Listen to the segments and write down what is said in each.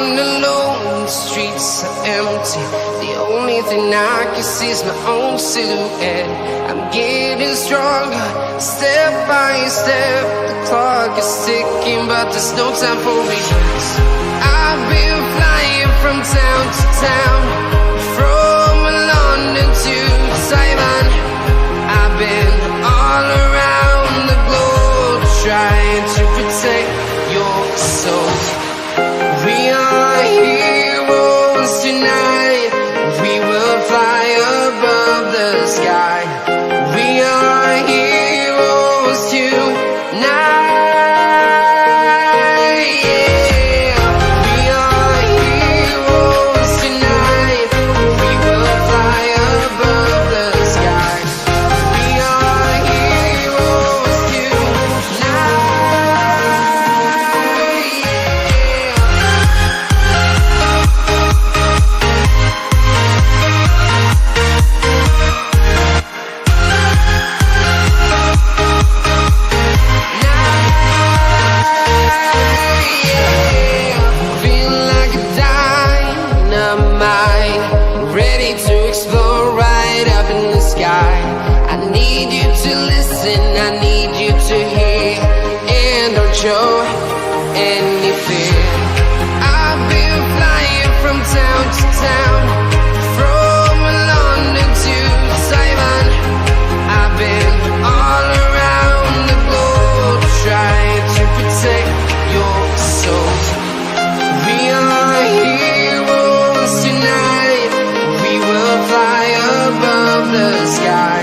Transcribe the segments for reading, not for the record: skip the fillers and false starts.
walking alone, the streets are empty. The only thing I can see is my own silhouette. I'm getting stronger, step by step. The clock is ticking, but there's no time for regrets. I've been flying from town to town, from London to Taiwan. I've been all around the globe, trying to protect your soul. We are heroes tonight. We will fly above the sky. We are heroes tonight. Yeah. We are heroes tonight. We will fly above the sky. We are heroes tonight. Feel like a dynamite, ready to explode right up in the sky. I need you to listen, I need you to hear, and don't show any fear. I've been flying from town to town, from London to Taiwan. I've been all around the globe, trying to protect your soul. We are heroes tonight. We will fly above the sky.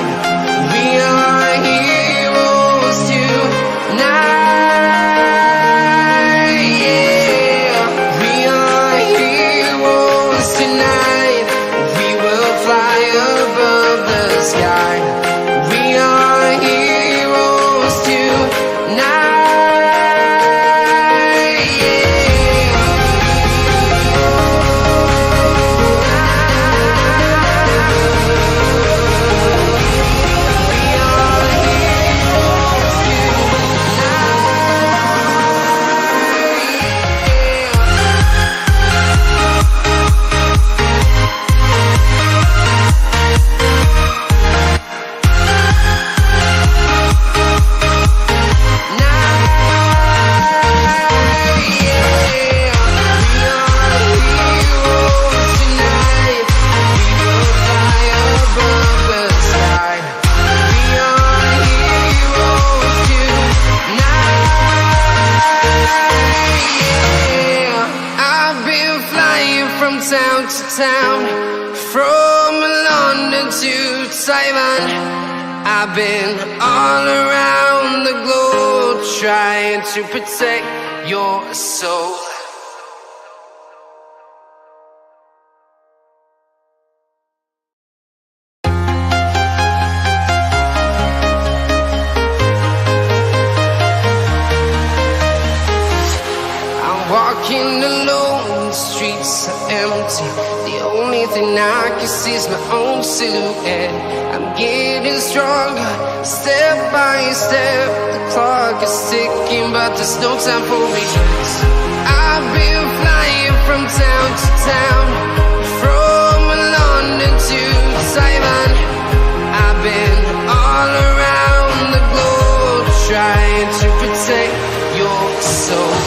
We are heroes tonight. Yeah. We are heroes tonight. We will fly above the sky. We are heroes tonight. Town to town, from London to Taiwan. I've been all around the globe, trying to protect your soul. I'm walking alone, the streets are empty. The only thing I can see is my own silhouette. I'm getting stronger, step by step. The clock is ticking, but there's no time for regrets. I've been flying from town to town, from London to Taiwan. I've been all around the globe, trying to protect your soul.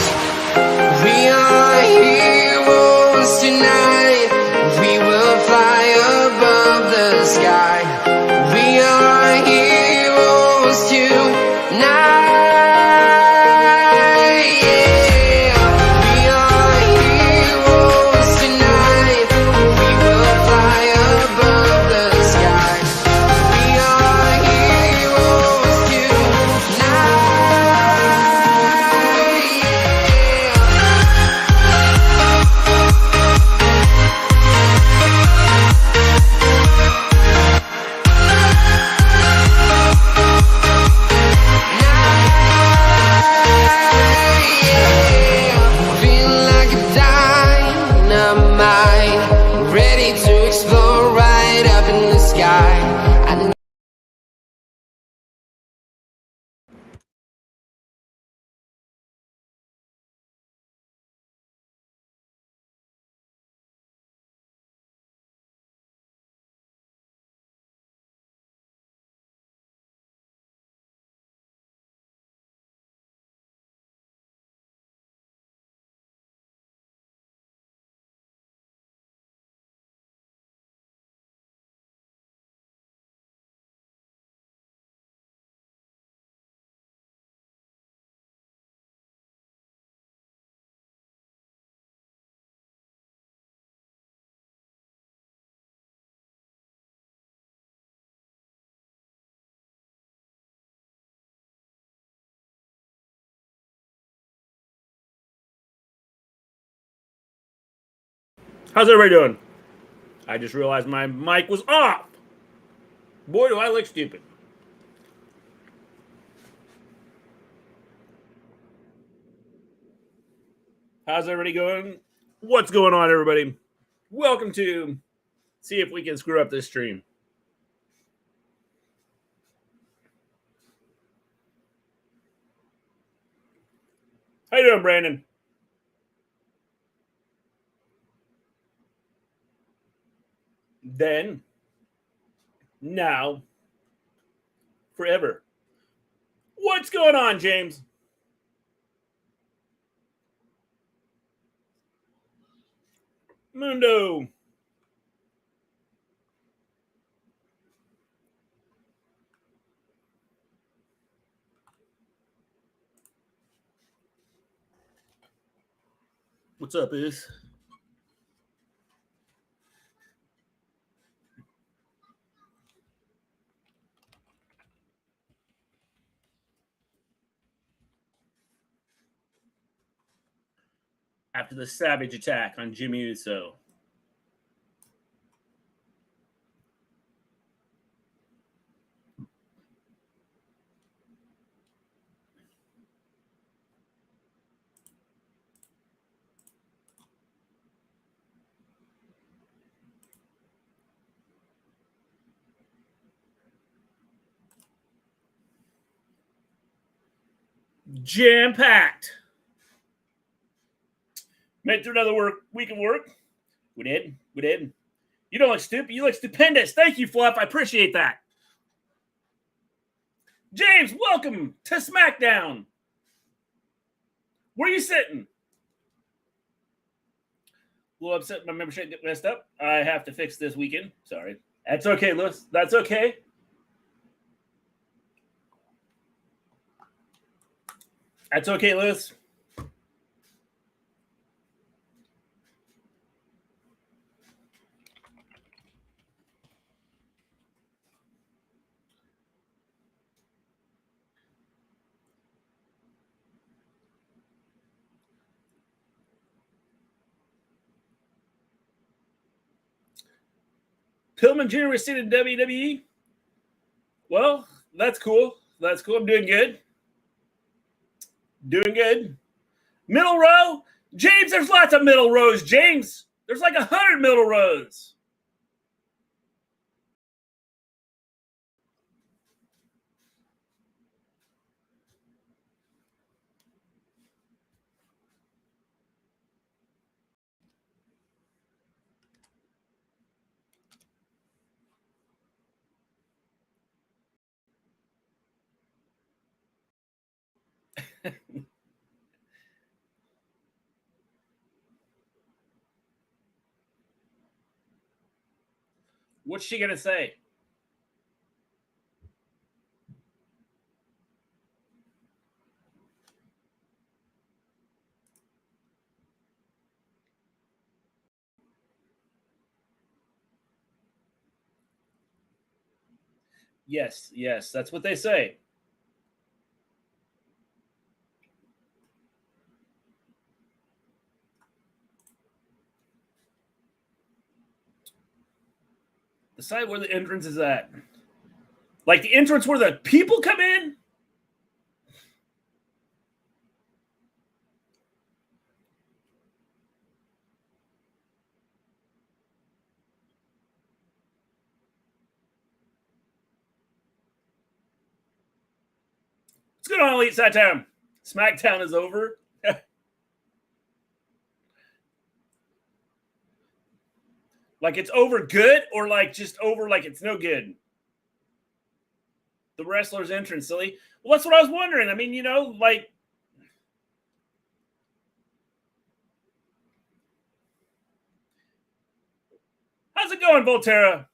We are heroes tonight. We will fly above the sky. We are heroes tonight. Yeah. We are heroes tonight. We will fly above the sky. How's everybody doing? I just realized my mic was off. Boy, do I look stupid. How's everybody going? What's going on, everybody? Welcome to see if we can screw up this stream. How you doing, Brandon? Then, now, forever. What's going on, James? Mundo. What's up, Is? After the savage attack on Jimmy Uso. Jam-packed. Made it through another week of work. We did. You don't look stupid. You look stupendous. Thank you, Fluff. I appreciate that. James, welcome to Smackdown. Where are you sitting? A little upset my membership got messed up. I have to fix this weekend. Sorry. That's okay, Lewis. That's okay. That's okay, Lewis. Pillman Jr. was seen in WWE. Well, that's cool. I'm doing good. Middle row? James, there's lots of middle rows, James. There's like 100 middle rows. What's she going to say? Yes, that's what they say. The side where the entrance is at. Like the entrance where the people come in? What's going on, Elite Smackdown? Smackdown is over. Like it's over good or like just over like it's no good? The wrestler's entrance, silly. Well, that's what I was wondering. I mean, like how's it going, Volterra?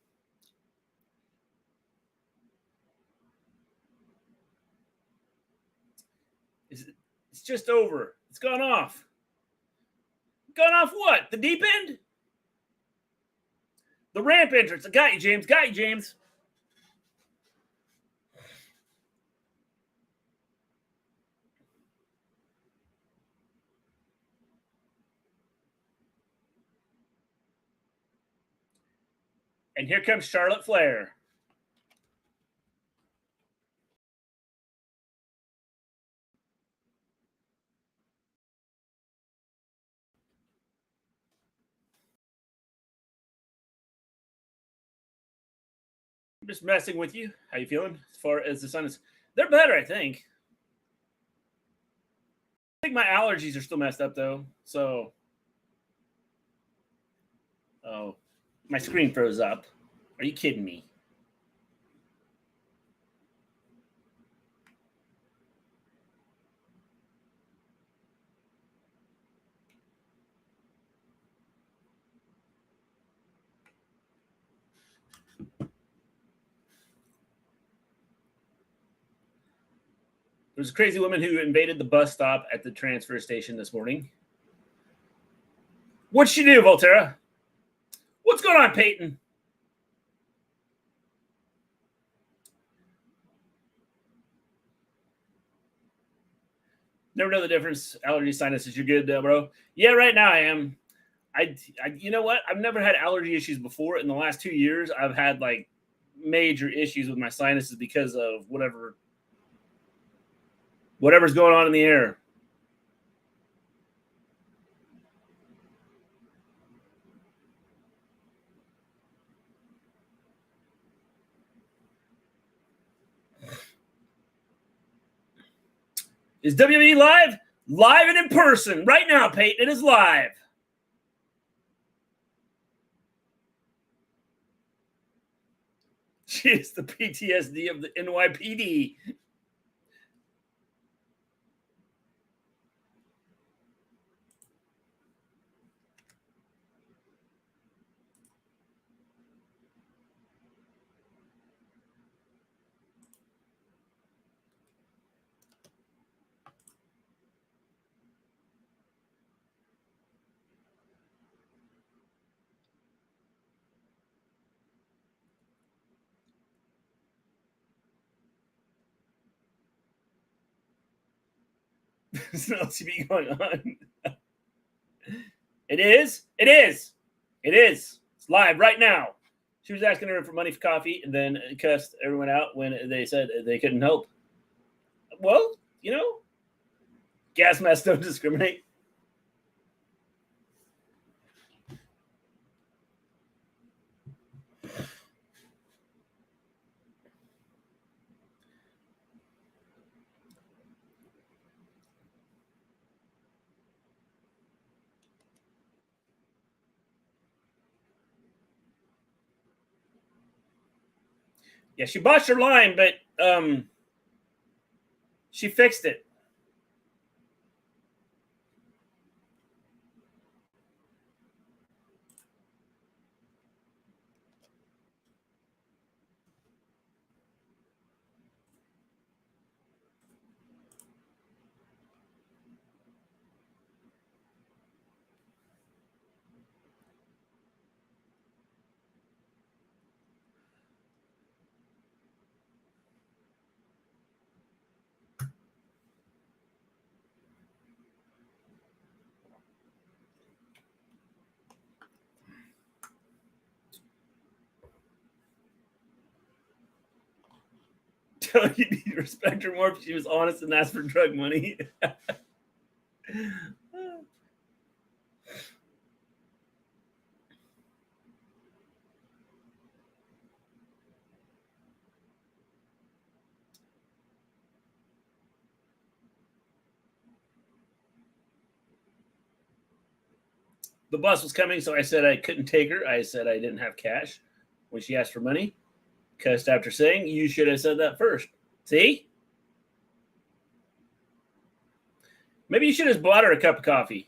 It's just over. It's gone off. Gone off what? The deep end? The ramp entrance. I got you, James. And here comes Charlotte Flair. I'm just messing with you. How you feeling as far as the sun is? They're better, I think. I think my allergies are still messed up, though. So, oh, my screen froze up. Are you kidding me? There's a crazy woman who invaded the bus stop at the transfer station this morning. What'd she do, Volterra? What's going on, Peyton? Never know the difference. Allergy, sinuses. You're good, bro. Yeah, right now I am. I, you know what? I've never had allergy issues before. In the last 2 years, I've had like major issues with my sinuses because of whatever's going on in the air. Is WWE live? Live and in person right now, Peyton. It is live. She is the PTSD of the NYPD. There's no LCB going on. It is. It is. It is. It's live right now. She was asking her for money for coffee and then cussed everyone out when they said they couldn't help. Well, you know, gas masks don't discriminate. Yeah, she botched her line, but she fixed it. You need to respect her more if she was honest and asked for drug money. The bus was coming, so I said I couldn't take her. I said I didn't have cash when she asked for money. Cussed after saying, you should have said that first. See? Maybe you should have bought her a cup of coffee.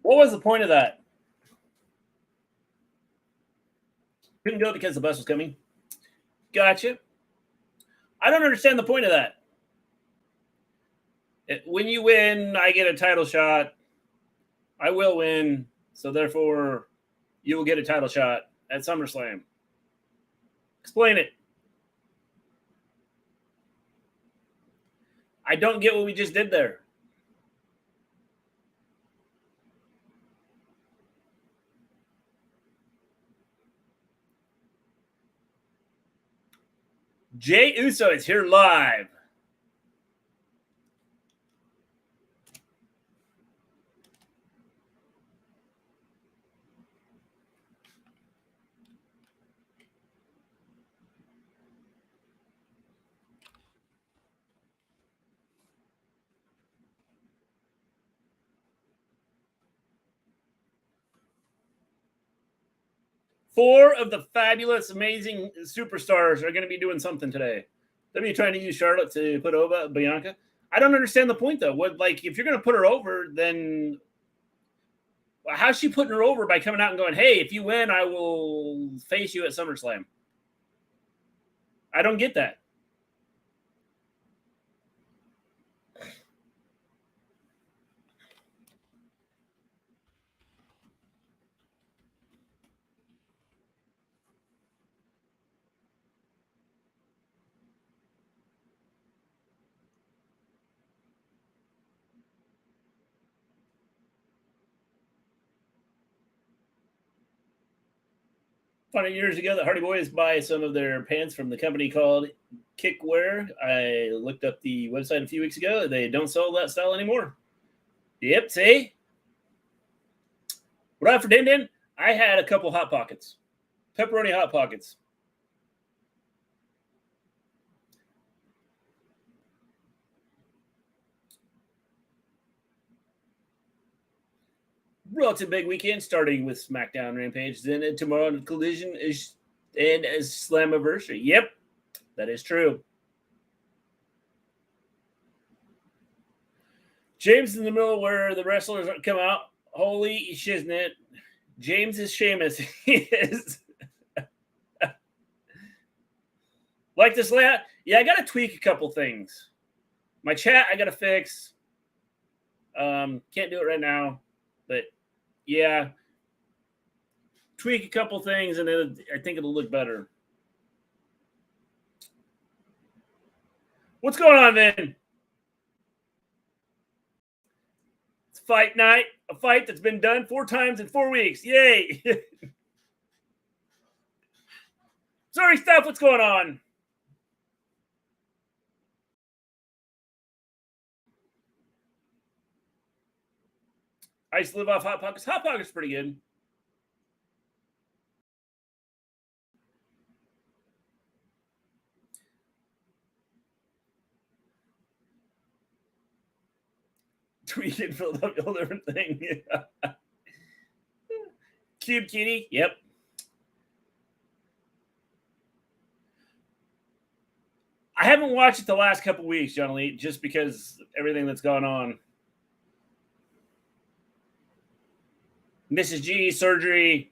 What was the point of that? Couldn't go because the bus was coming. Gotcha. I don't understand the point of that. When you win, I get a title shot. I will win, so therefore you will get a title shot at SummerSlam. Explain it. I don't get what we just did there. Jey Uso is here live. Four of the fabulous, amazing superstars are going to be doing something today. They're going to be trying to use Charlotte to put over Bianca. I don't understand the point, though. What, like, if you're going to put her over, then how's she putting her over by coming out and going, hey, if you win, I will face you at SummerSlam? I don't get that. Funny, years ago, the Hardy Boys buy some of their pants from the company called Kickwear. I looked up the website a few weeks ago. They don't sell that style anymore. Yep, see? What I for Din? I had a couple Hot Pockets. Pepperoni Hot Pockets. Relative big weekend, starting with Smackdown, Rampage, then tomorrow Collision is and as Slammiversary. Yep, that is true. James in the middle where the wrestlers come out. Holy shiznit. James is Sheamus. He is. Like this layout? Yeah, I got to tweak a couple things. My chat, I got to fix. Can't do it right now, but yeah, tweak a couple things, and I think it'll look better. What's going on, then? It's fight night, a fight that's been done 4 times in 4 weeks. Yay! Sorry, Steph, what's going on? I used to live off Hot Pockets. Hot Pockets pretty good. Tweak in Philadelphia, whole different thing. Cube Kitty, yep. I haven't watched it the last couple weeks, John Lee, just because everything that's gone on. Mrs. G, surgery.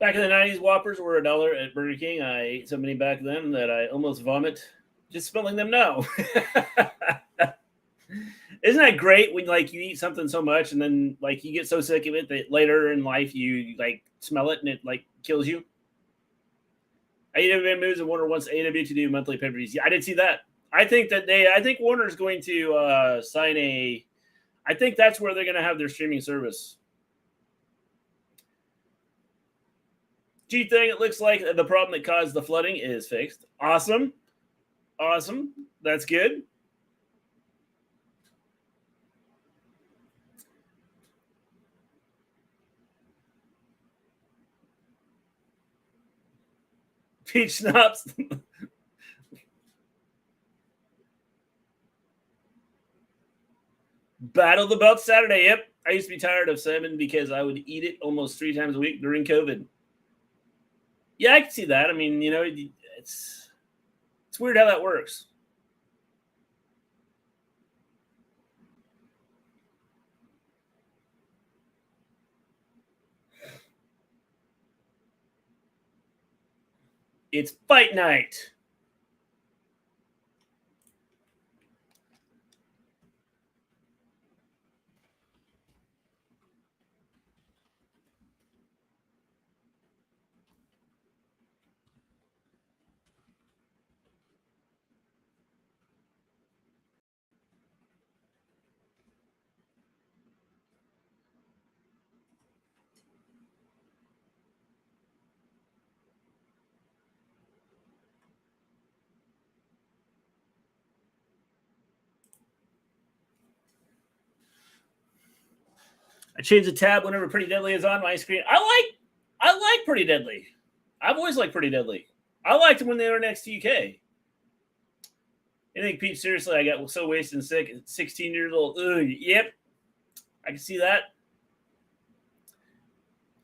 Back in the 90s, Whoppers were $1 at Burger King. I ate so many back then that I almost vomit just smelling them now. Isn't that great when like you eat something so much and then like you get so sick of it that later in life you like smell it and it like kills you? AEW moves and Warner wants AEW to do monthly pay-per-views. Yeah, I did see that. I think Warner's going to sign a. I think that's where they're going to have their streaming service. G thing, it looks like the problem that caused the flooding is fixed. Awesome. That's good. Peach schnapps. Battle the Belt Saturday. Yep. I used to be tired of salmon because I would eat it almost 3 times a week during COVID. Yeah, I can see that. I mean, you know, it's weird how that works. It's fight night. I change the tab whenever Pretty Deadly is on my screen. I like Pretty Deadly. I've always liked Pretty Deadly. I liked them when they were next to UK. I think, Pete, seriously, I got so wasted and sick at 16 years old. Ugh, yep. I can see that.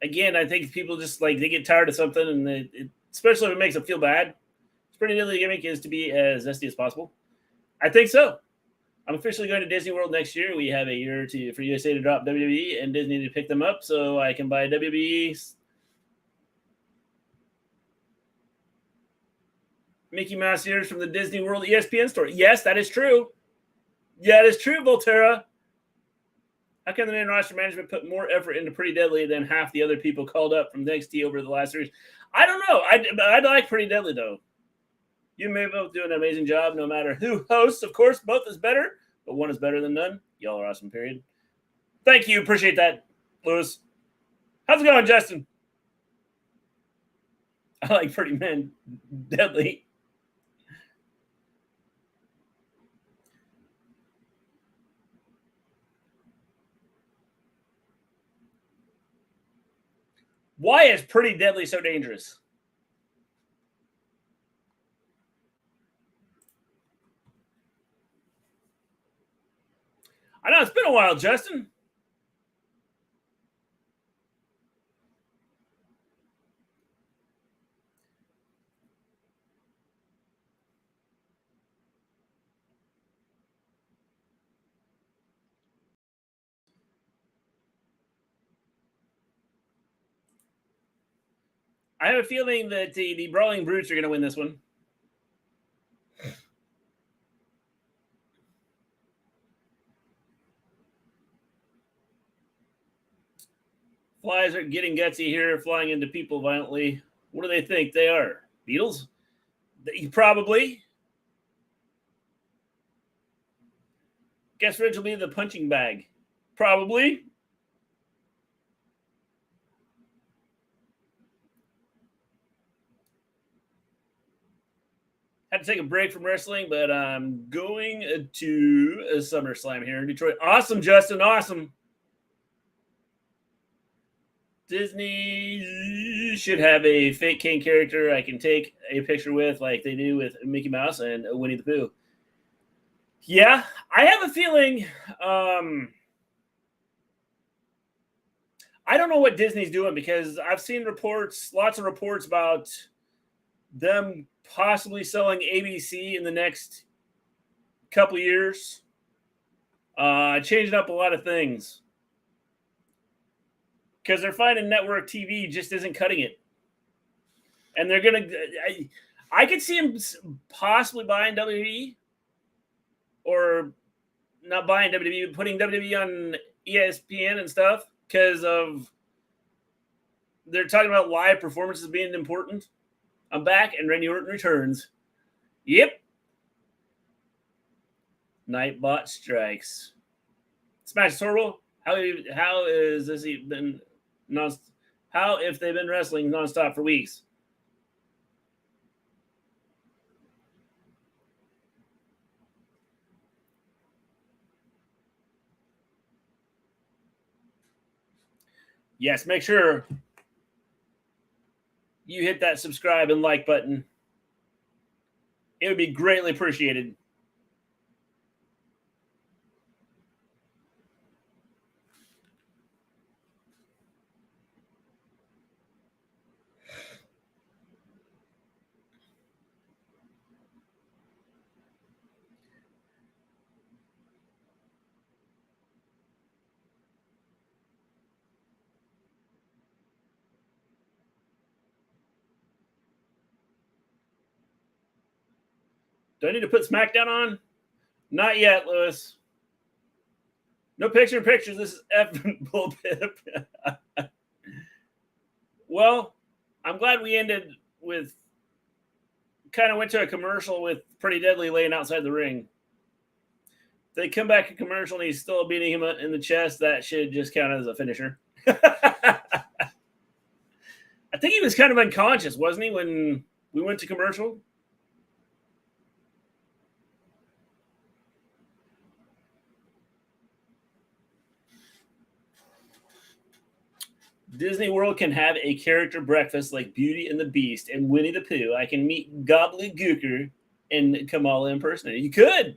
Again, I think people just like they get tired of something, and especially if it makes them feel bad. It's Pretty Deadly gimmick is to be as zesty as possible. I think so. I'm officially going to Disney World next year. We have a year for USA to drop WWE and Disney to pick them up so I can buy WWE Mickey Mouse ears from the Disney World ESPN store. Yes, that is true. Yeah, it is true, Volterra. How can the main roster management put more effort into Pretty Deadly than half the other people called up from NXT over the last series? I don't know. I like Pretty Deadly, though. You may both do an amazing job no matter who hosts. Of course, both is better, but one is better than none. Y'all are awesome, period. Thank you. Appreciate that, Lewis. How's it going, Justin? I like Pretty Men Deadly. Why is Pretty Deadly so dangerous? I know it's been a while, Justin. I have a feeling that the Brawling Brutes are going to win this one. Flies are getting gutsy here, flying into people violently. What do they think they are? Beatles? Probably. Guess Ridge will be the punching bag. Probably. Had to take a break from wrestling, but I'm going to a SummerSlam here in Detroit. Awesome, Justin. Awesome. Disney should have a fake Kane character I can take a picture with like they do with Mickey Mouse and Winnie the Pooh. Yeah, I have a feeling I don't know what Disney's doing because I've seen lots of reports about them possibly selling ABC in the next couple years, changing up a lot of things because they're finding network TV just isn't cutting it. And they're going to – I could see him possibly buying WWE or not buying WWE, but putting WWE on ESPN and stuff because of – they're talking about live performances being important. I'm back, and Randy Orton returns. Yep. Nightbot strikes. Smash Sorrel. How is this been how if they've been wrestling nonstop for weeks? Yes, make sure you hit that subscribe and like button. It would be greatly appreciated. Do I need to put Smackdown on? Not yet, Lewis. No pictures. This is effing bullpip. Well, I'm glad we ended with kind of went to a commercial with Pretty Deadly laying outside the ring. If they come back to commercial and he's still beating him in the chest, that should just count as a finisher. I think he was kind of unconscious, wasn't he, when we went to commercial? Disney World can have a character breakfast like Beauty and the Beast and Winnie the Pooh. I can meet Gobbledygooker and Kamala in person. You could.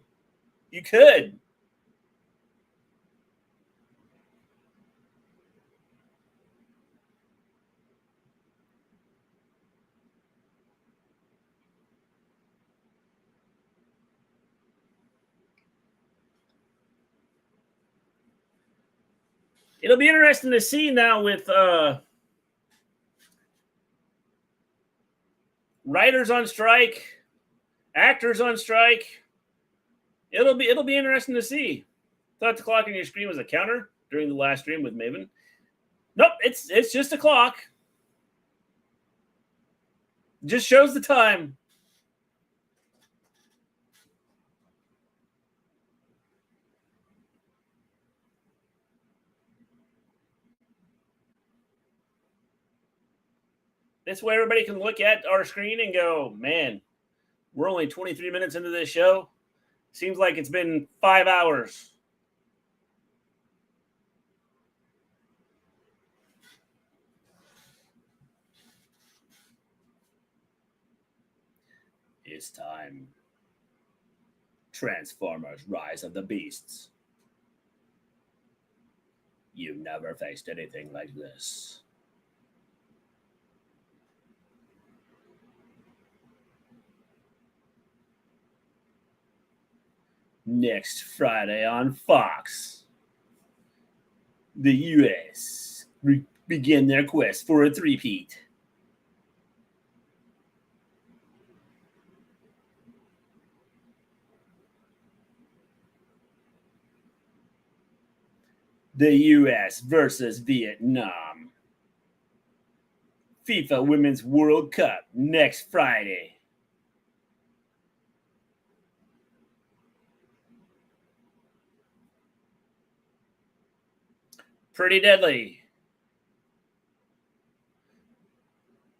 It'll be interesting to see now with writers on strike, actors on strike. It'll be interesting to see. Thought the clock on your screen was a counter during the last stream with Maven. Nope, it's just a clock. Just shows the time. This way everybody can look at our screen and go, man, we're only 23 minutes into this show. Seems like it's been 5 hours. It's time. Transformers: Rise of the Beasts. You never faced anything like this. Next Friday on Fox, the U.S. begin their quest for a three-peat. The U.S. versus Vietnam. FIFA Women's World Cup next Friday. Pretty Deadly.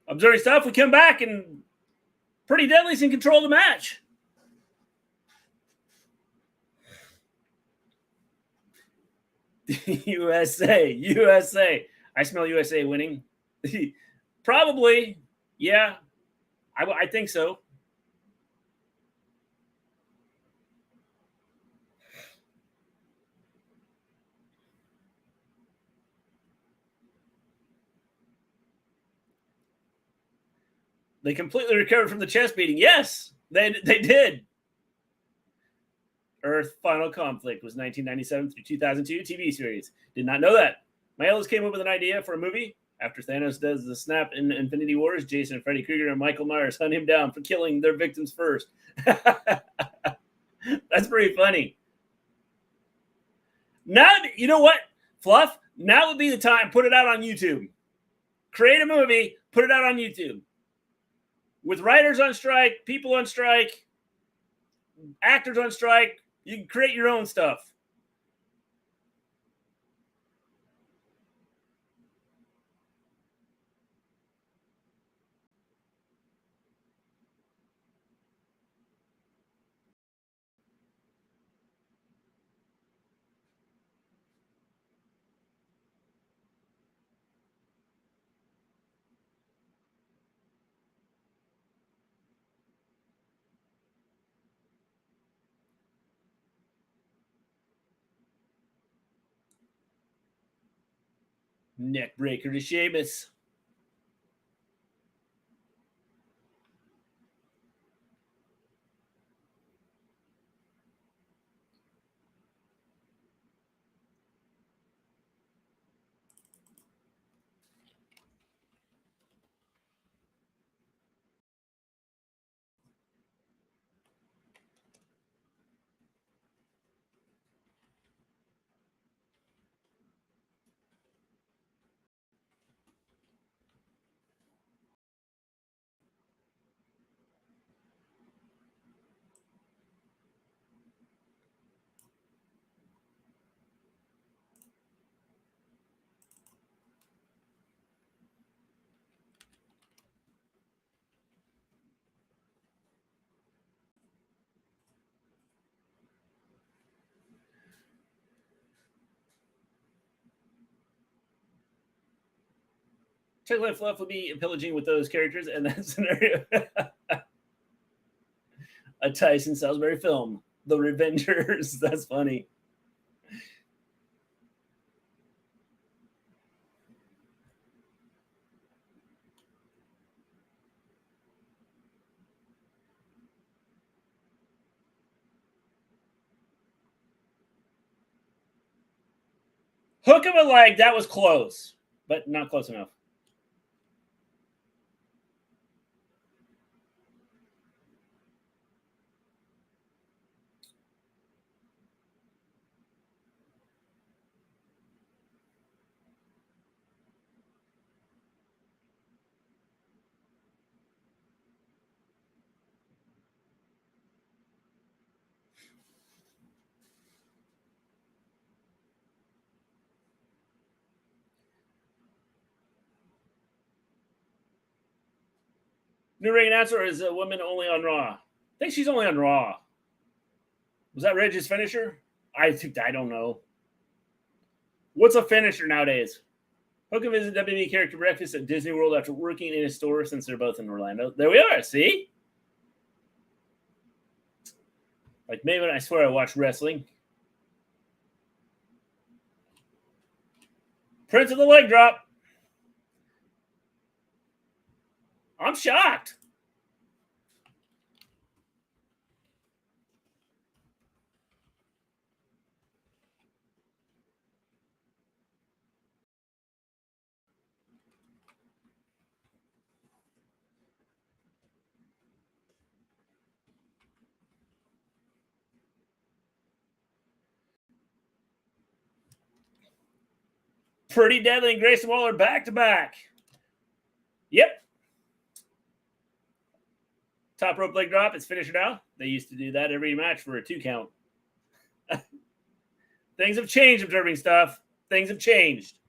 Observing stuff. We come back and Pretty Deadly's in control of the match. USA. I smell USA winning. Probably. Yeah. I think so. They completely recovered from the chest beating. Yes, they did. Earth Final Conflict was 1997 through 2002 TV series. Did not know that. My eldest came up with an idea for a movie. After Thanos does the snap in Infinity Wars, Jason and Freddy Krueger and Michael Myers hunt him down for killing their victims first. That's pretty funny. Now, you know what, Fluff? Now would be the time. Put it out on YouTube. Create a movie, put it out on YouTube. With writers on strike, people on strike, actors on strike, you can create your own stuff. Neck breaker to Sheamus. Chocolate Fluff will be pillaging with those characters in that scenario. A Tyson Salisbury film, The Revengers. That's funny. Hook of a leg, that was close, but not close enough. New ring announcer is a woman only on Raw. I think she's only on Raw. Was that Ridge's finisher? I don't know. What's a finisher nowadays? Hook and visit WWE character breakfast at Disney World after working in a store since they're both in Orlando. There we are. See? Like Maven, I swear I watch wrestling. Prince of the leg drop. I'm shocked. Pretty Deadly and Grayson Waller back to back. Yep. Top rope leg drop. It's finisher now. They used to do that every match for a 2 count. Things have changed, observing stuff. Things have changed.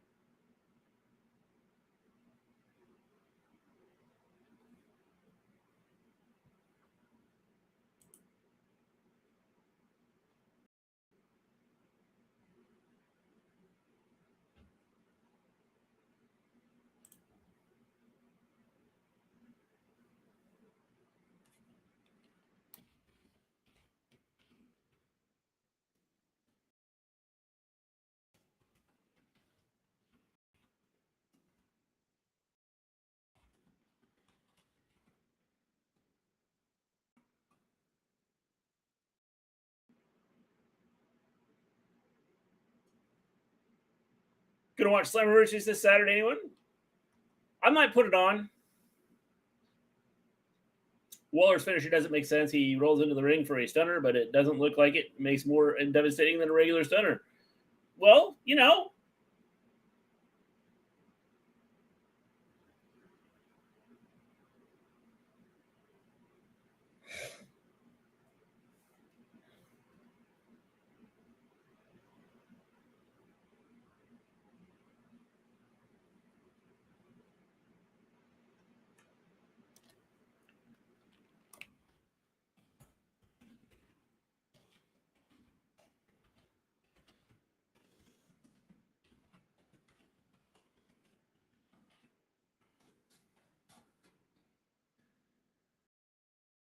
Gonna watch Slammiversary this Saturday, anyone? I might put it on. Waller's finisher doesn't make sense. He rolls into the ring for a stunner, but it doesn't look like it makes more devastating than a regular stunner. Well, you know.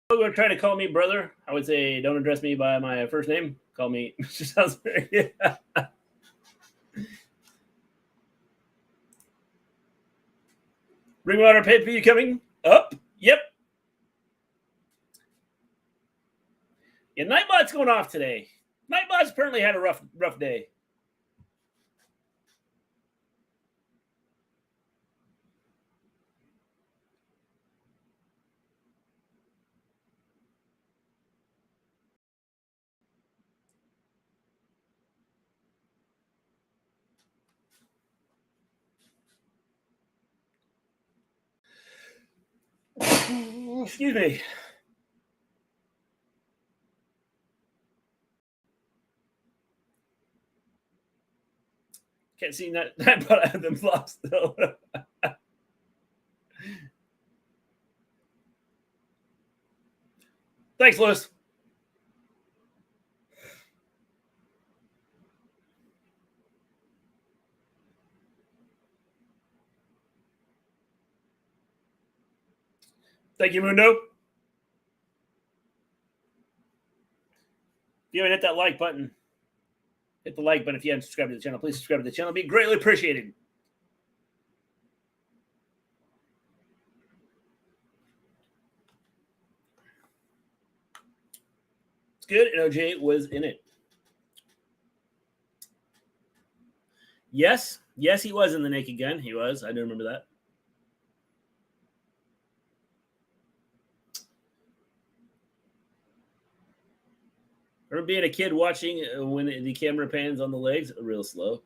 You're trying to call me brother, I would say don't address me by my first name. Call me Mr. Salisbury. Yeah. Ring Water pay-per-view coming up. Yep. Yeah, Nightbot's going off today. Nightbot's apparently had a rough day. Excuse me. Can't see Nightbot out of them flops though. Thanks, Lewis. Thank you, Mundo. If you haven't hit that like button, hit the like button. If you haven't subscribed to the channel, please subscribe to the channel. It'd be greatly appreciated. It's good, and OJ was in it. Yes, he was in the Naked Gun. He was. I do remember that. I remember being a kid watching when the camera pans on the legs, real slow.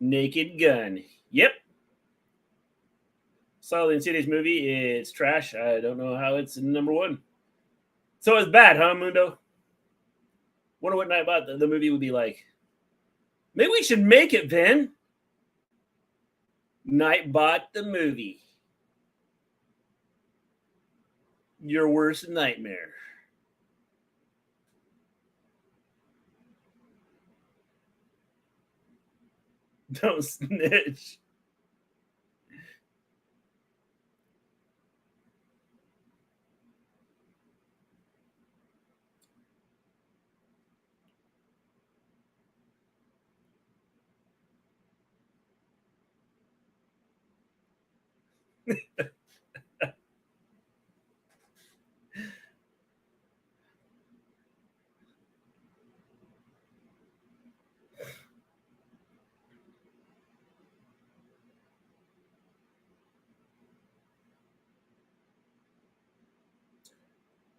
Naked Gun. Yep. Saw the Insidious movie. It's trash. I don't know how it's number one. So it's bad, huh, Mundo? Wonder what Nightbot the movie would be like. Maybe we should make it, Vin. Nightbot the movie. Your worst nightmare. Don't snitch.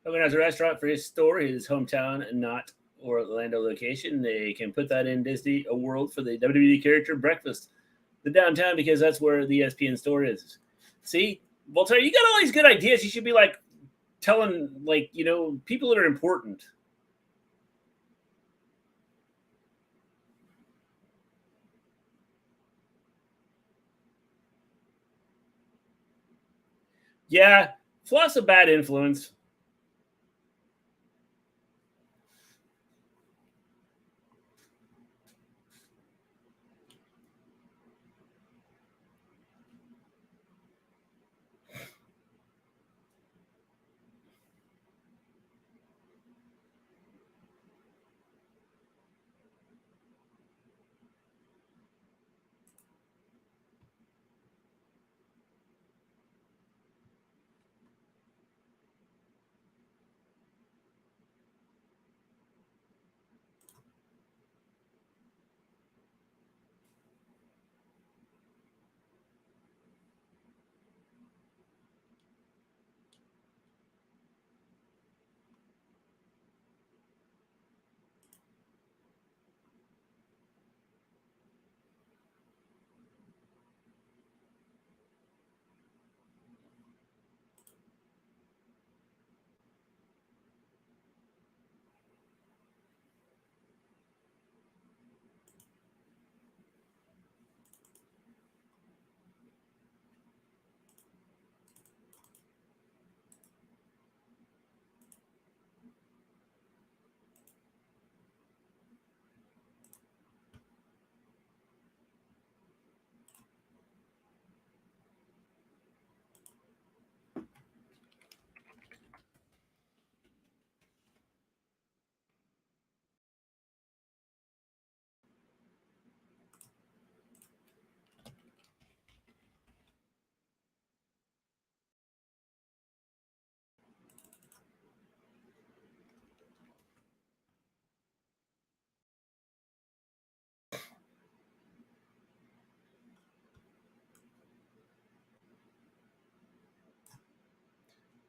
Hogan has a restaurant for his store, his hometown, not Orlando location. They can put that in Disney a World for the WWE character breakfast. The downtown, because that's where the ESPN store is. See, Voltaire, you got all these good ideas. You should be like telling, like, you know, people that are important. Yeah, Floss a bad influence.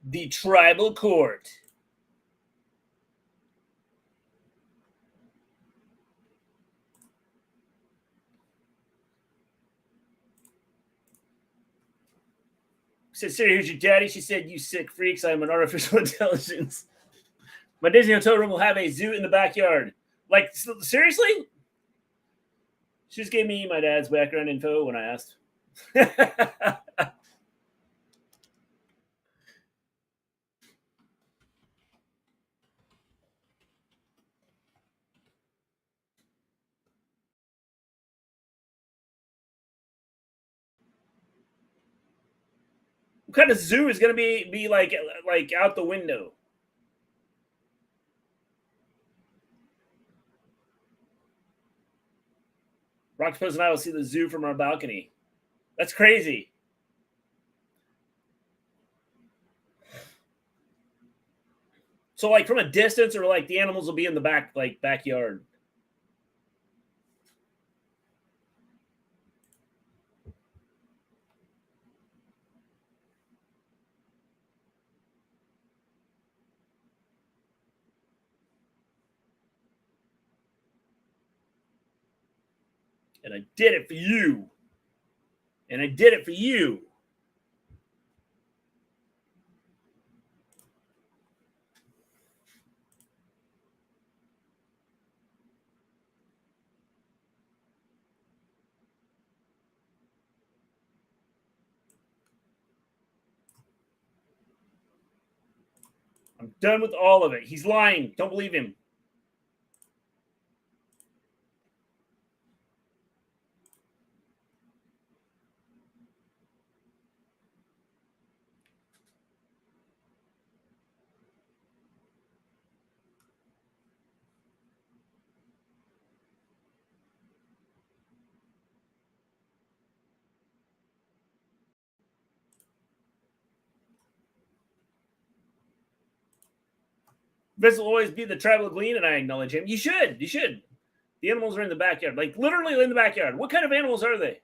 The tribal court. Said, Siri, who's your daddy? She said, you sick freaks. I'm an artificial intelligence. My Disney hotel room will have a zoo in the backyard. Like, seriously? She just gave me my dad's background info when I asked. What kind of zoo is going to be like out the window? Rock's and I will see the zoo from our balcony. That's crazy. So, like, from a distance, or like the animals will be in the backyard. And I did it for you. And I did it for you. I'm done with all of it. He's lying. Don't believe him. Vince will always be the tribal Gleen, and I acknowledge him. You should. You should. The animals are in the backyard. Like, literally in the backyard. What kind of animals are they?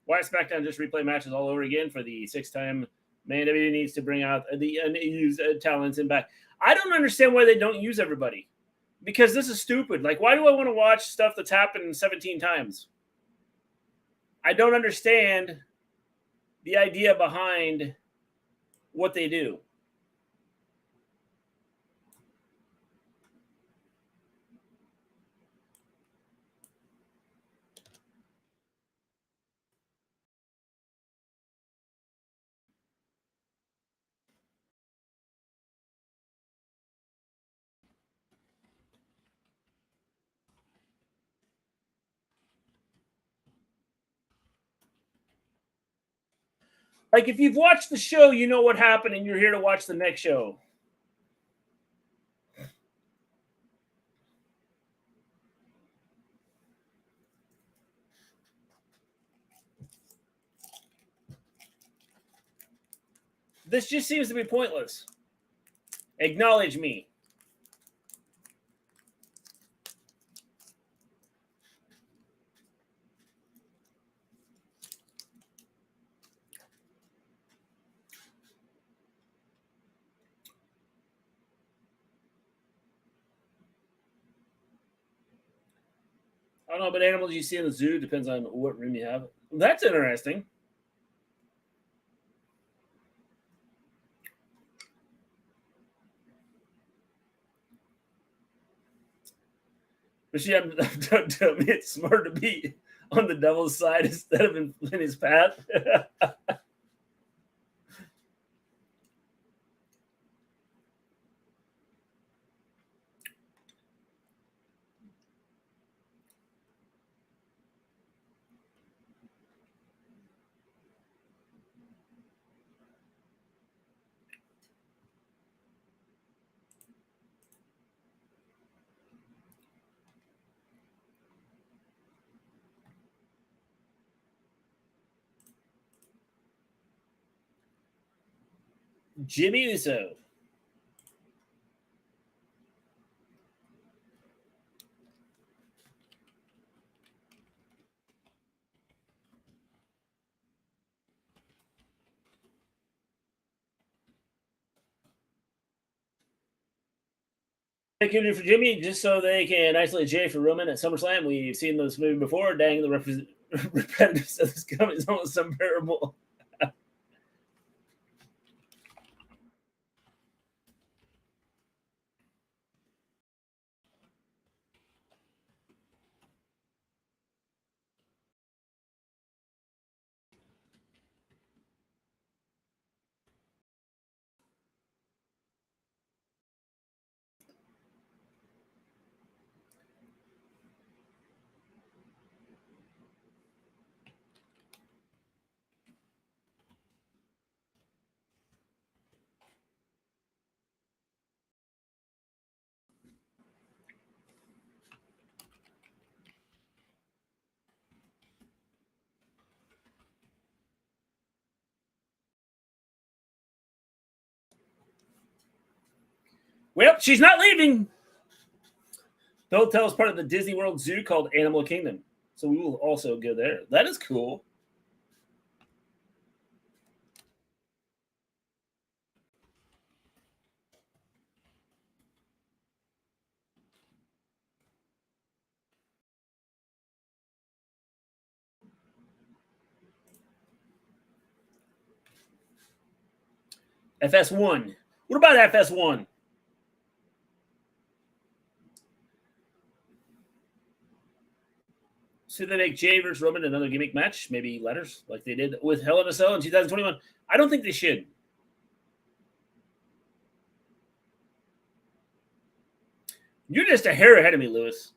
Why SmackDown just replay matches all over again for the sixth time? Man, WWE needs to bring out the unused talents in back. I don't understand why they don't use everybody. Because this is stupid. Like, why do I want to watch stuff that's happened 17 times? I don't understand the idea behind what they do. Like, if you've watched the show, you know what happened, and you're here to watch the next show. This just seems to be pointless. Acknowledge me. I don't know, but animals you see in the zoo depends on what room you have. That's interesting. But yeah, don't tell me it's smart to be on the devil's side instead of in his path. Jimmy Uso. Thank you for Jimmy, just so they can isolate Jay for Roman at SummerSlam. We've seen this movie before. Dang, the repetitiveness of this comment is almost unbearable. Well, she's not leaving. The hotel is part of the Disney World Zoo called Animal Kingdom, so we will also go there. That is cool. FS1. What about FS1? So they make Jay versus Roman another gimmick match, maybe letters, like they did with Hell in a Cell in 2021. I don't think they should. You're just a hair ahead of me, Lewis.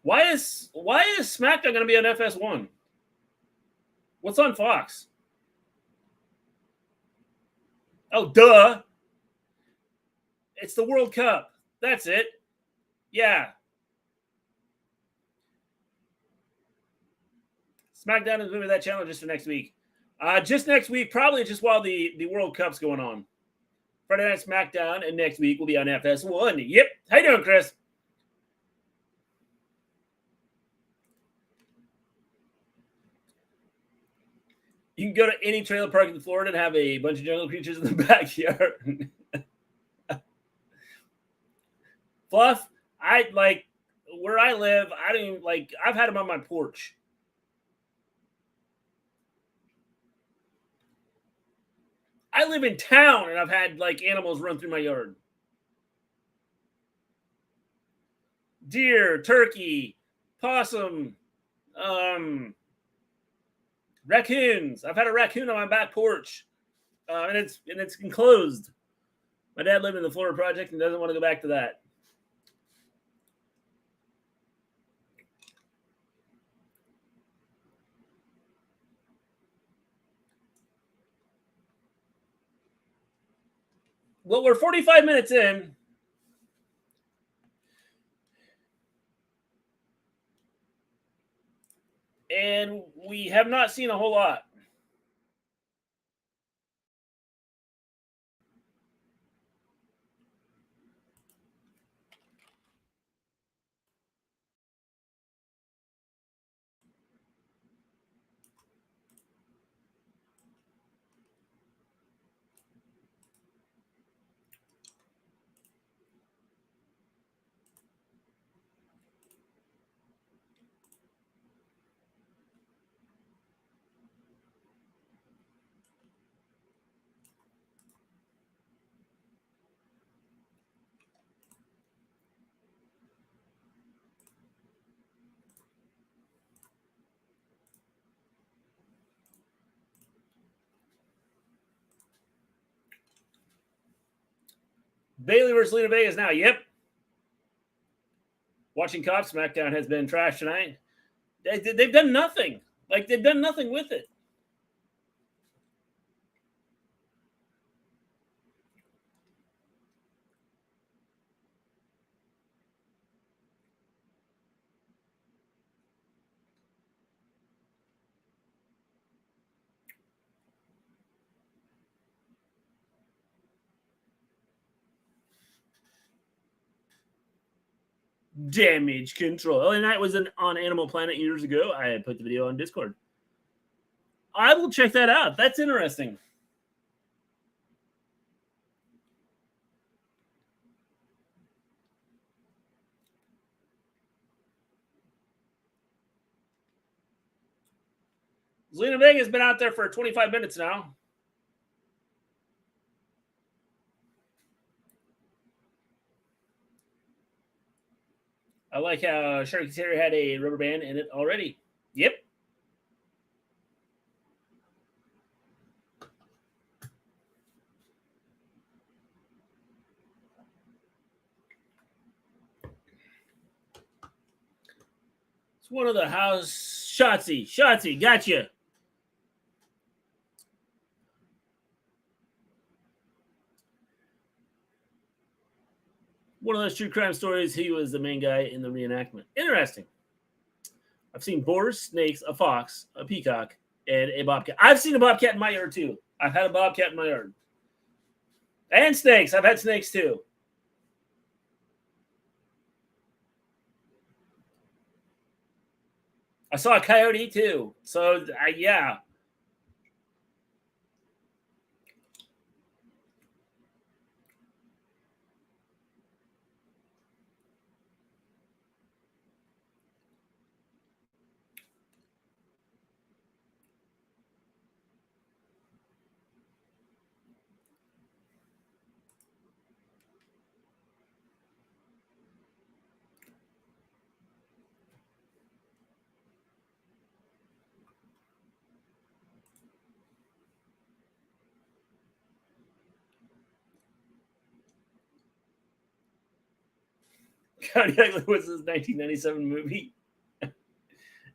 Why is SmackDown going to be on FS1? What's on Fox? Oh, duh. It's the World Cup. That's it. Yeah. SmackDown is moving that channel just for next week. Just next week, probably just while the World Cup's going on. Friday Night SmackDown, and next week will be on FS1. Yep. How you doing, Chris? You can go to any trailer park in Florida and have a bunch of jungle creatures in the backyard. Fluff, I like where I live. I don't even like. I've had them on my porch. I live in town and I've had like animals run through my yard. Deer, turkey, possum, raccoons. I've had a raccoon on my back porch, and it's enclosed. My dad lived in the Florida project and doesn't want to go back to that. Well, we're 45 minutes in. And we have not seen a whole lot. Bayley versus Lena Vegas now. Yep. Watching Cop SmackDown has been trash tonight. They've done nothing. Like, they've done nothing with it. Damage control. LA Knight was on Animal Planet years ago. I put the video on Discord. I will check that out. That's interesting. Zelina Vega has been out there for 25 minutes now. I like how Sharky Terry had a rubber band in it already. Yep. It's one of the house. Shotzi, gotcha. One of those true crime stories, he was the main guy in the reenactment. Interesting. I've seen boars, snakes, a fox, a peacock, and a bobcat. I've seen a bobcat in my yard, too. I've had a bobcat in my yard. And snakes. I've had snakes, too. I saw a coyote, too. So, yeah. Cardiac was his 1997 movie.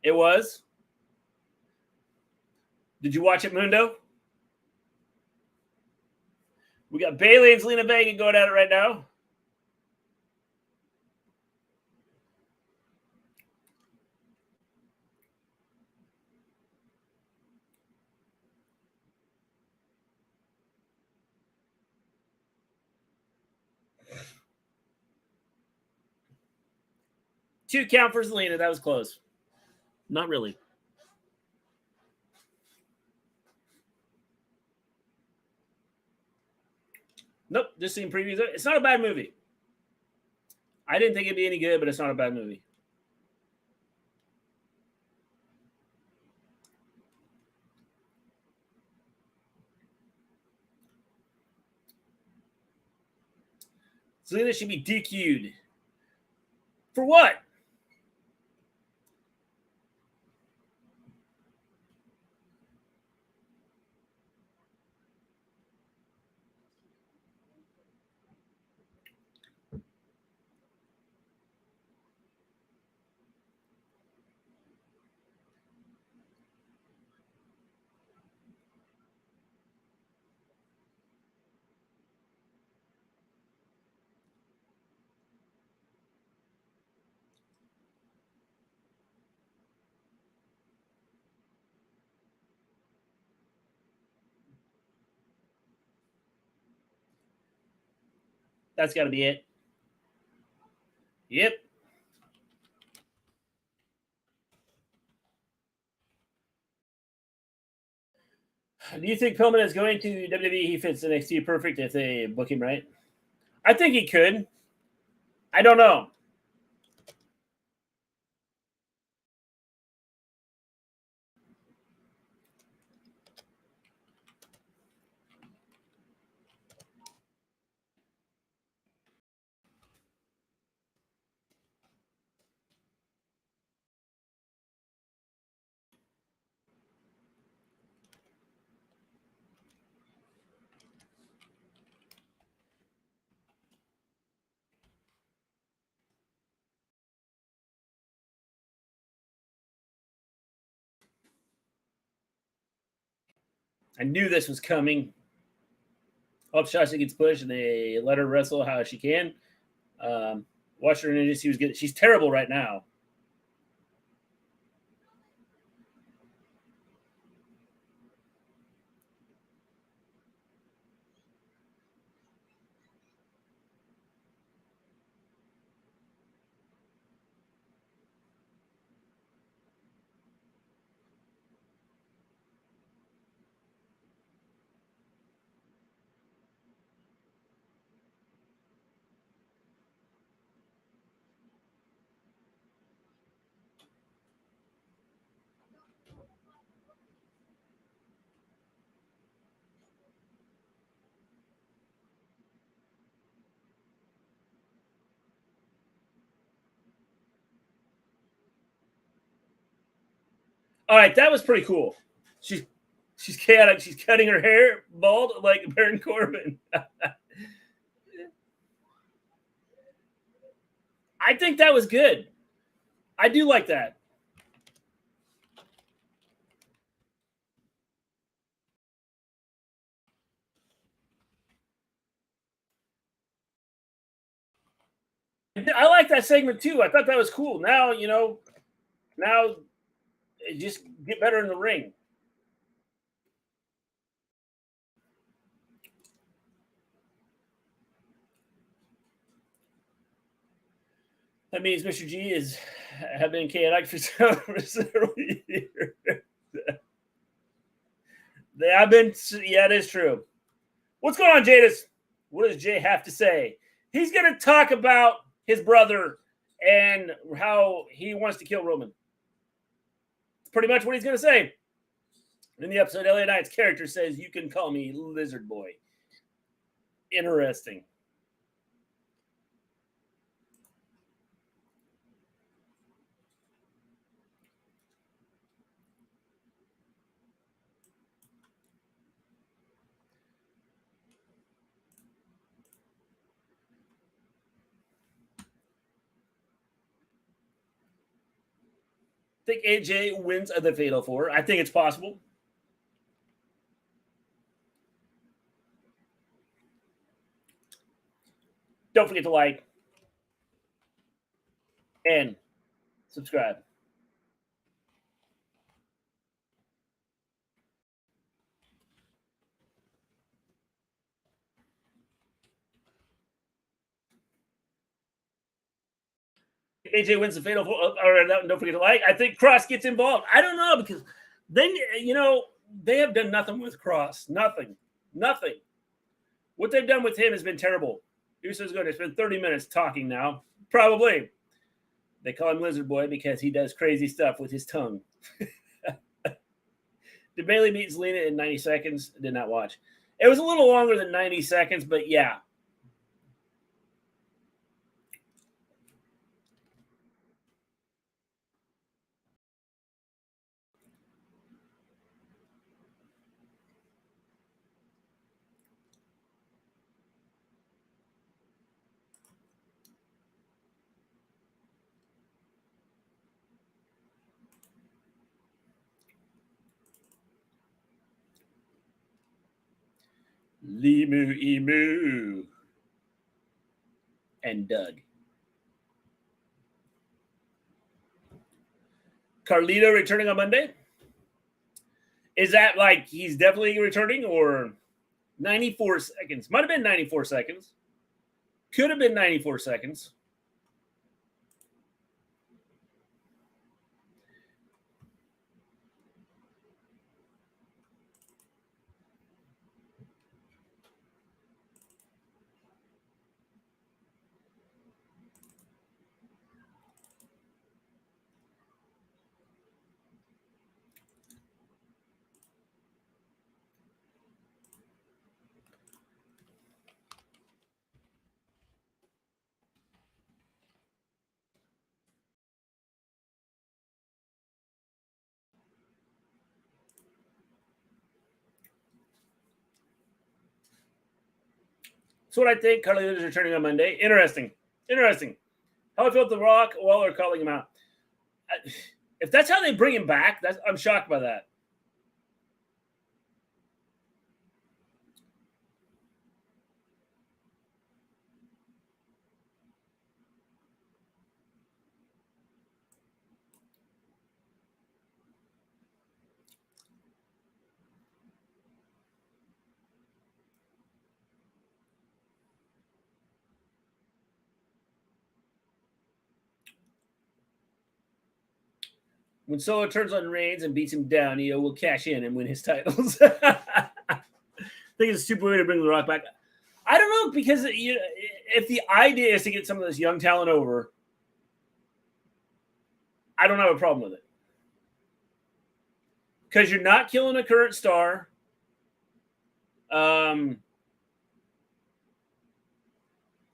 It was. Did you watch it, Mundo? We got Bayley and Zelina Vega going at it right now. Two count for Zelina. That was close. Not really. Nope, just seen previews. It's not a bad movie. I didn't think it'd be any good, but it's not a bad movie. Zelina should be DQ'd. For what? That's got to be it. Yep. Do you think Pillman is going to WWE? He fits NXT perfect if they book him right. I think he could. I don't know. I knew this was coming. Hope Shotzi gets pushed and they let her wrestle how she can. Watch her in she's terrible right now. All right, that was pretty cool. She's chaotic. She's cutting her hair bald like Baron Corbin. I think that was good. I do like that. I like that segment too. I thought that was cool. Now, just get better in the ring. That means Mr. G have been chaotic for several years. They have been, yeah, it is true. What's going on, Jadis? What does Jay have to say? He's going to talk about his brother and how he wants to kill Roman. It's pretty much what he's going to say. In the episode, LA Knight's character says, "You can call me Lizard Boy." Interesting. I think AJ wins the Fatal 4. I think it's possible. Don't forget to like and subscribe. AJ wins the Fatal 4. Don't forget to like. I think Cross gets involved. I don't know, because then, they have done nothing with Cross. Nothing. What they've done with him has been terrible. Usos going to spend 30 minutes talking now. Probably. They call him Lizard Boy because he does crazy stuff with his tongue. Did Bayley beat Zelina in 90 seconds? Did not watch. It was a little longer than 90 seconds, but yeah. Limu Emu and Doug. Carlito returning on Monday? Is that like he's definitely returning, or 94 seconds? Might have been 94 seconds. Could have been 94 seconds. That's what I think. Carlito is returning on Monday. Interesting. How I felt The Rock, Waller calling him out. If that's how they bring him back, I'm shocked by that. When Solo turns on Reigns and beats him down, Io will cash in and win his titles. I think it's a stupid way to bring The Rock back. I don't know, because if the idea is to get some of this young talent over, I don't have a problem with it. Because you're not killing a current star. And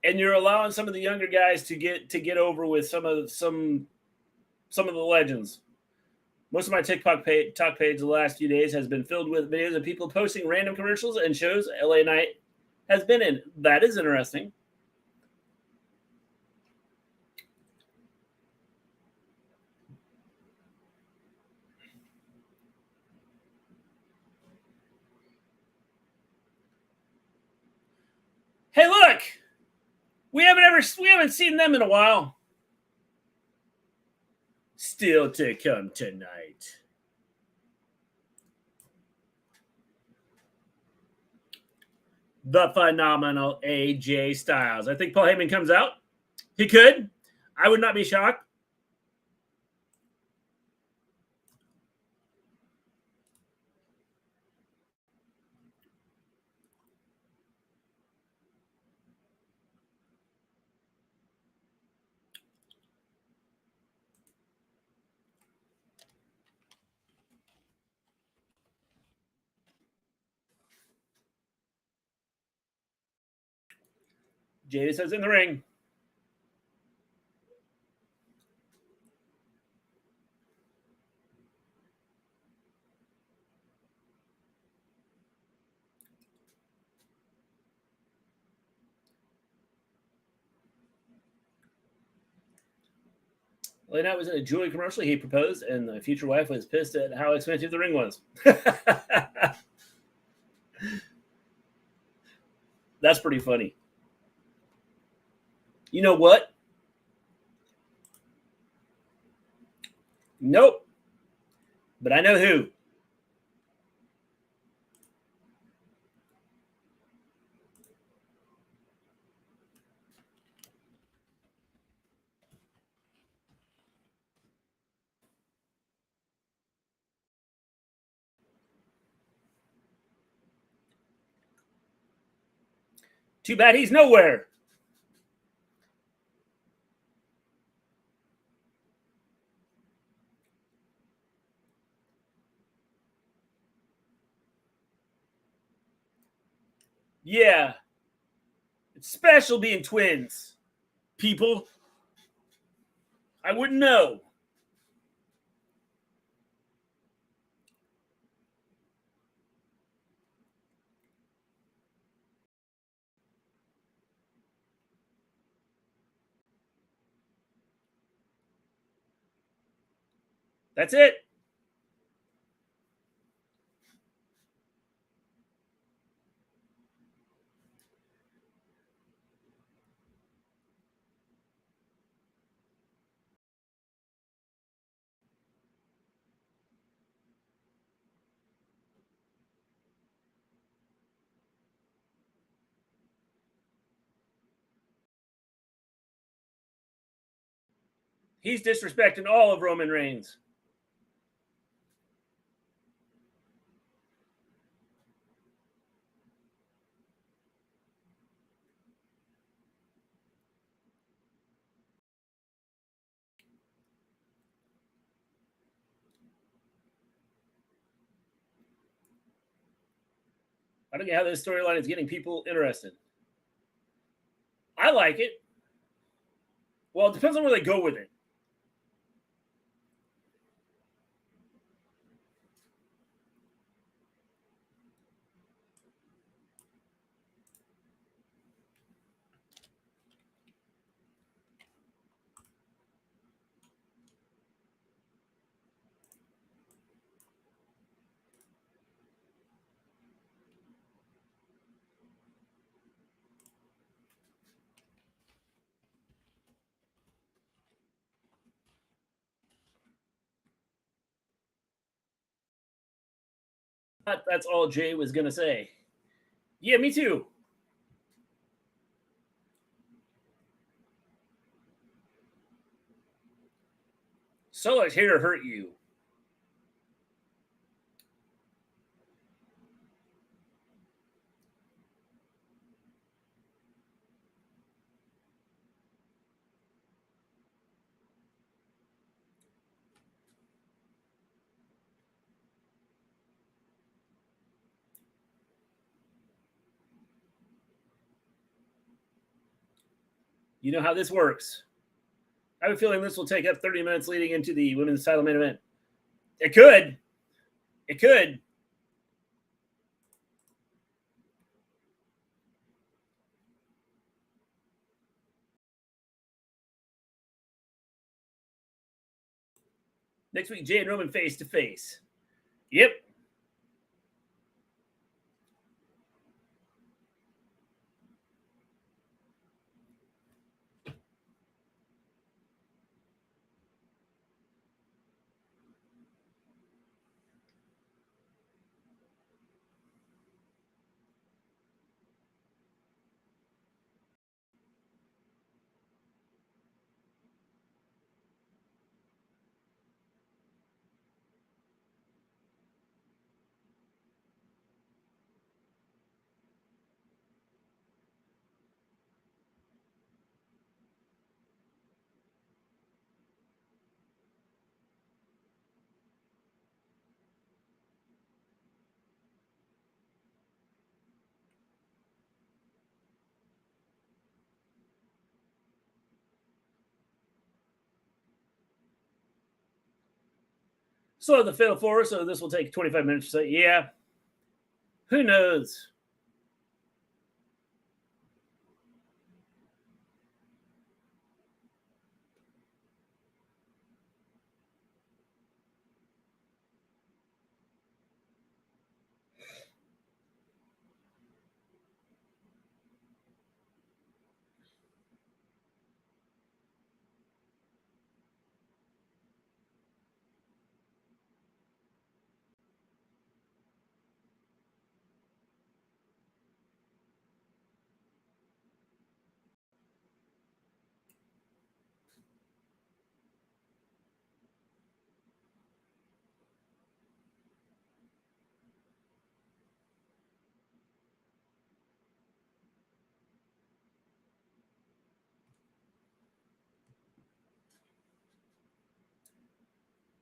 you're allowing some of the younger guys to get over with some of the legends. Most of my TikTok page the last few days has been filled with videos of people posting random commercials and shows LA Knight has been in. That is interesting. Hey, look! We haven't seen them in a while. Still to come tonight. The phenomenal AJ Styles. I think Paul Heyman comes out. He could. I would not be shocked. Jada says in the ring. LA Knight was in a jewelry commercial he proposed, and the future wife was pissed at how expensive the ring was. That's pretty funny. You know what? Nope. But I know who. Too bad he's nowhere. Yeah. It's special being twins, people. I wouldn't know. That's it. He's disrespecting all of Roman Reigns. I don't get how this storyline is getting people interested. I like it. Well, it depends on where they go with it. That's all Jay was going to say. Yeah, me too. Solo's here to hurt you. You know how this works. I have a feeling this will take up 30 minutes leading into the women's title main event. It could. It could. Next week, Jay and Roman face to face. Yep. So the Fatal Four, so this will take 25 minutes or so. Yeah. Who knows?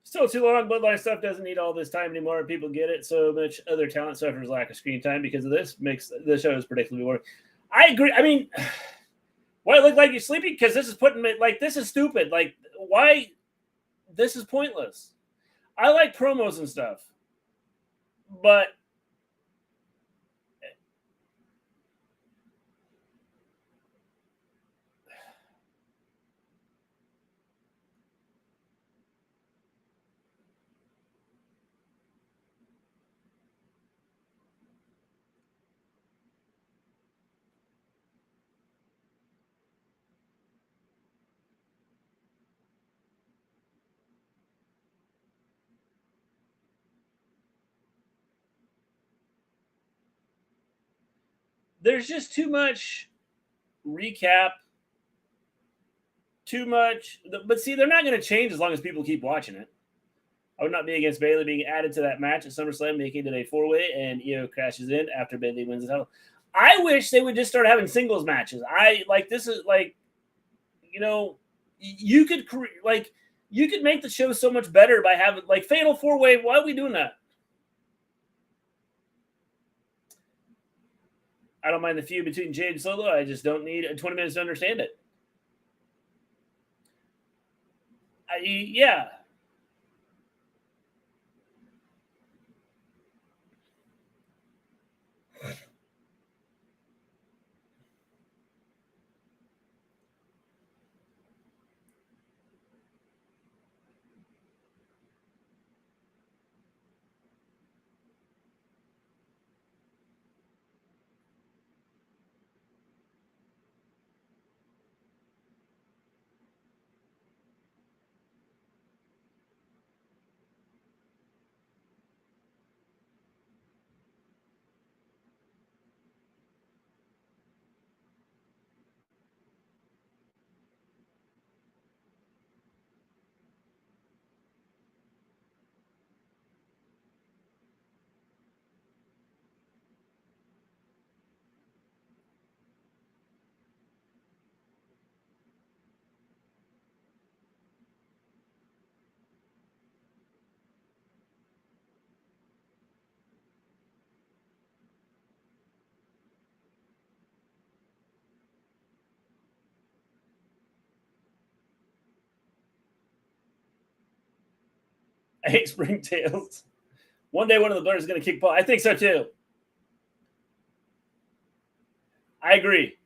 Still too long. Bloodline stuff doesn't need all this time anymore. People get it. So much other talent suffers lack of screen time because of this. Makes the show is predictably boring. I agree. I mean, why it look like you're sleeping? Because this is putting me like this is stupid. Like why? This is pointless. I like promos and stuff, but there's just too much recap. Too much. But see, they're not going to change as long as people keep watching it. I would not be against Bayley being added to that match at SummerSlam, making it a four-way, and Io crashes in after Bayley wins the title. I wish they would just start having singles matches. I like this is like, you know, you could like you could make the show so much better by having like Fatal Four-Way. Why are we doing that? I don't mind the feud between Jade and Solo. I just don't need 20 minutes to understand it. Yeah. I hate springtails. One day one of the brothers is going to kick Paul. I think so too. I agree.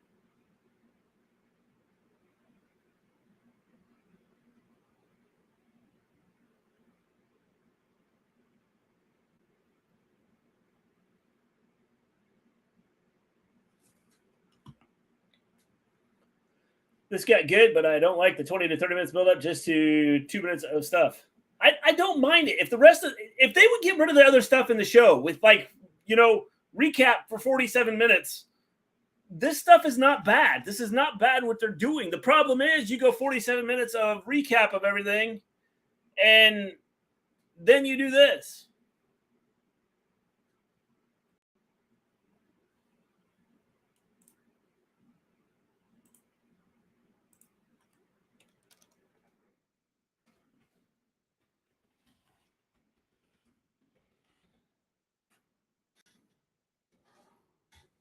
This got good, but I don't like the 20 to 30 minutes build up just to 2 minutes of stuff. I don't mind it. If they would get rid of the other stuff in the show with recap for 47 minutes, this stuff is not bad. This is not bad what they're doing. The problem is you go 47 minutes of recap of everything and then you do this.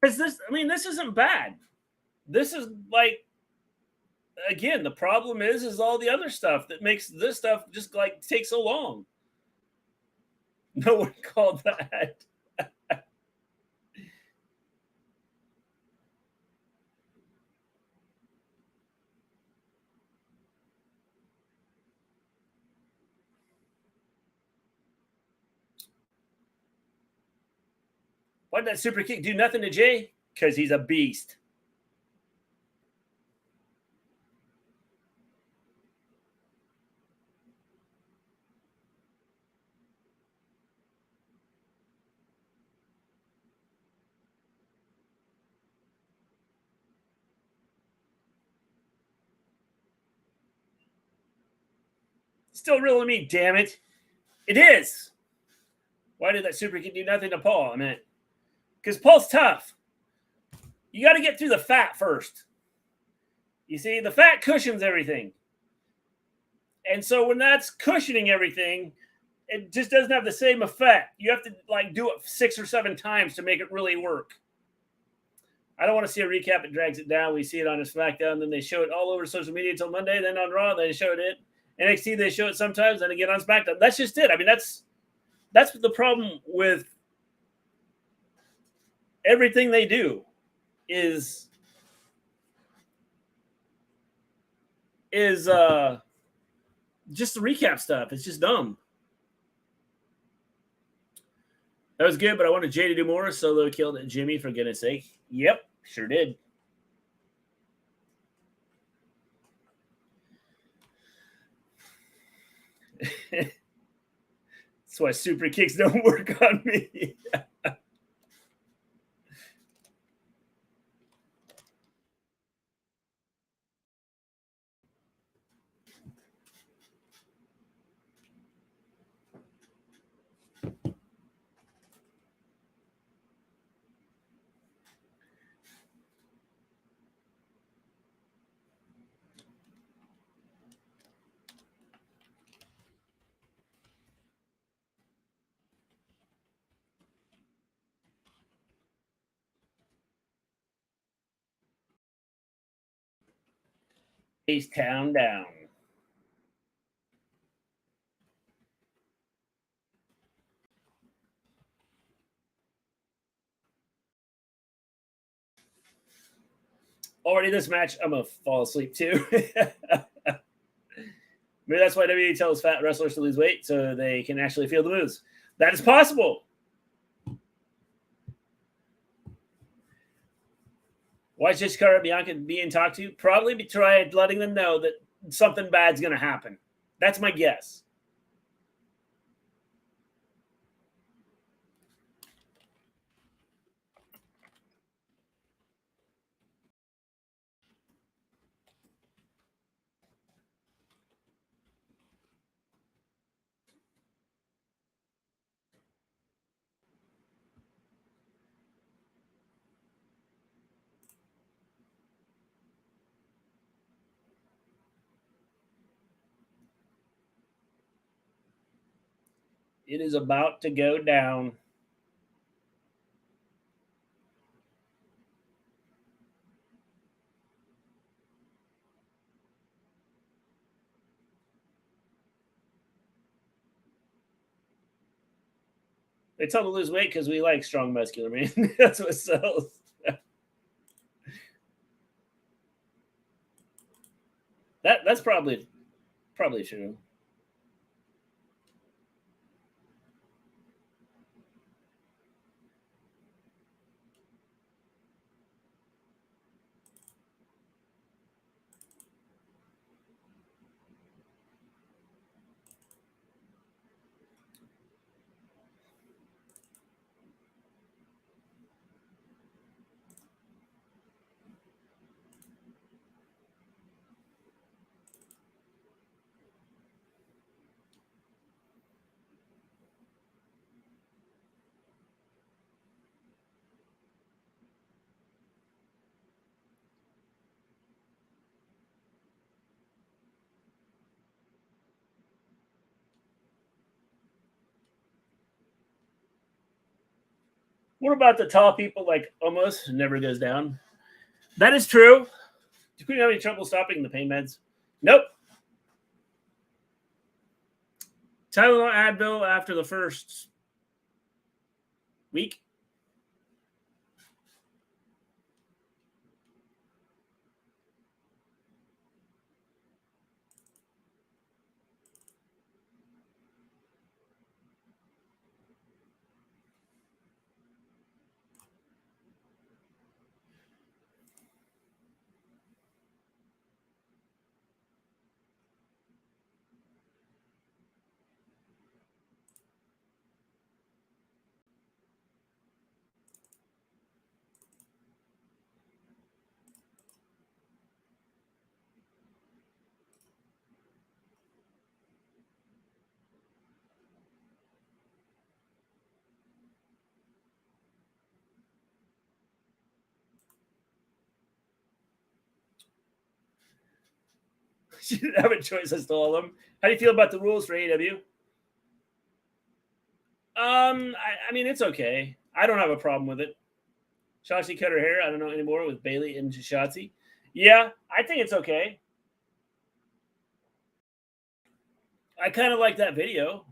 Because this isn't bad. This is like, again, the problem is all the other stuff that makes this stuff just like take so long. No one called that. Why did that super kick do nothing to Jay? Because he's a beast. Still real to me, damn it. It is. Why did that super kick do nothing to Paul? I mean, because Paul's tough. You got to get through the fat first. You see, the fat cushions everything. And so when that's cushioning everything, it just doesn't have the same effect. You have to do it 6 or 7 times to make it really work. I don't want to see a recap. It drags it down. We see it on a Smackdown. Then they show it all over social media until Monday. Then on Raw, they showed it. NXT, they show it sometimes. Then again on SmackDown. That's just it. I mean, that's the problem with everything they do is just the recap stuff. It's just dumb. That was good, but I wanted Jay to do more. Solo killed Jimmy, for goodness sake. Yep, sure did. That's why super kicks don't work on me. East Town down. Already this match, I'm going to fall asleep too. Maybe that's why WWE tells fat wrestlers to lose weight so they can actually feel the moves. That is possible. Why is Jessica Bianca being talked to? Probably to try letting them know that something bad's going to happen. That's my guess. It is about to go down. They tell them to lose weight because we like strong, muscular men. That's what sells. That's probably true. What about the tall people like almost never goes down? That is true. Do you have any trouble stopping the pain meds? Nope. Tylenol, Advil after the first week. She didn't have a choice as to all of them. How do you feel about the rules for AEW? I mean, it's okay. I don't have a problem with it. Shotzi cut her hair. I don't know anymore with Bailey and Shotzi. Yeah, I think it's okay. I kind of like that video.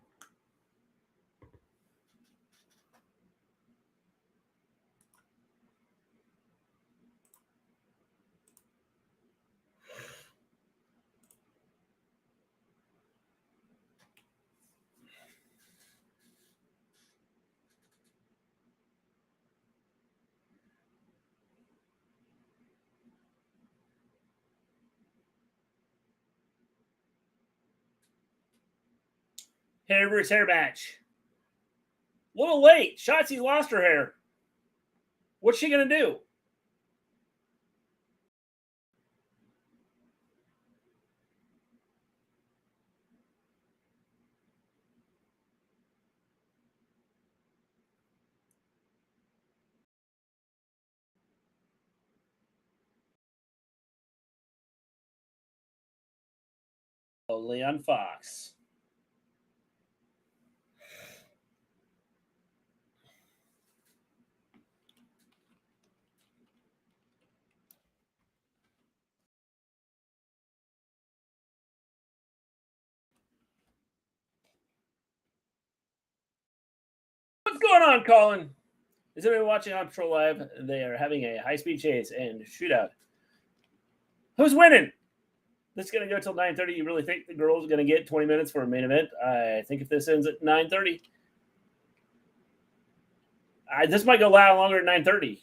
Hair versus hair match. A little late. Shotzi lost her hair. What's she going to do? Leon Fox. What's going on, Colin? Is anybody watching on Patrol Live? They are having a high-speed chase and shootout. Who's winning? This is going to go till 9:30. You really think the girls are going to get 20 minutes for a main event? I think if this ends at 9:30, this might go longer than 9:30.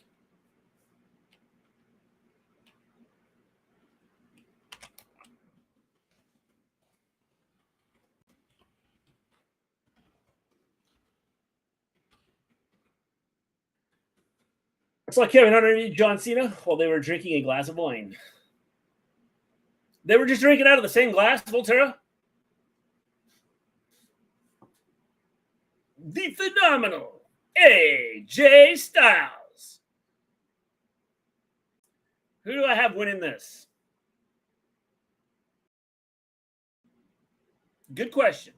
It's like Kevin Hunter and John Cena while they were drinking a glass of wine. They were just drinking out of the same glass, Volterra. The phenomenal AJ Styles. Who do I have winning this? Good question.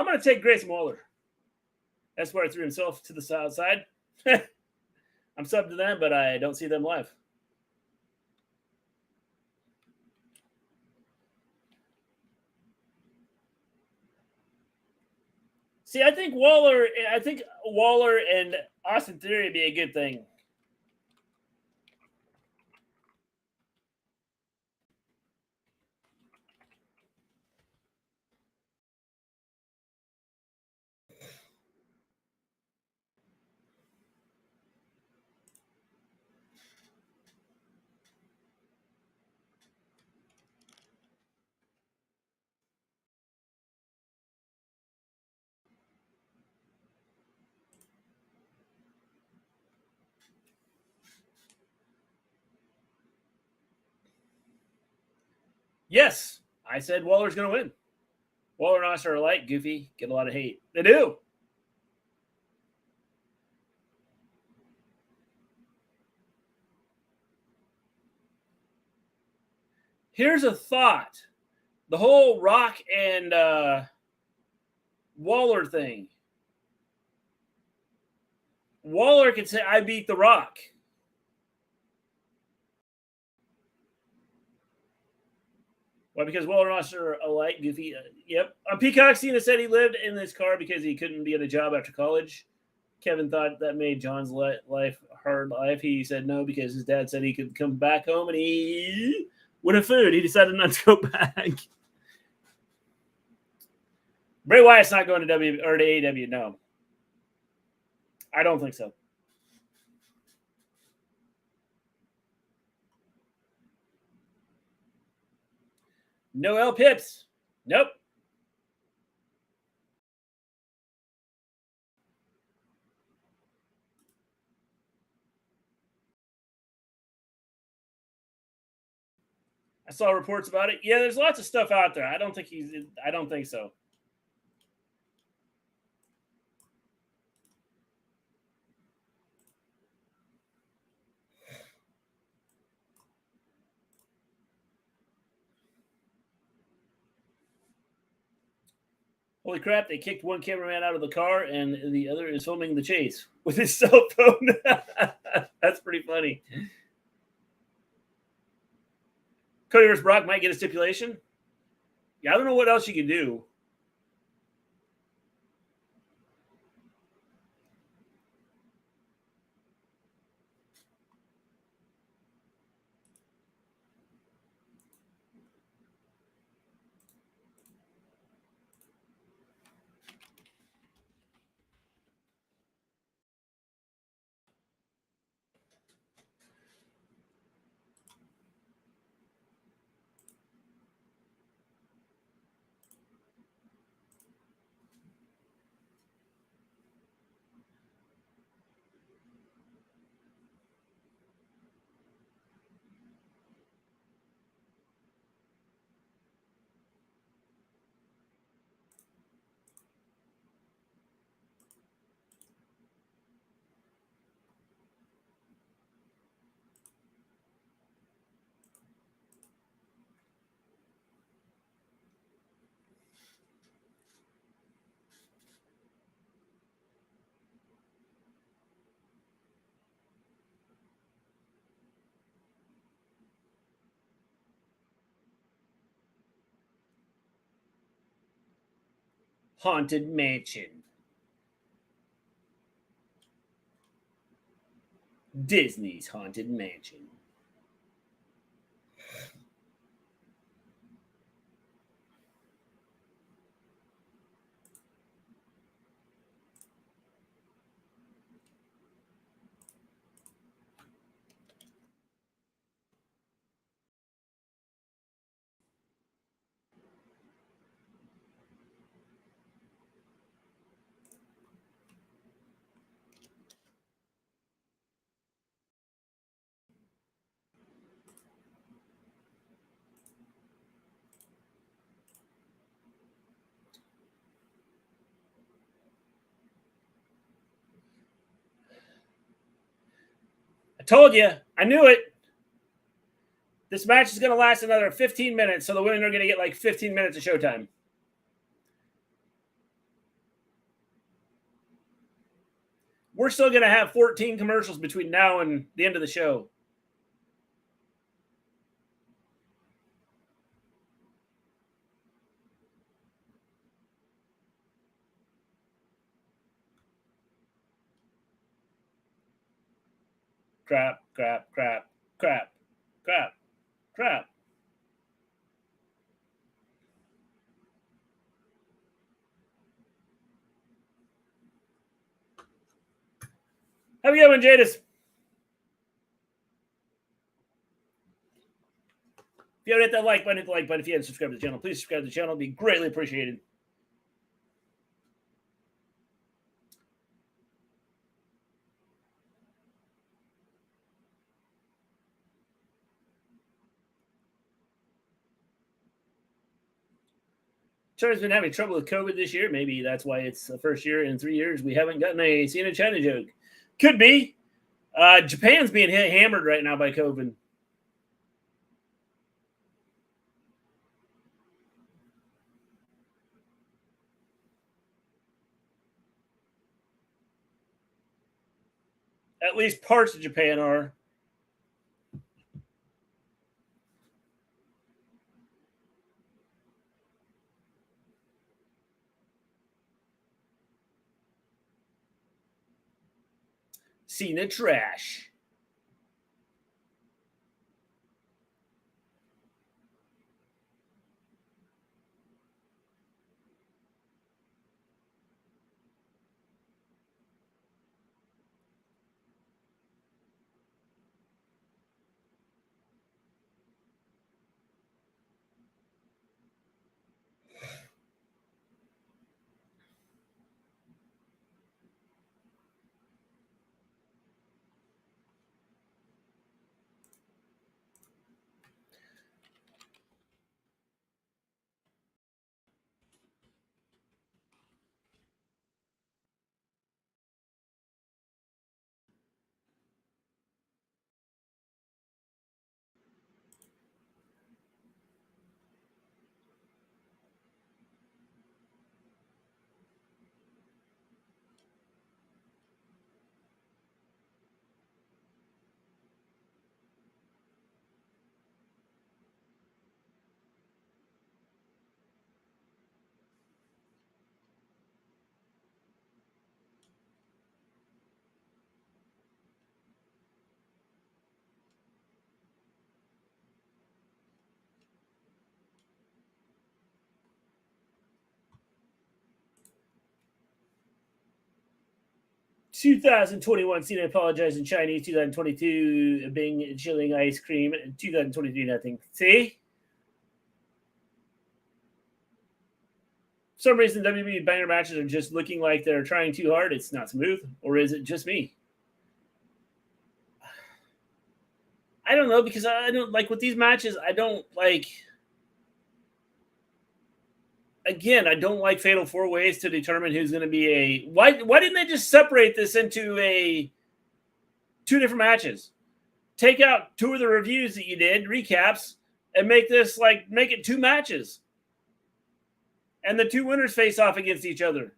I'm going to take Grayson Waller. That's where I threw himself to the outside. I'm subbed to them, but I don't see them live. See, I think Waller and Austin Theory would be a good thing. Yes, I said Waller's going to win. Waller and Austin are alike, goofy, get a lot of hate. They do. Here's a thought. The whole Rock and Waller thing. Waller can say, I beat The Rock. Why? Because Waller and Austin are alike, goofy. Yep. Peacock Cena said he lived in this car because he couldn't get a job after college. Kevin thought that made John's life hard life. He said no because his dad said he could come back home and he would have food. He decided not to go back. Bray Wyatt's not going to W or to AEW. No, I don't think so. Noel Pips. Nope. I saw reports about it. Yeah, there's lots of stuff out there. I don't think so. Holy crap, they kicked one cameraman out of the car and the other is filming the chase with his cell phone. That's pretty funny. Cody vs. Brock might get a stipulation. Yeah, I don't know what else you can do. Haunted Mansion. Disney's Haunted Mansion. I told you. I knew it. This match is going to last another 15 minutes, so the women are going to get like 15 minutes of showtime. We're still going to have 14 commercials between now and the end of the show. Crap, crap, crap, crap, crap, crap. Have a good one, Jadis. If you haven't hit that like button, hit the like button. If you haven't subscribed to the channel, please subscribe to the channel. It'd be greatly appreciated. China's been having trouble with COVID this year. Maybe that's why it's the first year in 3 years we haven't gotten a Cena China joke. Could be. Japan's being hammered right now by COVID. At least parts of Japan are. Cena trash. $2021 Cena apologized in Chinese. 2022 Bing chilling ice cream. 2023 nothing. See? For some reason, WWE banger matches are just looking like they're trying too hard. It's not smooth. Or is it just me? I don't know, because I don't like with these matches. I don't like. Again, I don't like fatal four ways to determine who's going to be a. Why didn't they just separate this into two different matches? Take out two of the reviews that you did, recaps, and make it two matches. And the two winners face off against each other.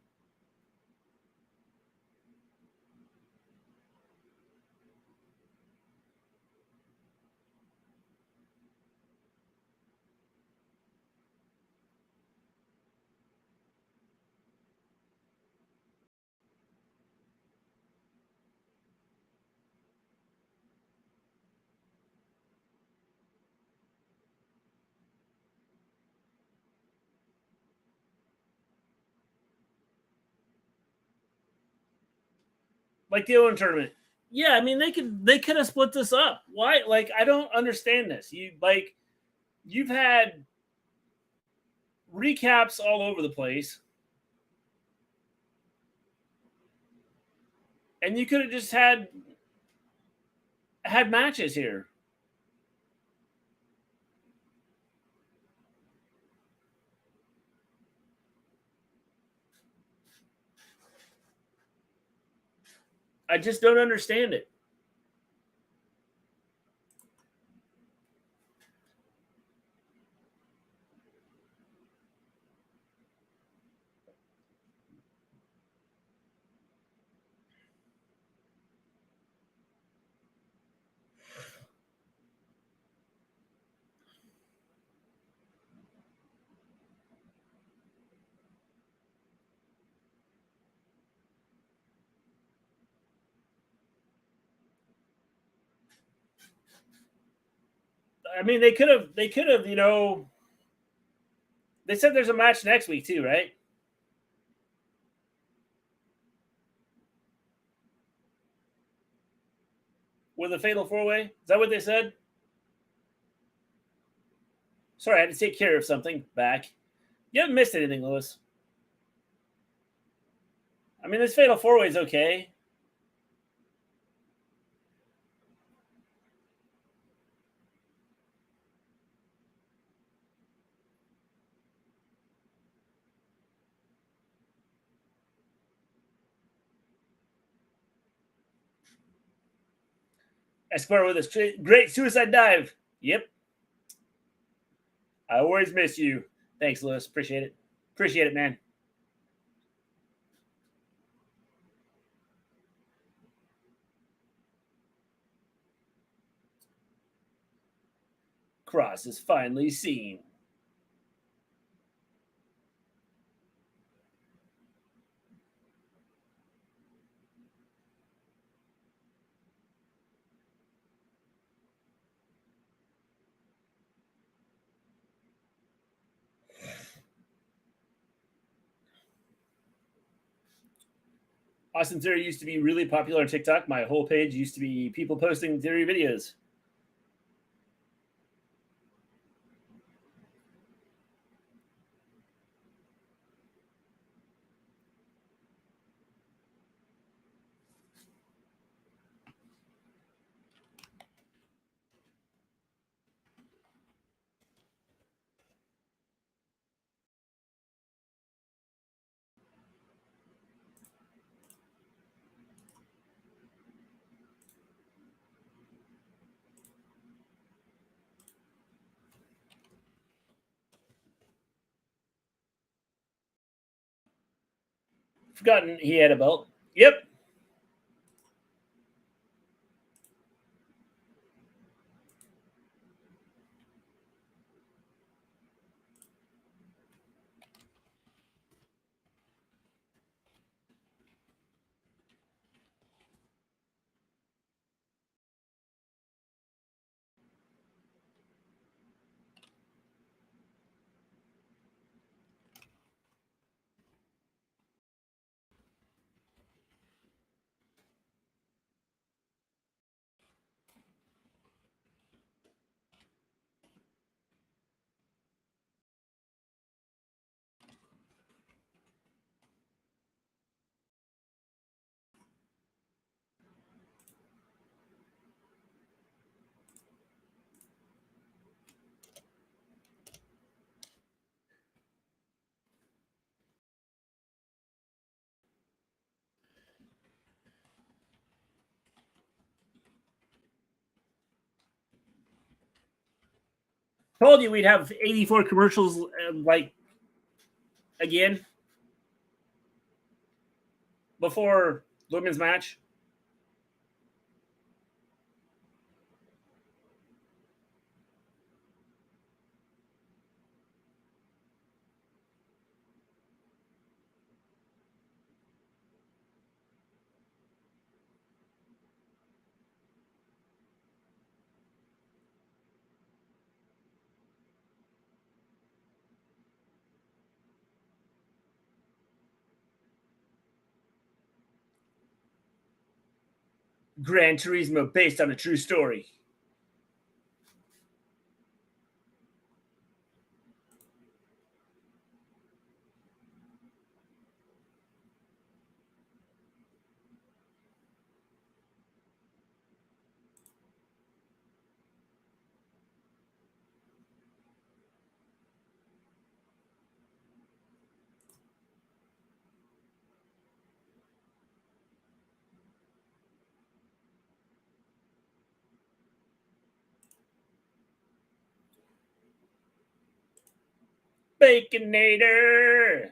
Like the Owen tournament. Yeah, I mean they could have split this up. Why? Like, I don't understand this. You've had recaps all over the place. And you could have just had matches here. I just don't understand it. I mean, they could have, you know, they said there's a match next week too, right? With a fatal 4-way. Is that what they said? Sorry, I had to take care of something. Back. You haven't missed anything, Lewis. I mean, this fatal 4-way is okay. Escobar with a great suicide dive. Yep. I always miss you. Thanks, Lewis. Appreciate it. Appreciate it, man. Cross is finally seen. Austin Theory used to be really popular on TikTok. My whole page used to be people posting Theory videos. Forgotten he had a belt. Yep. Told you we'd have 84 commercials like again before the women's match. Gran Turismo based on a true story. Baconator.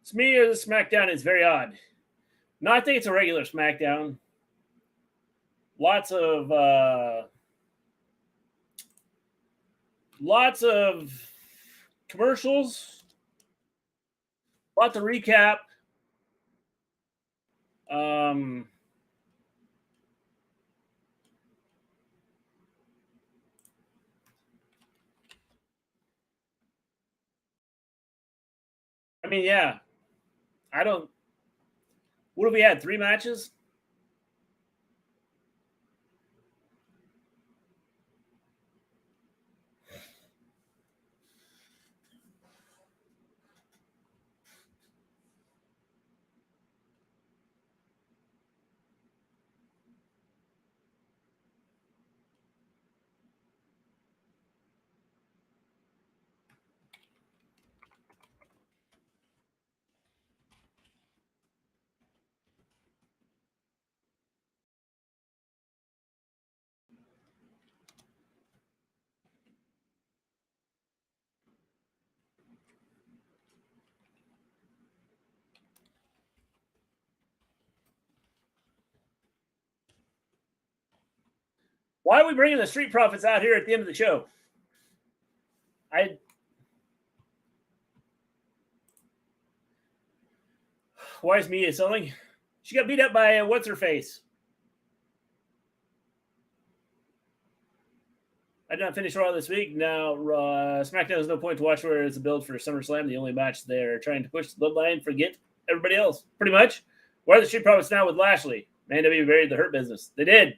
To me, the Smackdown is very odd. No, I think it's a regular Smackdown. Lots of commercials. Lots of recap. I mean, yeah. I don't. What have we had? 3 matches? Why are we bringing the Street Profits out here at the end of the show? Why is Mia selling? She got beat up by what's her face. I did not finish Raw this week. Now, SmackDown has no point to watch where it's a build for SummerSlam. The only match they're trying to push the bloodline, forget everybody else. Pretty much. Why are the Street Profits now with Lashley? Man, WWE buried the Hurt Business. They did.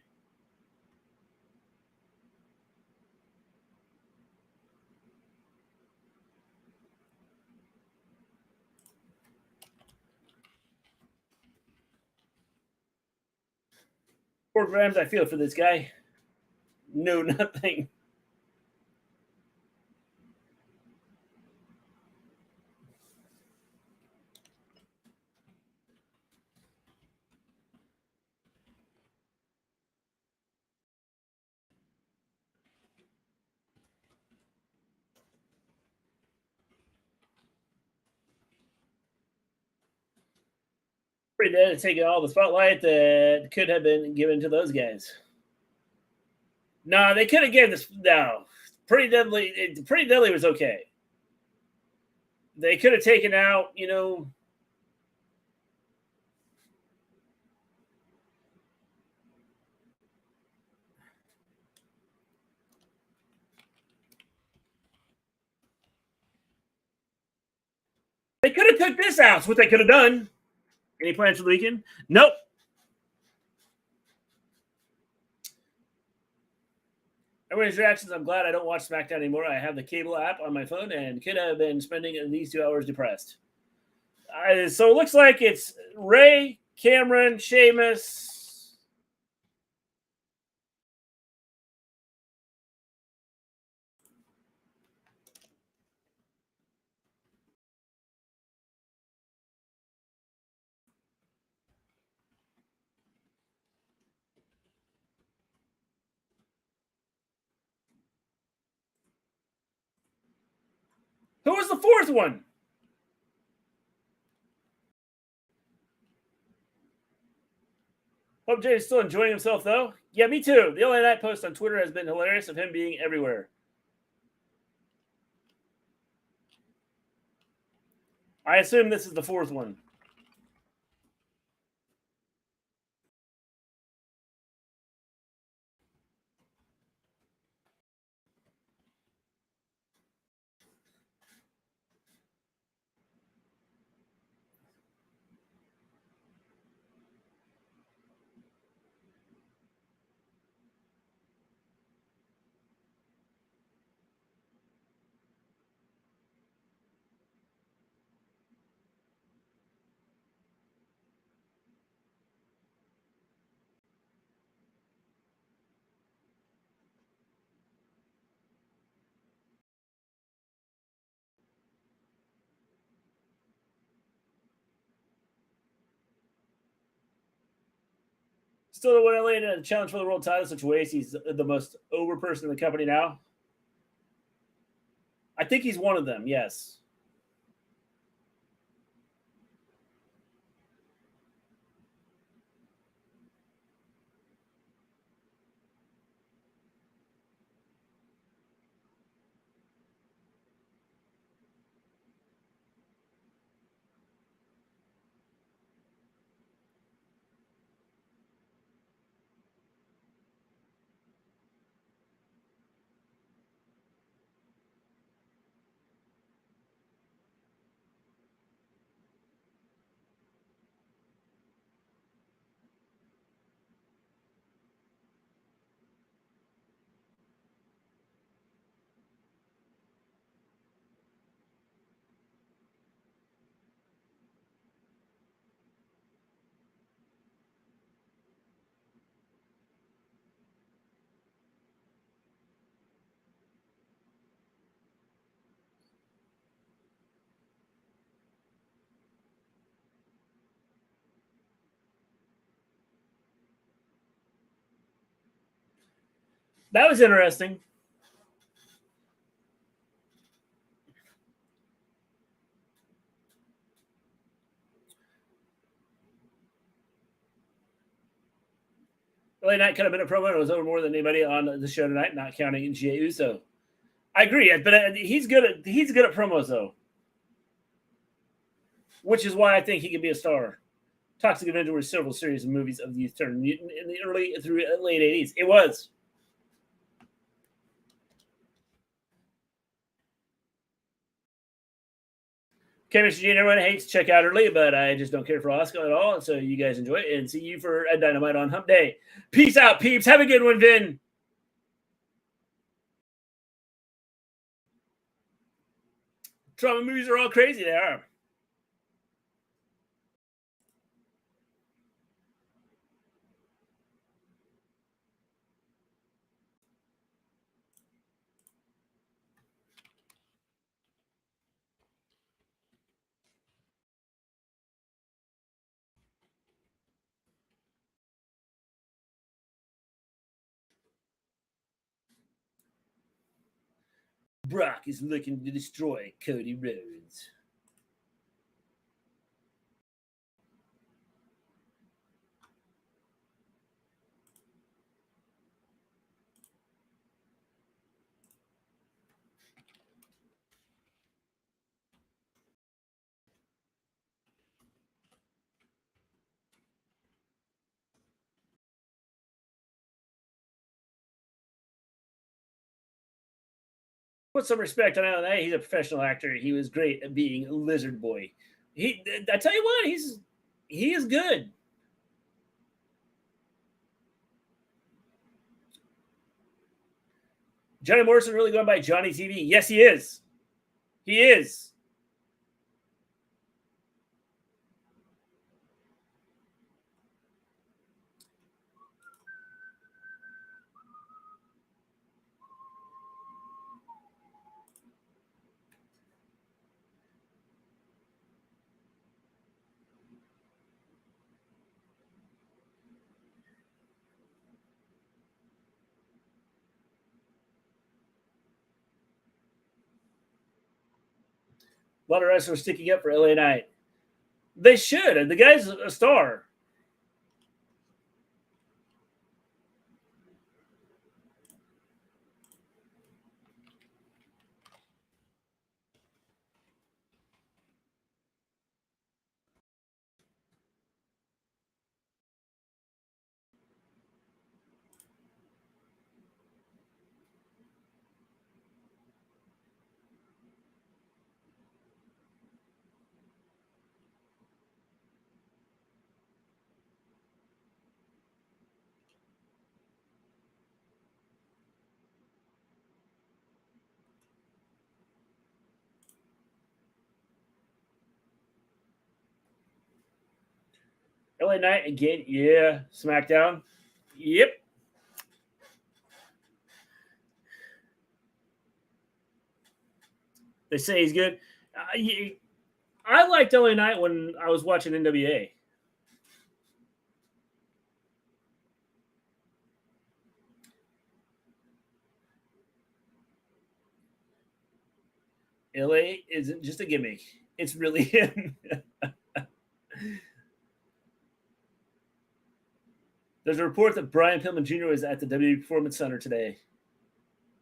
$4 grams I feel for this guy. No, nothing. Pretty dead at taking all the spotlight that could have been given to those guys. No, they could have given this. No, Pretty Deadly. Pretty Deadly was okay. They could have taken out, they could have took this out. That's what they could have done. Any plans for the weekend? Nope. Everybody's reactions. I'm glad I don't watch SmackDown anymore. I have the cable app on my phone and could have been spending these 2 hours depressed. So it looks like it's Ray, Cameron, Sheamus. Who was the 4th one? Hope Jay's still enjoying himself, though. Yeah, me too. The only night post on Twitter has been hilarious of him being everywhere. I assume this is the 4th one. Still the winner in a challenge for the world title situation. He's the most over person in the company now. I think he's one of them, yes. That was interesting. LA Knight could have been a promo. It was over more than anybody on the show tonight, not counting Jey Uso. I agree, but he's good at promos though, which is why I think he could be a star. Toxic Avenger was several series of movies of the Eternal Mutant in the early through late 80s. It was. Okay, Mr. Gene, everyone hates check out early, but I just don't care for Oscar at all. So you guys enjoy it and see you for a Dynamite on Hump Day. Peace out, peeps. Have a good one, Vin. Trauma movies are all crazy. They are. Brock is looking to destroy Cody Rhodes. Put some respect on Alan. He's a professional actor. He was great at being Lizard Boy. I tell you what, he is good. Johnny Morrison really going by Johnny TV? Yes, he is. He is. A lot of wrestlers sticking up for LA Knight. They should. The guy's a star. LA Knight again. Yeah. Smackdown. Yep. They say he's good. I liked LA Knight when I was watching NWA. LA isn't just a gimmick. It's really him. There's a report that Brian Pillman Jr. was at the WWE Performance Center today.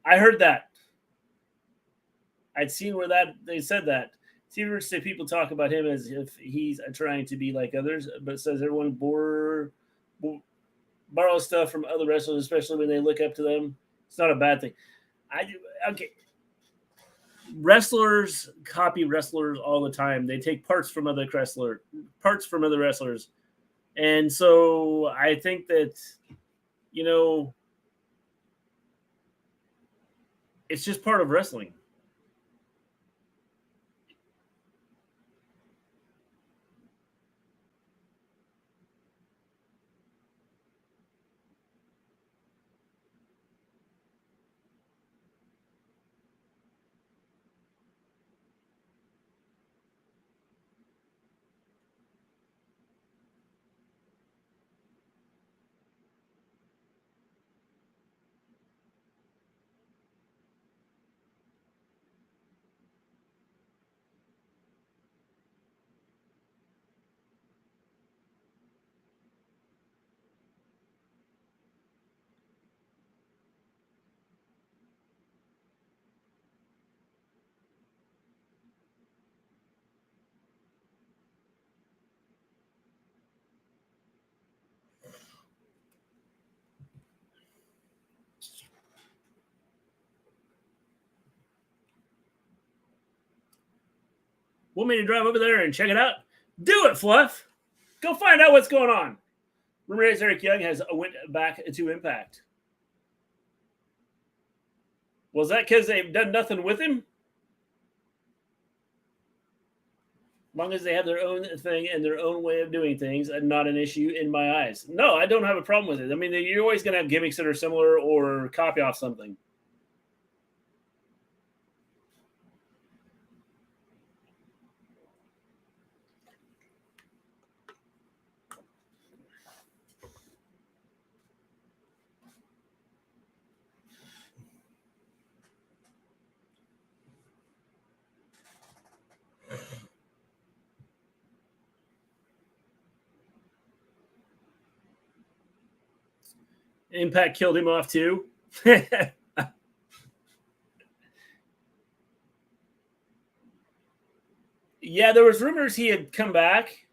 I heard that. I'd seen where that they said that. See, say people talk about him as if he's trying to be like others, but says everyone borrows stuff from other wrestlers, especially when they look up to them. It's not a bad thing. Okay. Wrestlers copy wrestlers all the time. They take parts from other wrestlers, and so I think that it's just part of wrestling. Want me to drive over there and check it out? Do it, Fluff. Go find out what's going on. Rumor is Eric Young has went back to Impact. Was that because they've done nothing with him? As long as they have their own thing and their own way of doing things, not an issue in my eyes. No, I don't have a problem with it. I mean, you're always going to have gimmicks that are similar or copy off something. Impact killed him off too. Yeah, there was rumors he had come back.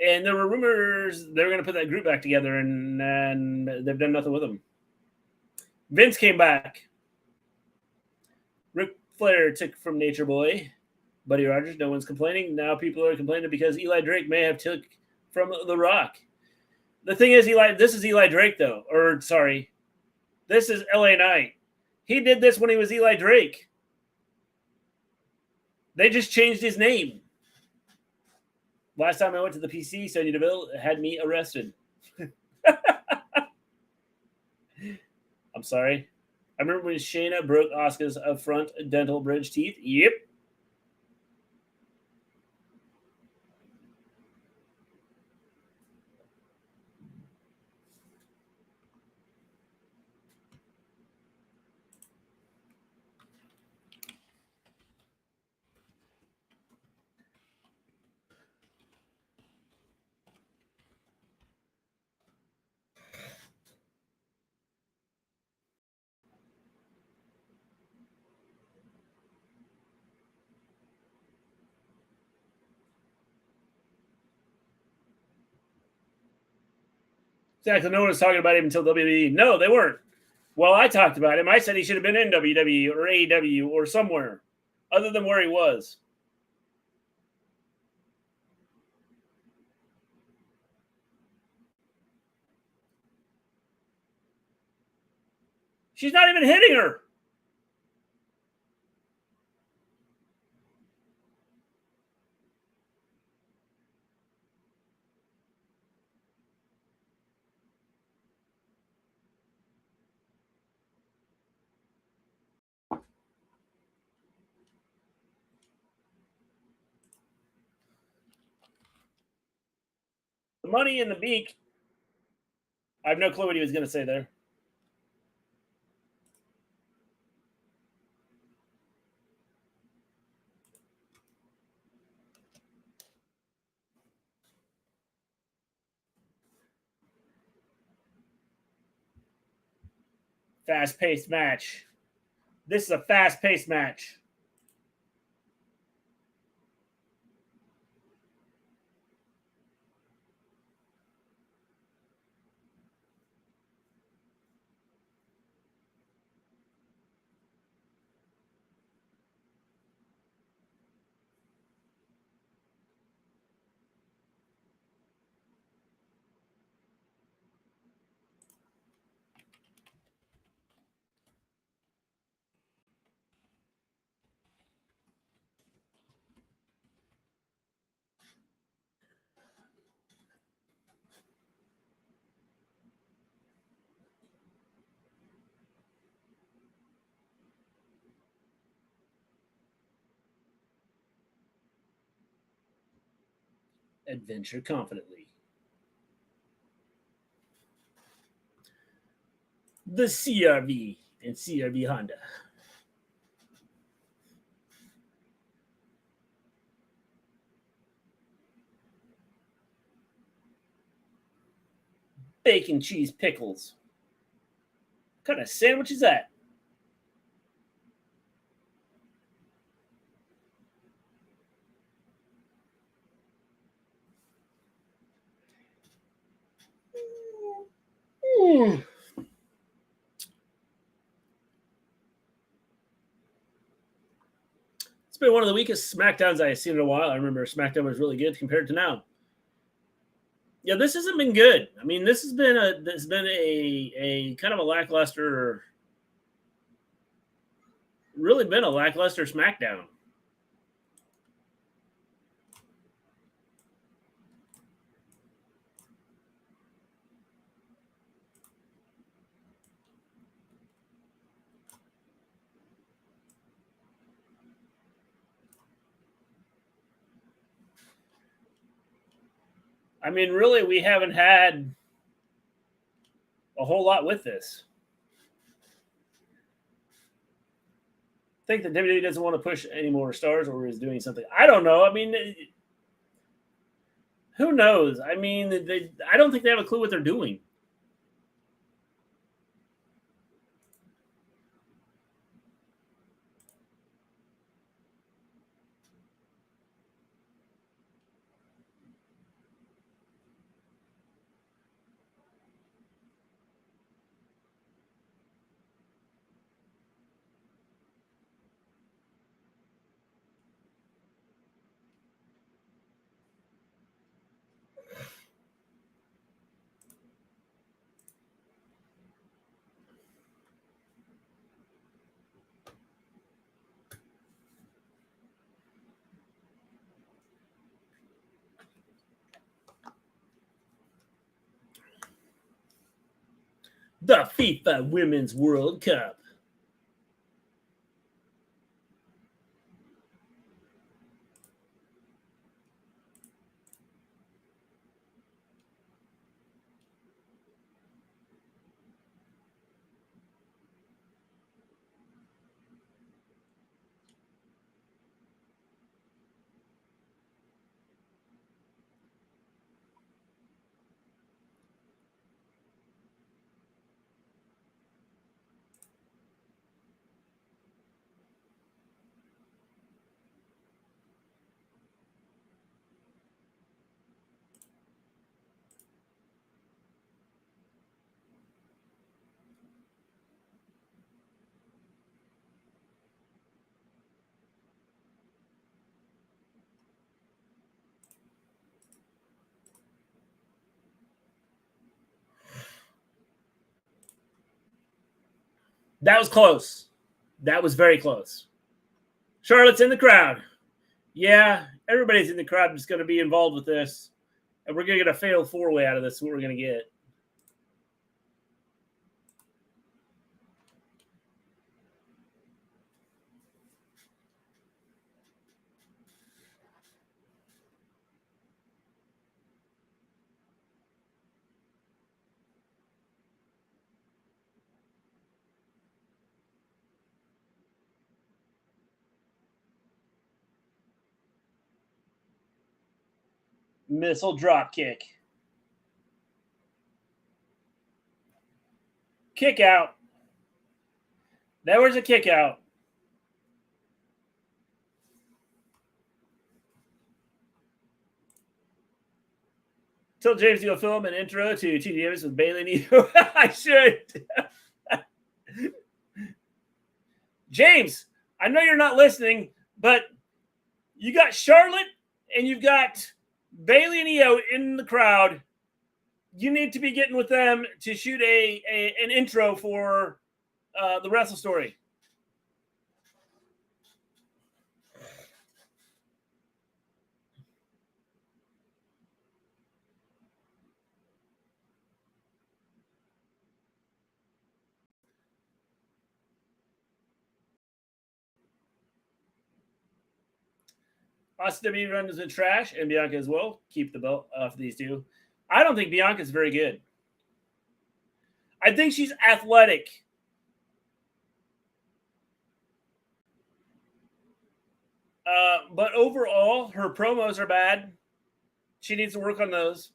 And there were rumors they were going to put that group back together, and they've done nothing with them. Vince came back. Ric Flair took from Nature Boy. Buddy Rogers, no one's complaining. Now people are complaining because Eli Drake may have took from The Rock. The thing is, this is Eli Drake, though. Or, sorry, this is LA Knight. He did this when he was Eli Drake. They just changed his name. Last time I went to the PC, Sonya Deville had me arrested. I'm sorry. I remember when Shayna broke Asuka's front dental bridge teeth. Yep. Exactly. No one was talking about him until WWE. No, they weren't. Well, I talked about him. I said he should have been in WWE or AEW or somewhere other than where he was. She's not even hitting her. The money in the beak. I have no clue what he was going to say there. Fast-paced match. This is a fast-paced match. Adventure confidently. The CRV and CRV Honda. Bacon, cheese, pickles. What kind of sandwich is that? It's been one of the weakest SmackDowns I've seen in a while. I remember SmackDown was really good compared to now. Yeah, this hasn't been good. I mean, this has been a kind of a lackluster, really been a lackluster SmackDown. I mean, really, we haven't had a whole lot with this. I think that WWE doesn't want to push any more stars or is doing something. I don't know. I mean, who knows? I mean, I don't think they have a clue what they're doing. The FIFA Women's World Cup. That was close. That was very close. Charlotte's in the crowd. Yeah, everybody's in the crowd that's going to be involved with this. And we're going to get a fatal four-way out of this. What we're going to get. Missile drop kick. Kick out. There was a kick out. Tell James to go film an intro to TDMs with Bailey and Io. I should. James, I know you're not listening, but you got Charlotte and you've got Bailey and Io in the crowd. You need to be getting with them to shoot an intro for the Wrestle Story. Austin W runs in trash, and Bianca as well. Keep the belt off these two. I don't think Bianca's very good. I think she's athletic. But overall, her promos are bad. She needs to work on those.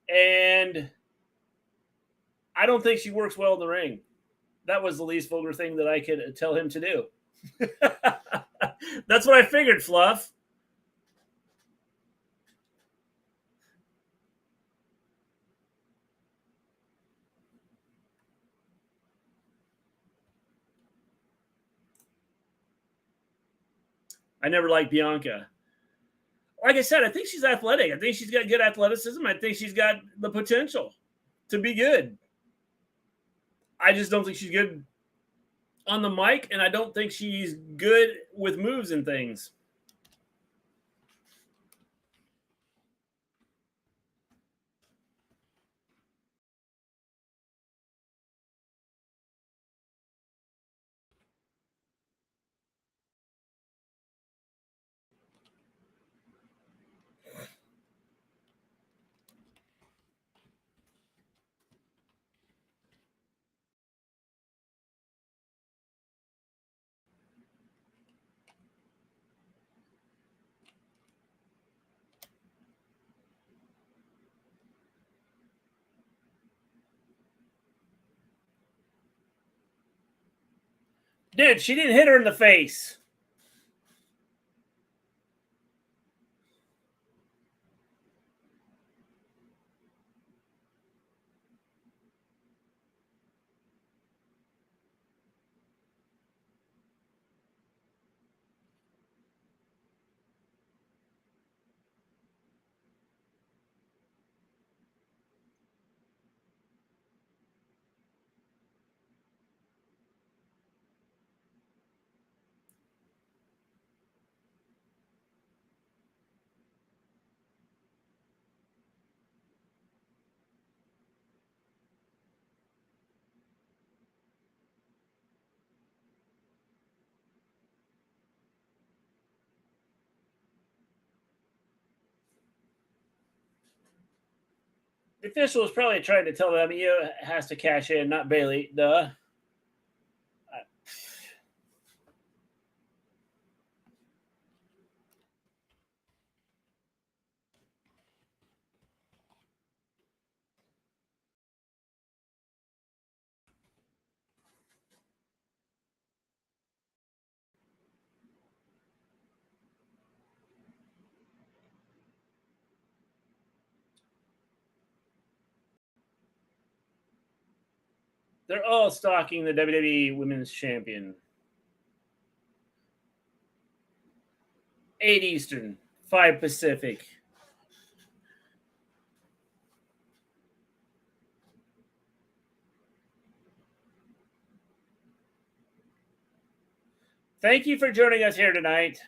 And I don't think she works well in the ring. That was the least vulgar thing that I could tell him to do. That's what I figured, Fluff. I never liked Bianca. Like I said, I think she's athletic. I think she's got good athleticism. I think she's got the potential to be good. I just don't think she's good on the mic, and I don't think she's good with moves and things. Dude, she didn't hit her in the face. The official was probably trying to tell them he has to cash in, not Bailey. Duh. They're all stalking the WWE Women's Champion. 8 Eastern, 5 Pacific. Thank you for joining us here tonight.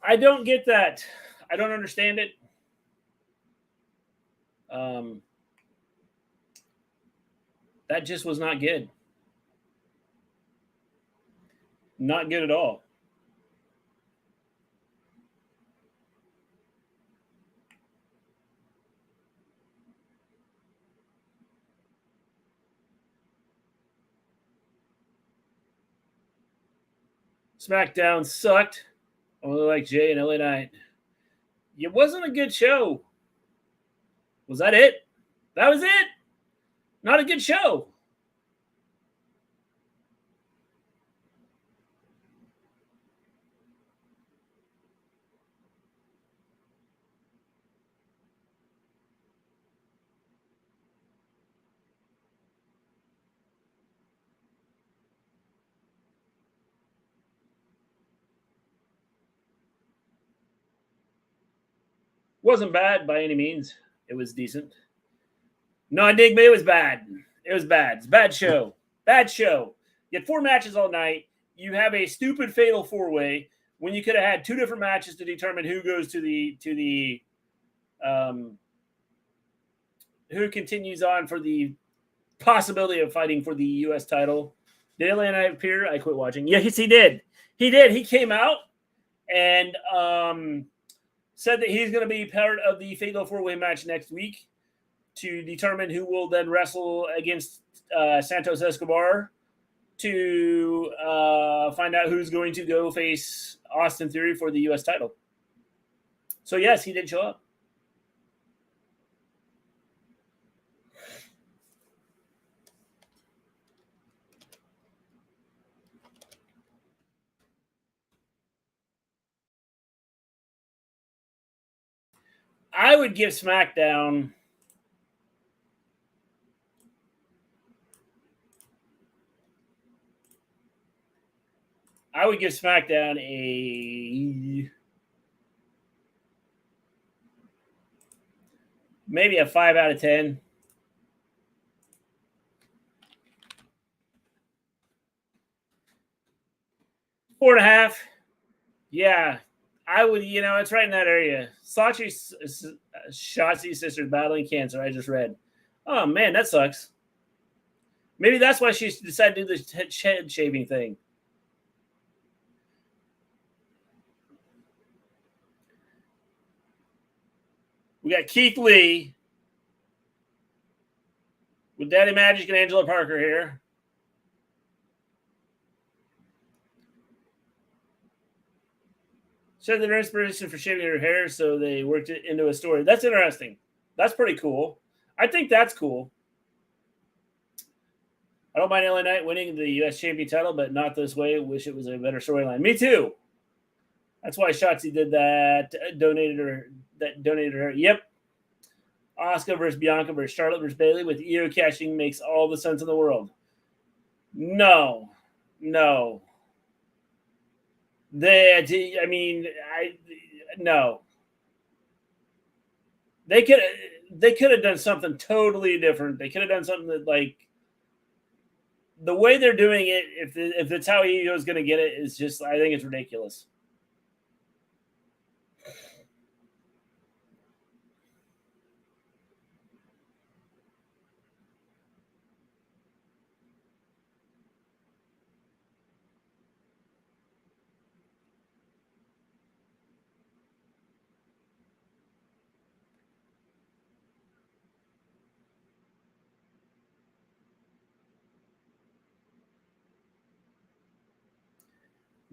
I don't get that. I don't understand it. That just was not good. Not good at all. Smackdown sucked. Only like Jay and LA Knight. It wasn't a good show. Was that it? That was it. Not a good show. Wasn't bad by any means. It was decent. No, I dig, but it was bad. It was bad. It's a bad show. Bad show. You had 4 matches all night. You have a stupid fatal 4-way when you could have had 2 different matches to determine who goes to the who continues on for the possibility of fighting for the U.S. title. Did LA Knight appear? I quit watching. Yes, he did. He did. He came out and said that he's going to be part of the fatal 4-way match next week to determine who will then wrestle against Santos Escobar to find out who's going to go face Austin Theory for the U.S. title. So, yes, he did show up. I would give SmackDown. I would give SmackDown maybe a 5 out of 10. Four and a half. Yeah, I would. It's right in that area. Shotzi's sister's battling cancer. I just read. Oh man, that sucks. Maybe that's why she decided to do this head shaving thing. We got Keith Lee with Daddy Magic and Angela Parker here. Said their inspiration for shaving her hair, so they worked it into a story. That's interesting. That's pretty cool. I think that's cool. I don't mind LA Knight winning the U.S. champion title, but not this way. Wish it was a better storyline. Me too. That's why Shotzi did that. Donated her. Yep. Asuka versus Bianca versus Charlotte versus Bayley with Io cashing makes all the sense in the world. No. No. No. They could have done something totally different. They could have done something that, like, the way they're doing it, if that's how Io is going to get it, is just, I think it's ridiculous.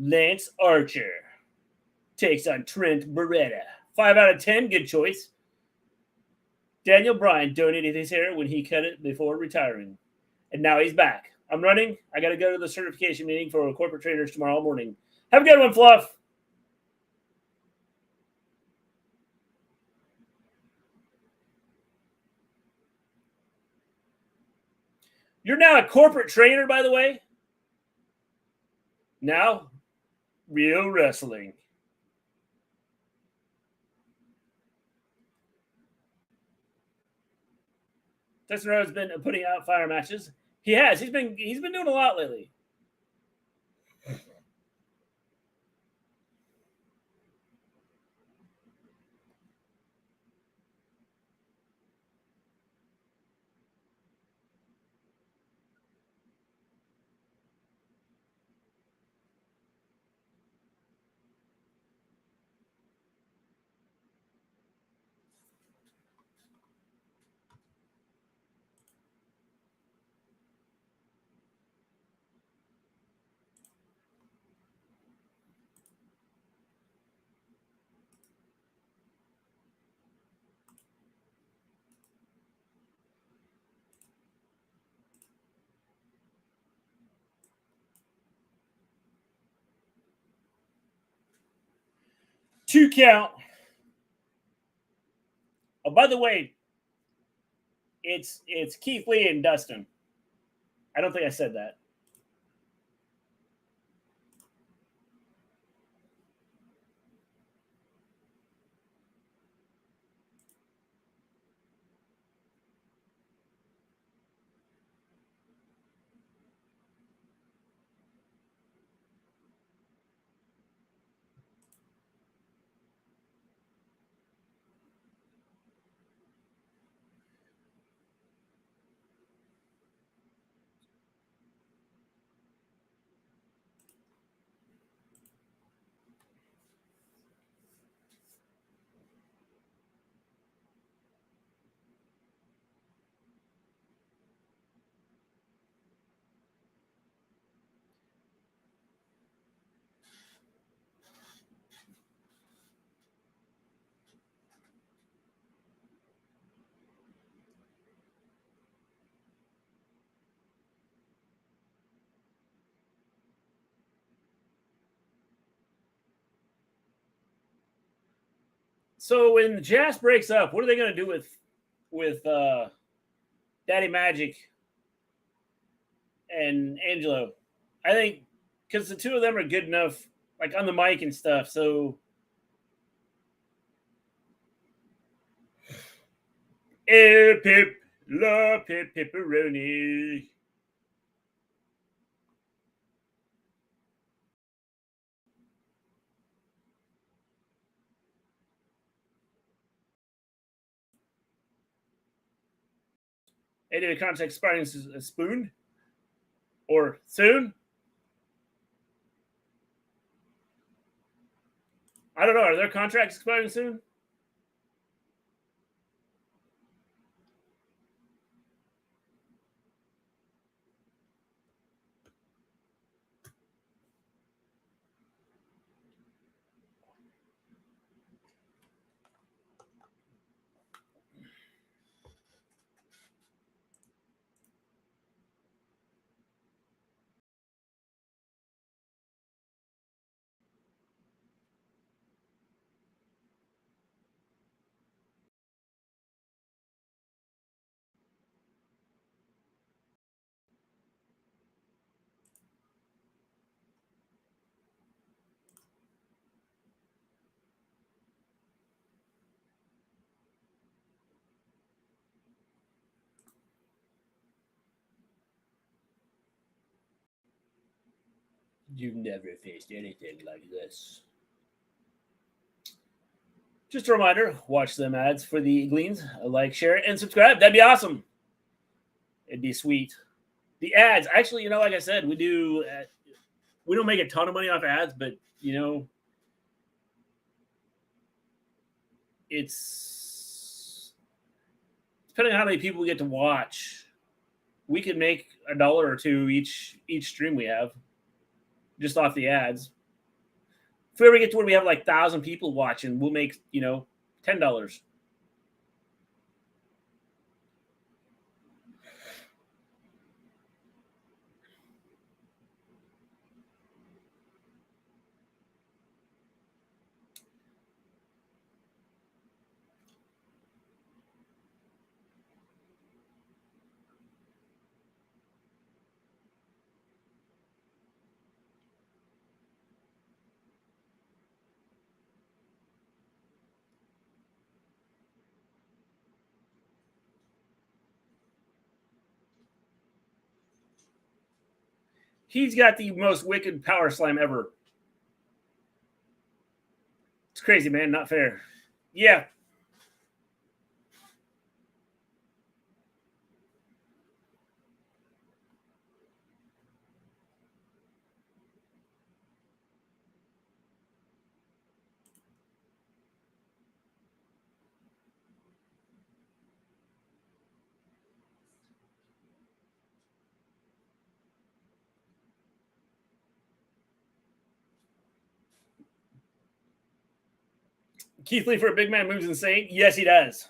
Lance Archer takes on Trent Beretta. 5 out of 10, good choice. Daniel Bryan donated his hair when he cut it before retiring. And now he's back. I'm running. I got to go to the certification meeting for corporate trainers tomorrow morning. Have a good one, Fluff. You're now a corporate trainer, by the way. Now, real wrestling. Dustin Rhodes has been putting out fire matches. He has. He's been doing a lot lately. Two count. Oh, by the way, it's Keith Lee and Dustin. I don't think I said that. So when Jazz breaks up, what are they going to do with Daddy Magic and Angelo? I think because the two of them are good enough, like on the mic and stuff. So pip la pip pepperoni. Any of the contract expiring a spoon or soon? I don't know. Are their contracts expiring soon? You've never faced anything like this. Just a reminder, watch them ads for the Gleens. Like, share it, and subscribe. That'd be awesome. It'd be sweet. The ads, actually, like I said, we don't make a ton of money off ads, but it's depending on how many people we get to watch, we could make $1 or $2 each stream we have just off the ads. If we ever get to where we have like 1,000 people watching, we'll make $10. He's got the most wicked power slam ever. It's crazy, man. Not fair. Yeah. Keith Lee for a big man moves insane. Yes, he does.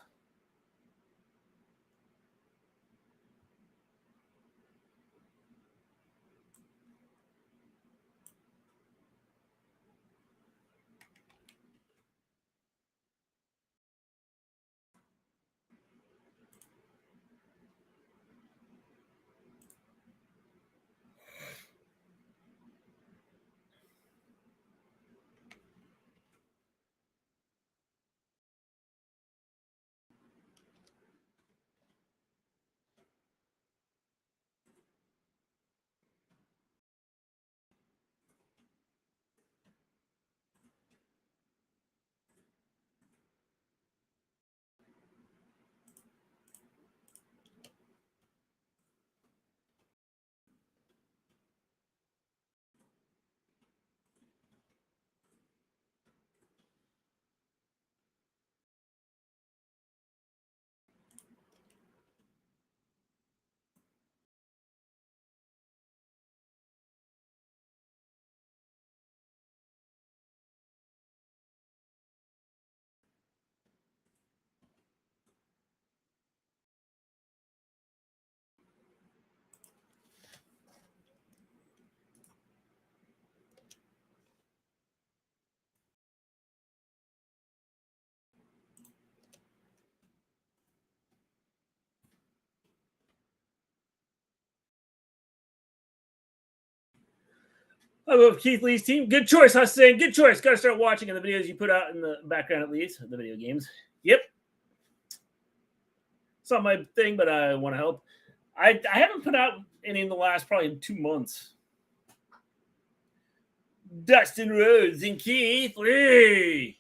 I love Keith Lee's team. Good choice, Hussein. Good choice. Got to start watching the videos you put out in the background at least. The video games. Yep. It's not my thing, but I want to help. I haven't put out any in the last probably 2 months. Dustin Rhodes and Keith Lee.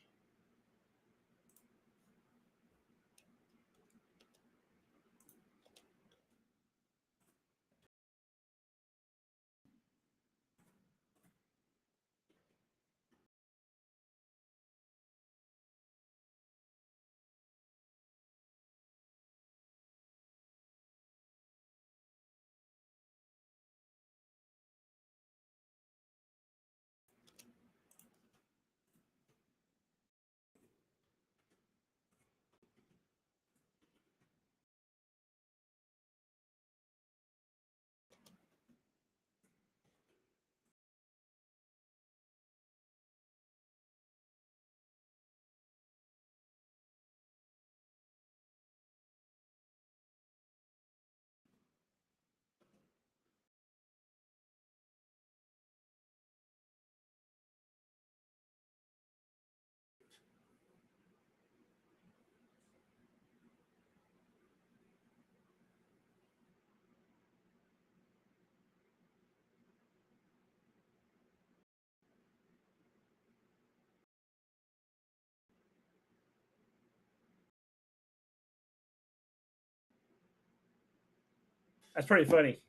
That's pretty funny.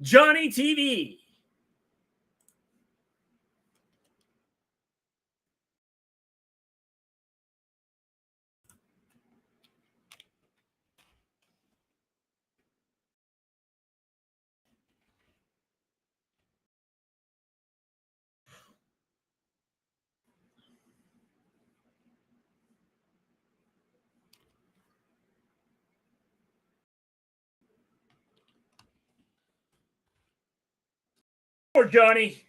Johnny TV. Poor Johnny.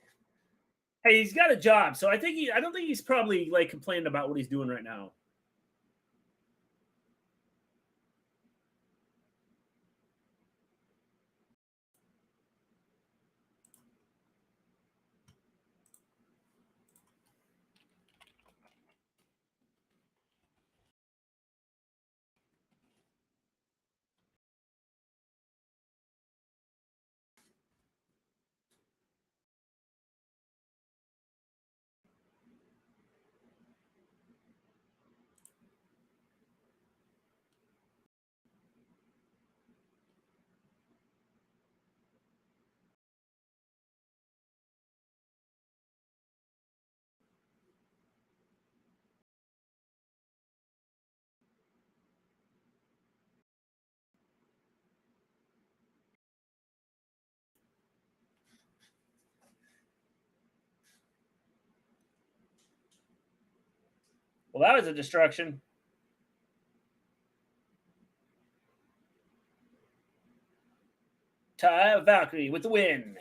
Hey, he's got a job, so I don't think he's probably like complaining about what he's doing right now. Well, that was a distraction. Ty Valkyrie with the win.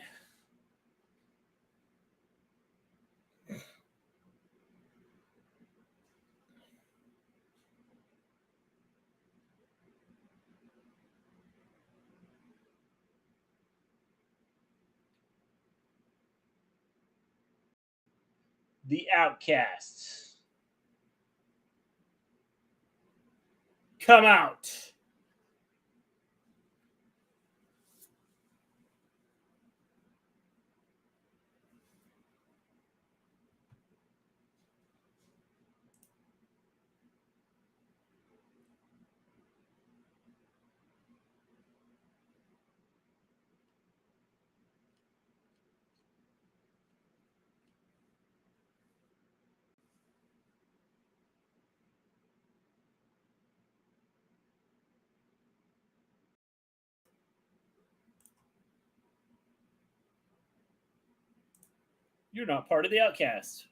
The Outcasts. Come out. You're not part of the Outcasts.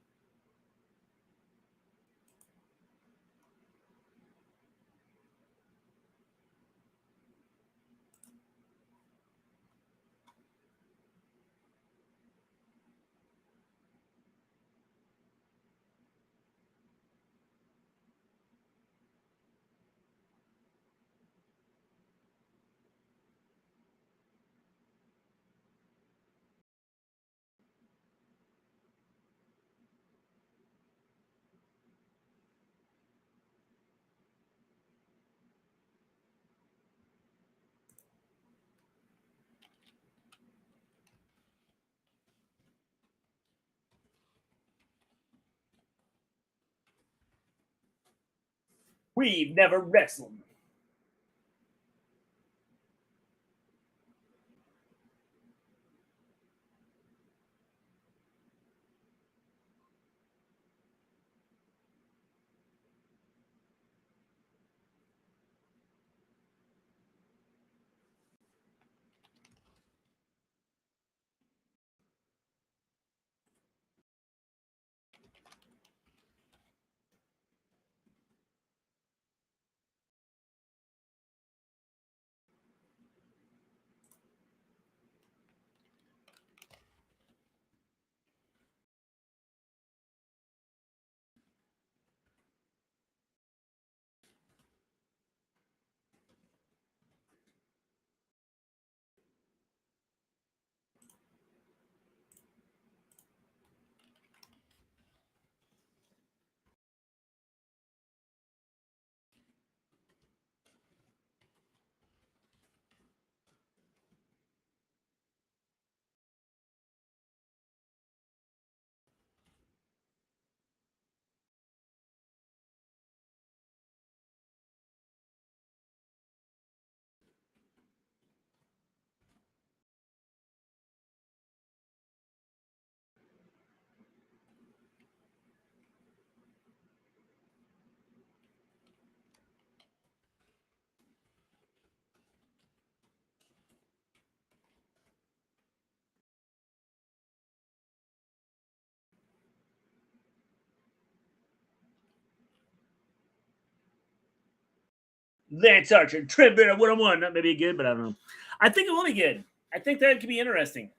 We've never wrestled. Lance Archer, Trent Barrett, 1-on-1. That may be good, but I don't know. I think it will be good. I think that could be interesting.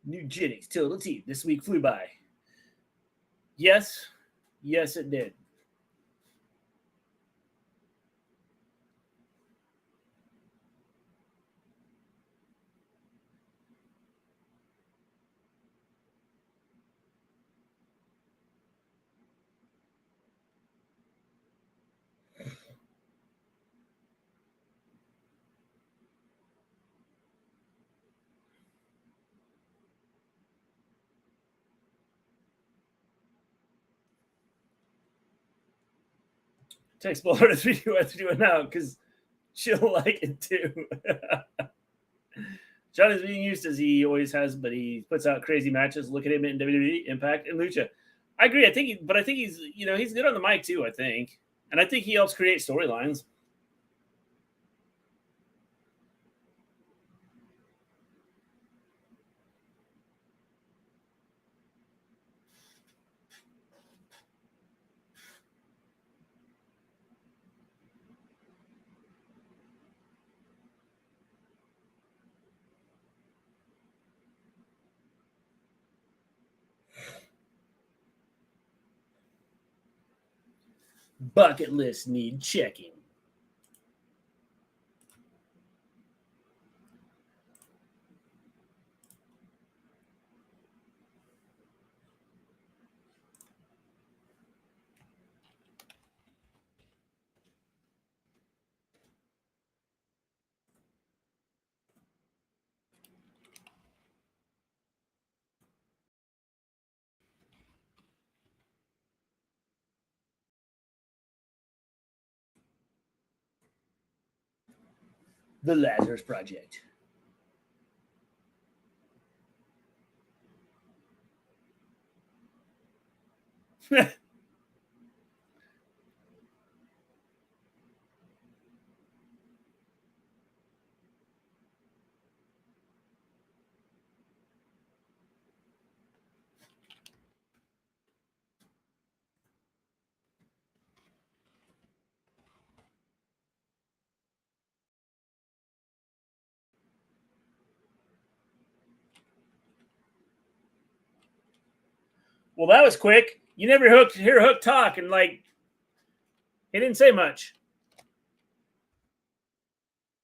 New Jennings, Tilda T. This week flew by. Yes. Yes, it did. Text Baller to 3 what to do it now because she'll like it too. John is being used as he always has, but he puts out crazy matches. Look at him in WWE, Impact, and Lucha. I agree. I think he's he's good on the mic too. I think, and I think he helps create storylines. Bucket list need checking. The Lazarus Project. Well, that was quick. You never hear Hook talk, and like he didn't say much.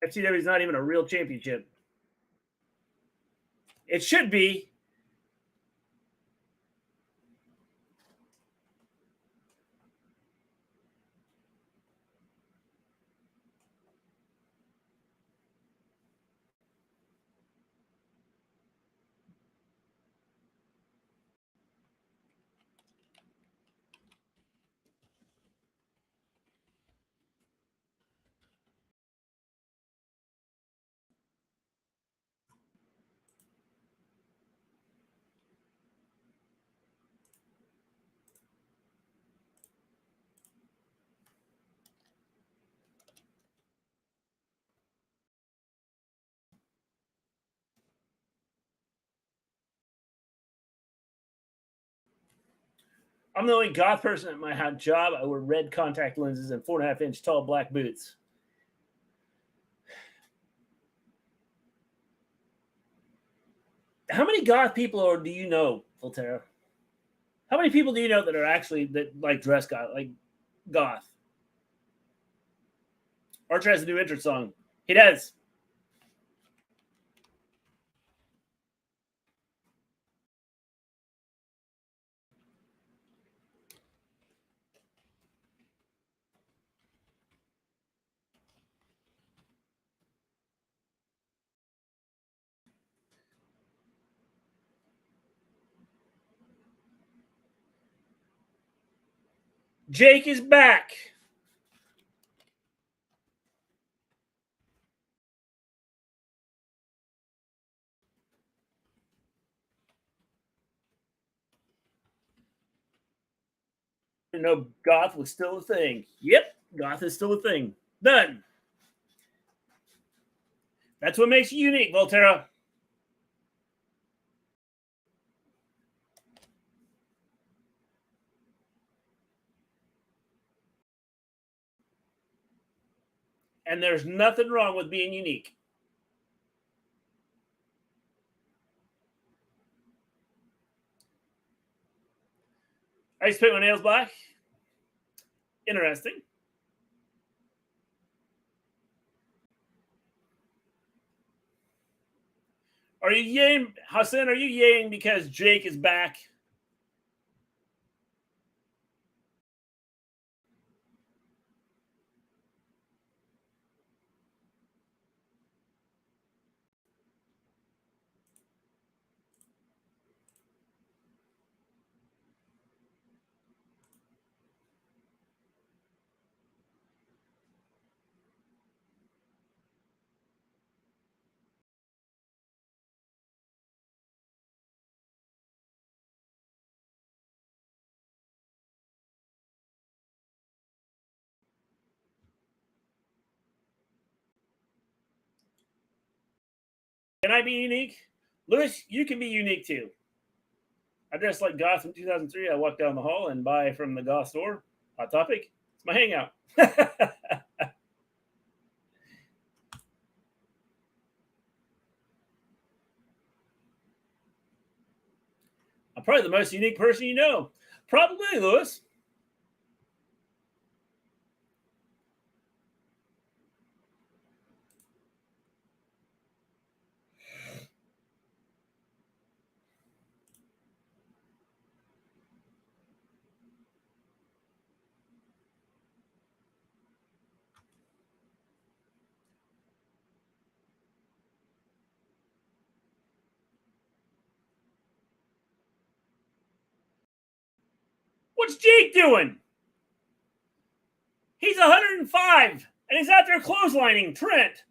FCW is not even a real championship. It should be. I'm the only goth person at my job. I wear red contact lenses and 4.5-inch tall black boots. How many goth people do you know, Volterra? How many people do you know that are actually that like dress goth, like goth? Archer has a new entrance song. He does. Jake is back. You know, goth was still a thing. Yep, goth is still a thing. Done. That's what makes you unique, Volterra. And there's nothing wrong with being unique. I used to paint my nails black. Interesting. Are you yaying, Hassan? Are you yaying because Jake is back? Can I be unique? Lewis, you can be unique too. I dressed like goth in 2003. I walk down the hall and buy from the goth store. Hot Topic. It's my hangout. I'm probably the most unique person you know. Probably, Lewis. What's Jake doing? He's 105 and he's out there clotheslining Trent.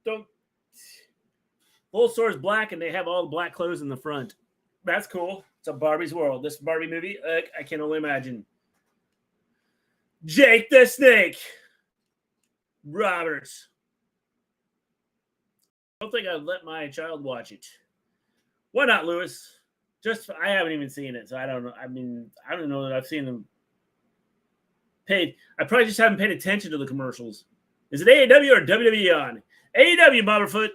don't. Whole store is black, and they have all the black clothes in the front. That's cool. It's a Barbie's world. This Barbie movie, I can only imagine. Jake the Snake Roberts. I don't think I'd let my child watch it. Why not, Lewis? Just I haven't even seen it, so I don't know. I mean, I don't know that I've seen them paid. I probably just haven't paid attention to the commercials. Is it AEW or WWE on? AEW, Motherfoot.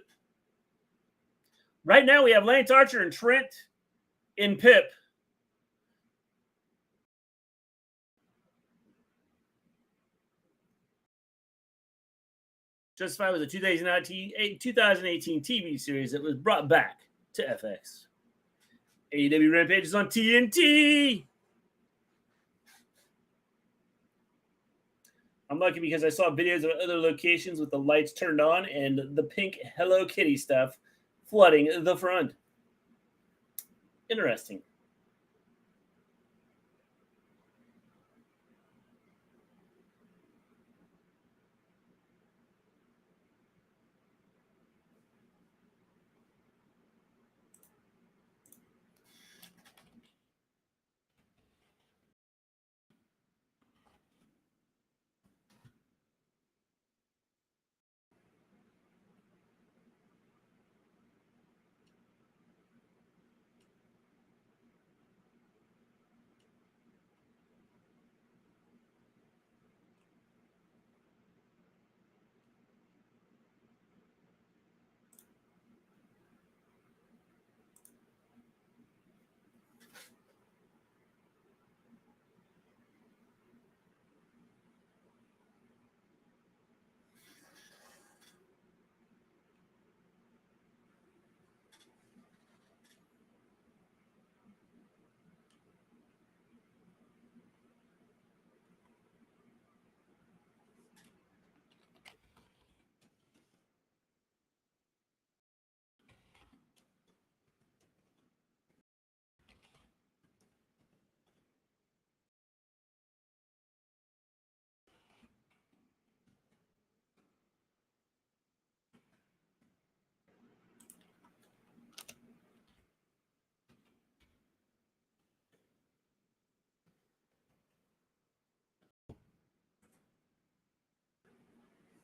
Right now we have Lance Archer and Trent in Pip. Justified was a 2018 TV series that was brought back to FX. AEW Rampage is on TNT. I'm lucky because I saw videos of other locations with the lights turned on and the pink Hello Kitty stuff flooding the front. Interesting.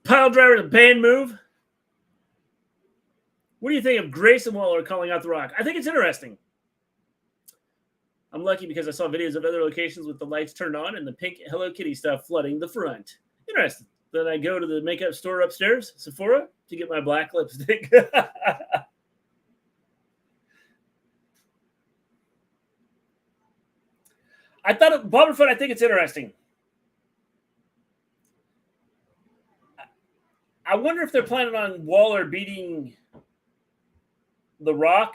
Pile driver, the band move. What do you think of Grayson Waller calling out The Rock? I think it's interesting. I'm lucky because I saw videos of other locations with the lights turned on and the pink Hello Kitty stuff flooding the front. Interesting. Then I go to the makeup store upstairs, Sephora, to get my black lipstick. I thought, Boberfoot, I think it's interesting. I wonder if they're planning on Waller beating The Rock.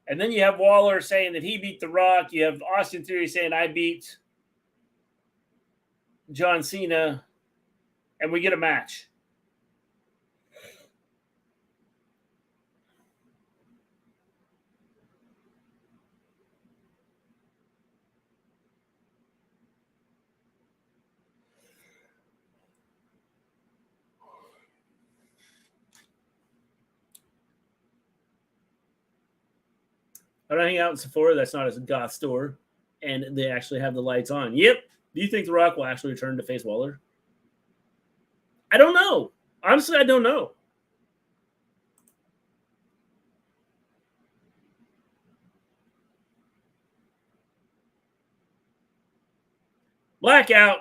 And then you have Waller saying that he beat The Rock. You have Austin Theory saying, I beat John Cena. And we get a match. I don't hang out in Sephora. That's not a goth store. And they actually have the lights on. Yep. Do you think The Rock will actually return to face Waller? I don't know. Honestly, I don't know. Blackout.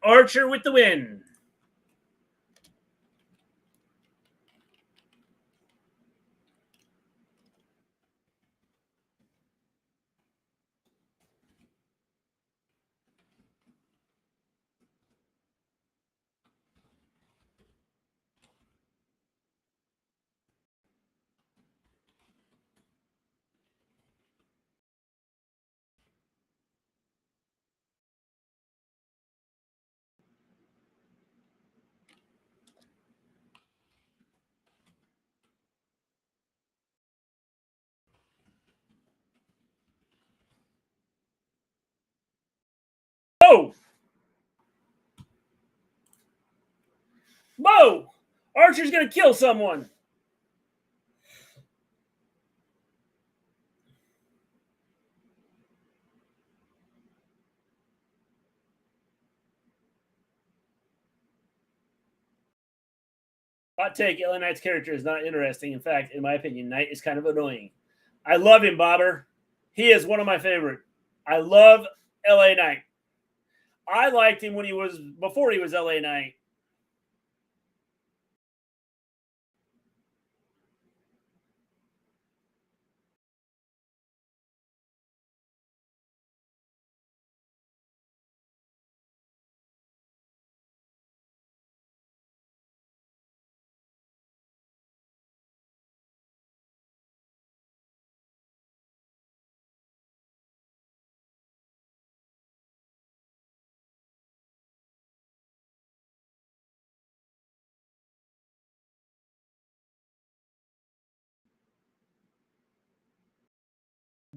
Archer with the win. Oh! Whoa! Archer's going to kill someone. Hot take, LA Knight's character is not interesting. In fact, in my opinion, Knight is kind of annoying. I love him, Bobber. He is one of my favorite. I love LA Knight. I liked him when he was before he was LA Knight.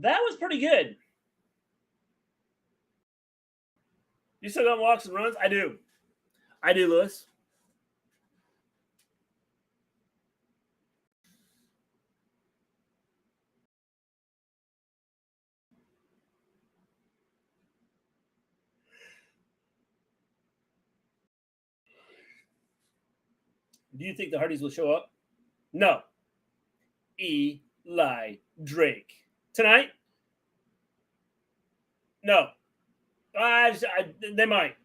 That was pretty good. You still got walks and runs? I do. I do, Lewis. Do you think the Hardys will show up? No. Eli Drake. Tonight? No. They might.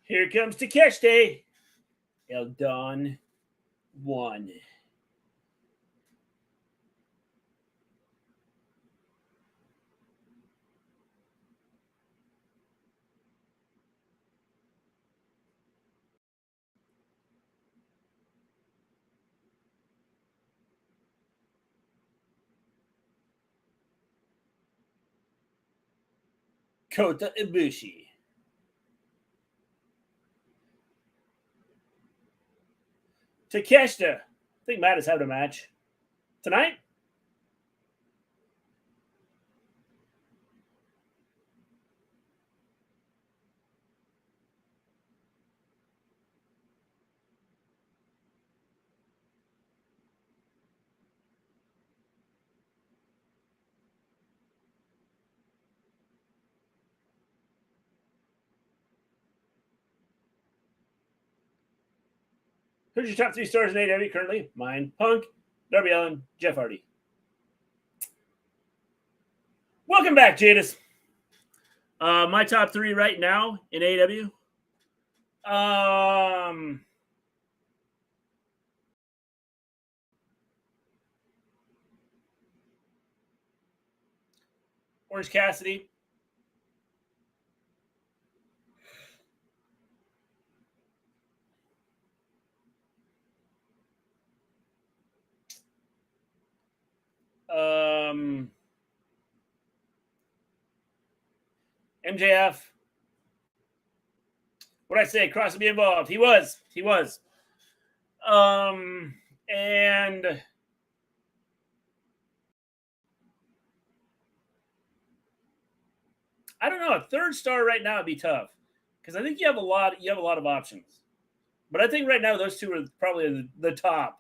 Here comes Takeshita. El Don 1. Kota Ibushi. Takeshita. I think Matt is having a match. Tonight? Who's your top 3 stars in AEW currently? Mine, Punk, Darby Allin, Jeff Hardy. Welcome back, Jadis. My top 3 right now in AEW. Orange Cassidy. MJF. What did I say? Cross to be involved. He was. And I don't know. A 3rd star right now would be tough because I think you have a lot of options. But I think right now those 2 are probably the top.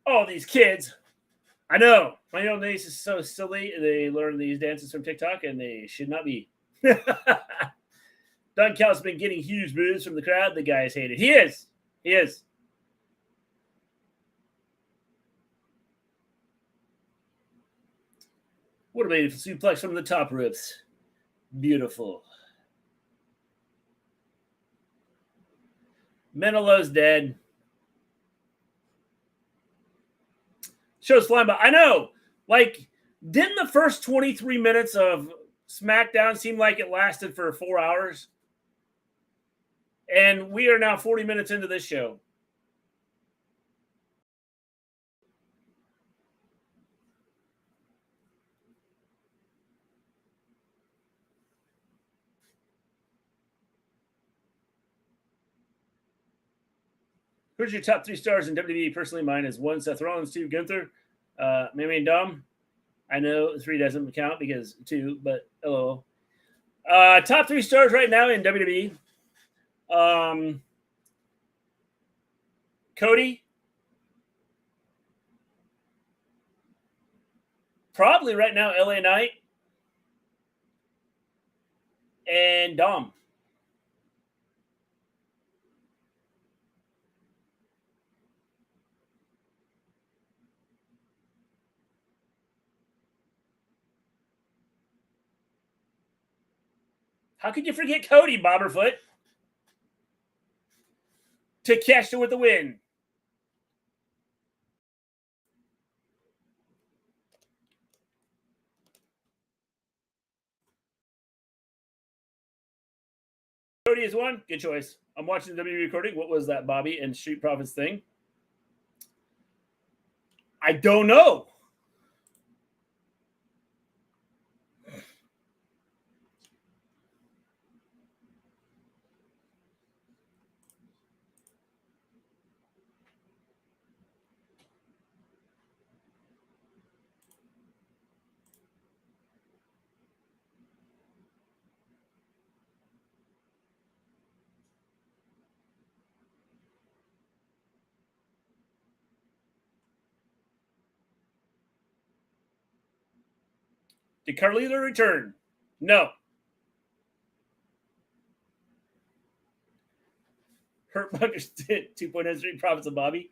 Oh, these kids. I know. My own niece is so silly. They learn these dances from TikTok, and they should not be. Don Cal's been getting huge boos from the crowd. The guy is hated. He is. He is. What a beautiful suplex from the top ropes. Beautiful. Menelow's dead. Show's flying by. I know. Like, didn't the first 23 minutes of Smackdown seem like it lasted for 4 hours? And we are now 40 minutes into this show. Who's your top 3 stars in WWE? Personally, mine is 1, Seth Rollins, 2, Gunther, Maven Dom. I know 3 doesn't count because 2, but hello. Top 3 stars right now in WWE. Cody. Probably right now LA Knight. And Dom. How could you forget Cody, Bobberfoot? Takeshita with the win. Cody is one. Good choice. I'm watching the WWE recording. What was that, Bobby and Street Profits thing? I don't know. Did Carlito return? No. Hurt Bunkers did 2.0 Street Profits of Bobby?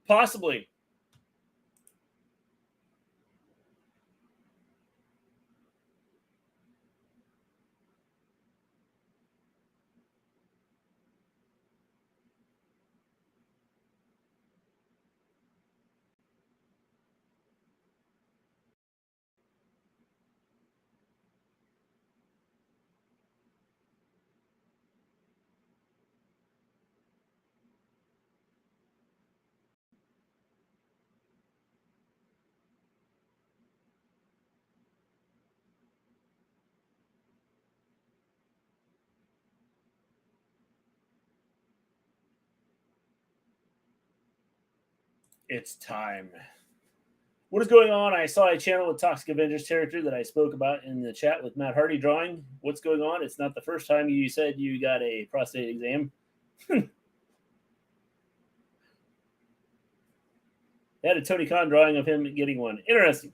Possibly. It's time. What is going on? I saw a channel with Toxic Avengers territory that I spoke about in the chat with Matt Hardy drawing. What's going on? It's not the first time you said you got a prostate exam. They had a Tony Khan drawing of him getting one. Interesting.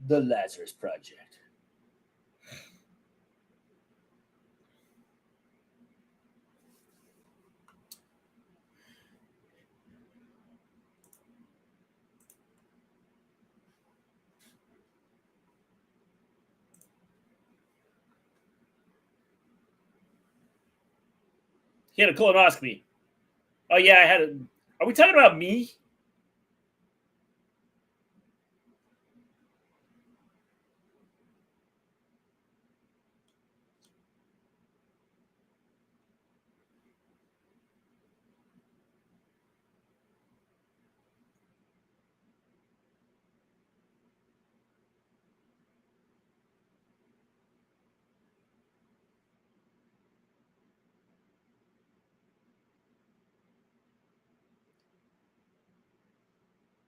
The Lazarus Project. He had a colonoscopy. Oh, yeah, I had a. Are we talking about me?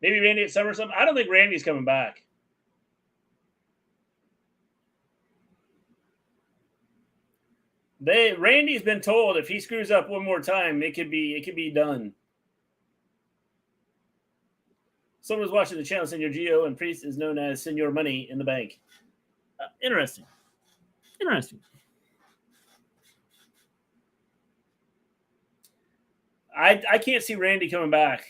Maybe Randy at SummerSlam. I don't think Randy's coming back. Randy's been told if he screws up one more time, it could be done. Someone was watching the channel, Senor Gio, and Priest is known as Senor Money in the Bank. Interesting. I can't see Randy coming back.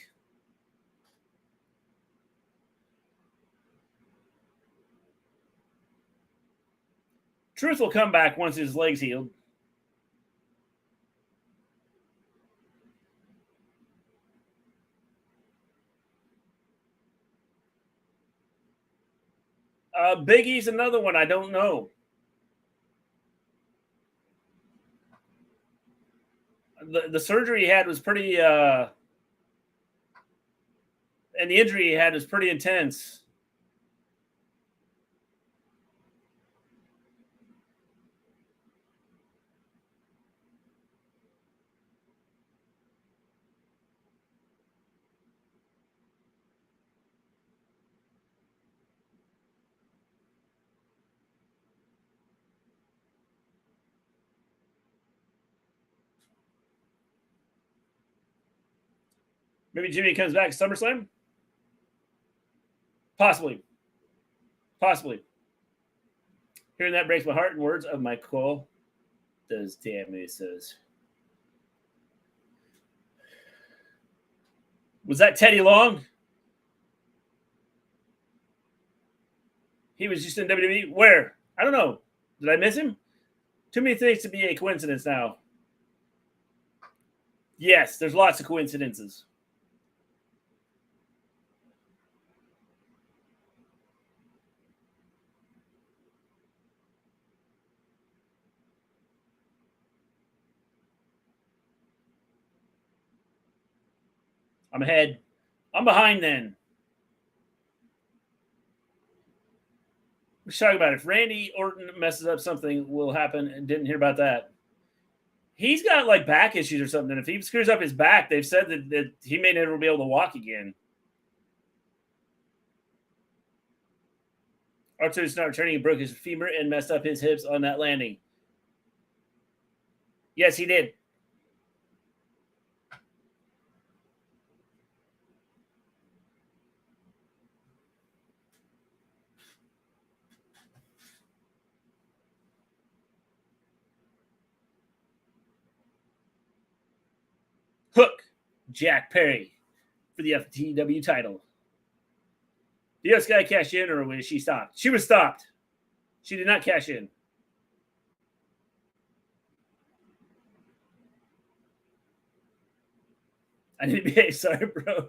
Truth will come back once his leg's healed. Big E's another one. I don't know. The surgery he had was pretty, and the injury he had was pretty intense. Maybe Jimmy comes back at SummerSlam? Possibly. Hearing that breaks my heart in words of my Cole. Those damn Usos. Was that Teddy Long? He was just in WWE? Where? I don't know. Did I miss him? Too many things to be a coincidence now. Yes, there's lots of coincidences. I'm ahead. I'm behind then. Let's talk about it. If Randy Orton messes up, something will happen. Didn't hear about that. He's got like back issues or something. If he screws up his back, they've said that he may never be able to walk again. R2's not returning. He broke his femur and messed up his hips on that landing. Yes, he did. Hook Jack Perry for the FTW title. The US guy cashed in, or was she stopped? She was stopped. She did not cash in. I need to be sorry, bro.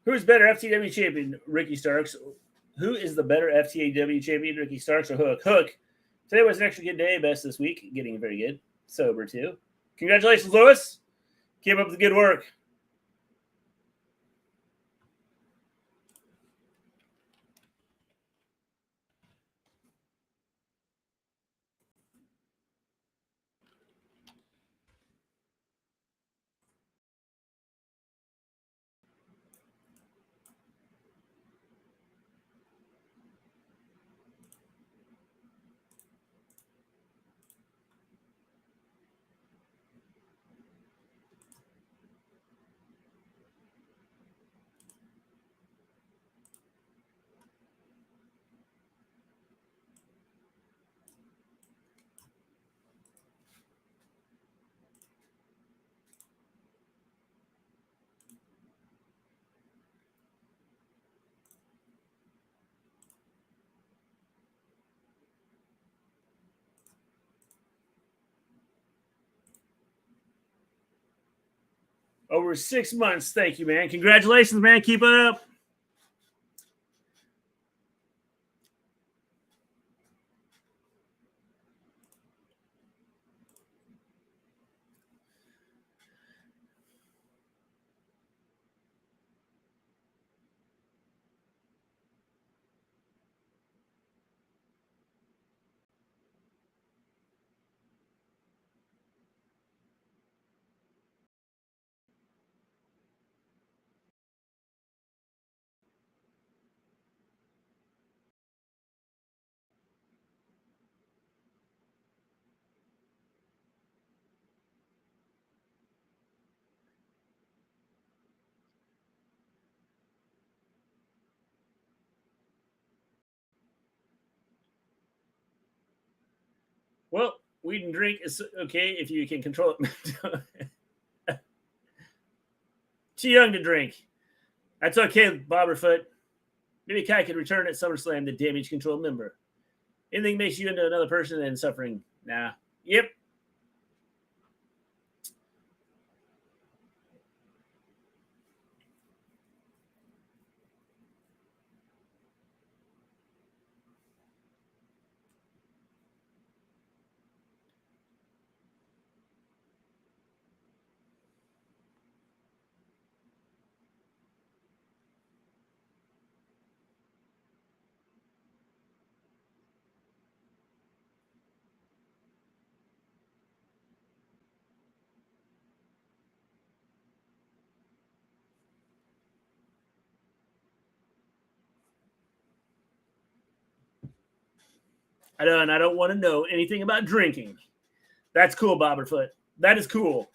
Who's better, FTW champion, Ricky Starks? Who is the better FTW champion, Ricky Starks or Hook? Hook. Today was an extra good day. Best this week. Getting very good. Sober, too. Congratulations, Lewis. Keep up the good work. Over 6 months. Thank you, man. Congratulations, man. Keep it up. Well, weed and drink is okay if you can control it. Too young to drink. That's okay, Bobberfoot. Maybe Kai could return at SummerSlam the damage control member. Anything makes you into another person and suffering. Nah. Yep. I don't want to know anything about drinking. That's cool, Bobberfoot. That is cool.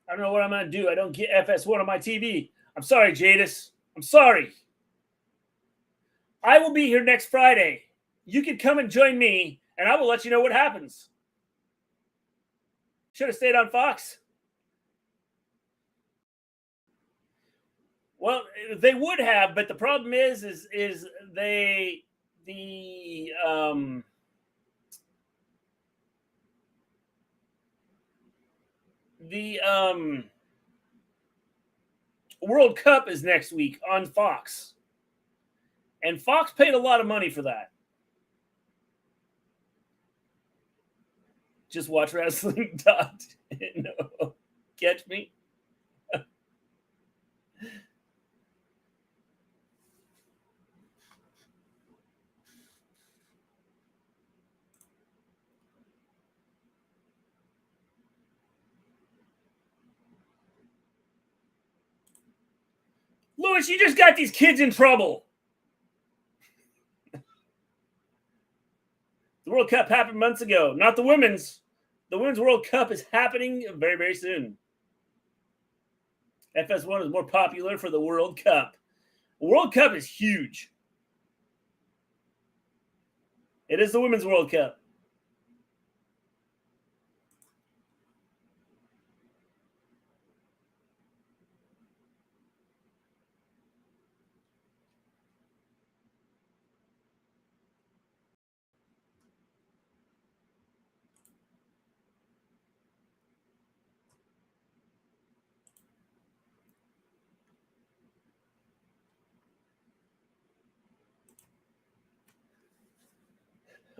I don't know what I'm going to do. I don't get FS1 on my TV. I'm sorry, Jadis. I'm sorry. I will be here next Friday. You can come and join me, and I will let you know what happens. Should have stayed on Fox. Well, they would have, but the problem is they the World Cup is next week on Fox. And Fox paid a lot of money for that. Just watch wrestling. No. Catch me? Lewis, you just got these kids in trouble. The World Cup happened months ago, not the women's. The Women's World Cup is happening very, very soon. FS1 is more popular for the World Cup. The World Cup is huge. It is the Women's World Cup.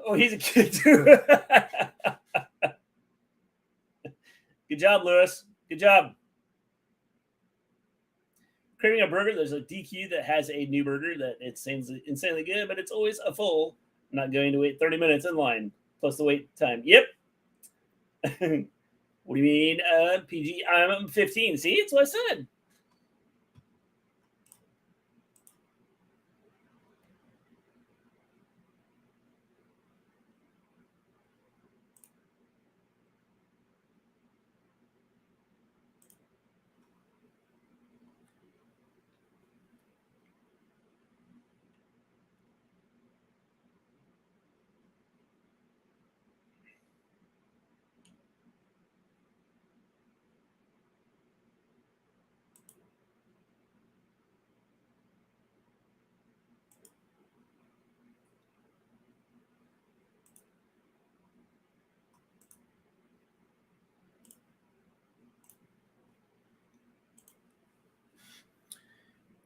Oh, he's a kid too. Good job, Lewis. Good job. Craving a burger, there's a DQ that has a new burger that it's insanely good, but it's always a full. I'm not going to wait 30 minutes in line plus the wait time. Yep. What do you mean, PG? I'm 15. See, it's what I said.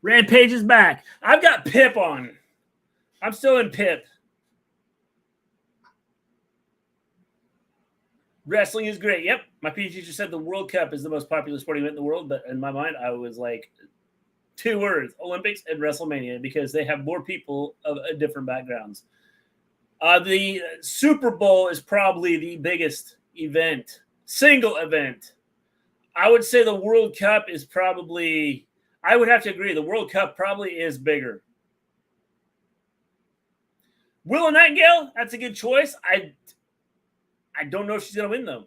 Rampage is back. I've got Pip on. I'm still in Pip. Wrestling is great. Yep. My PG teacher said the World Cup is the most popular sporting event in the world, but in my mind, I was like, 2 words, Olympics and WrestleMania, because they have more people of different backgrounds. The Super Bowl is probably the biggest event, single event. I would say the World Cup is probably, I would have to agree, the World Cup probably is bigger. Willow Nightingale, that's a good choice. I don't know if she's going to win, though.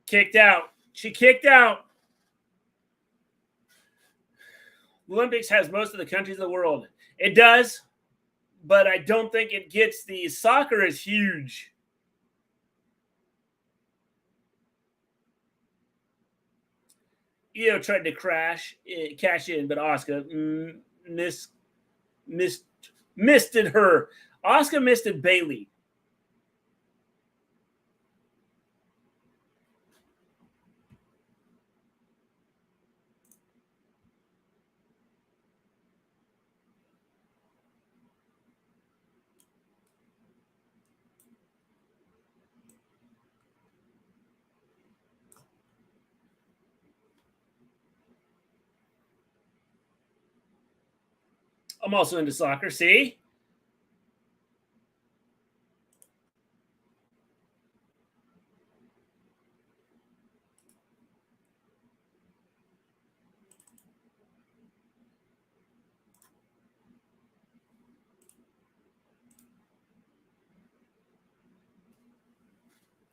Kicked out. She kicked out. The Olympics has most of the countries of the world. It does, but I don't think it gets the soccer is huge. Io tried to cash in, but Asuka missed her. Asuka missed it Bailey. I'm also into soccer. See?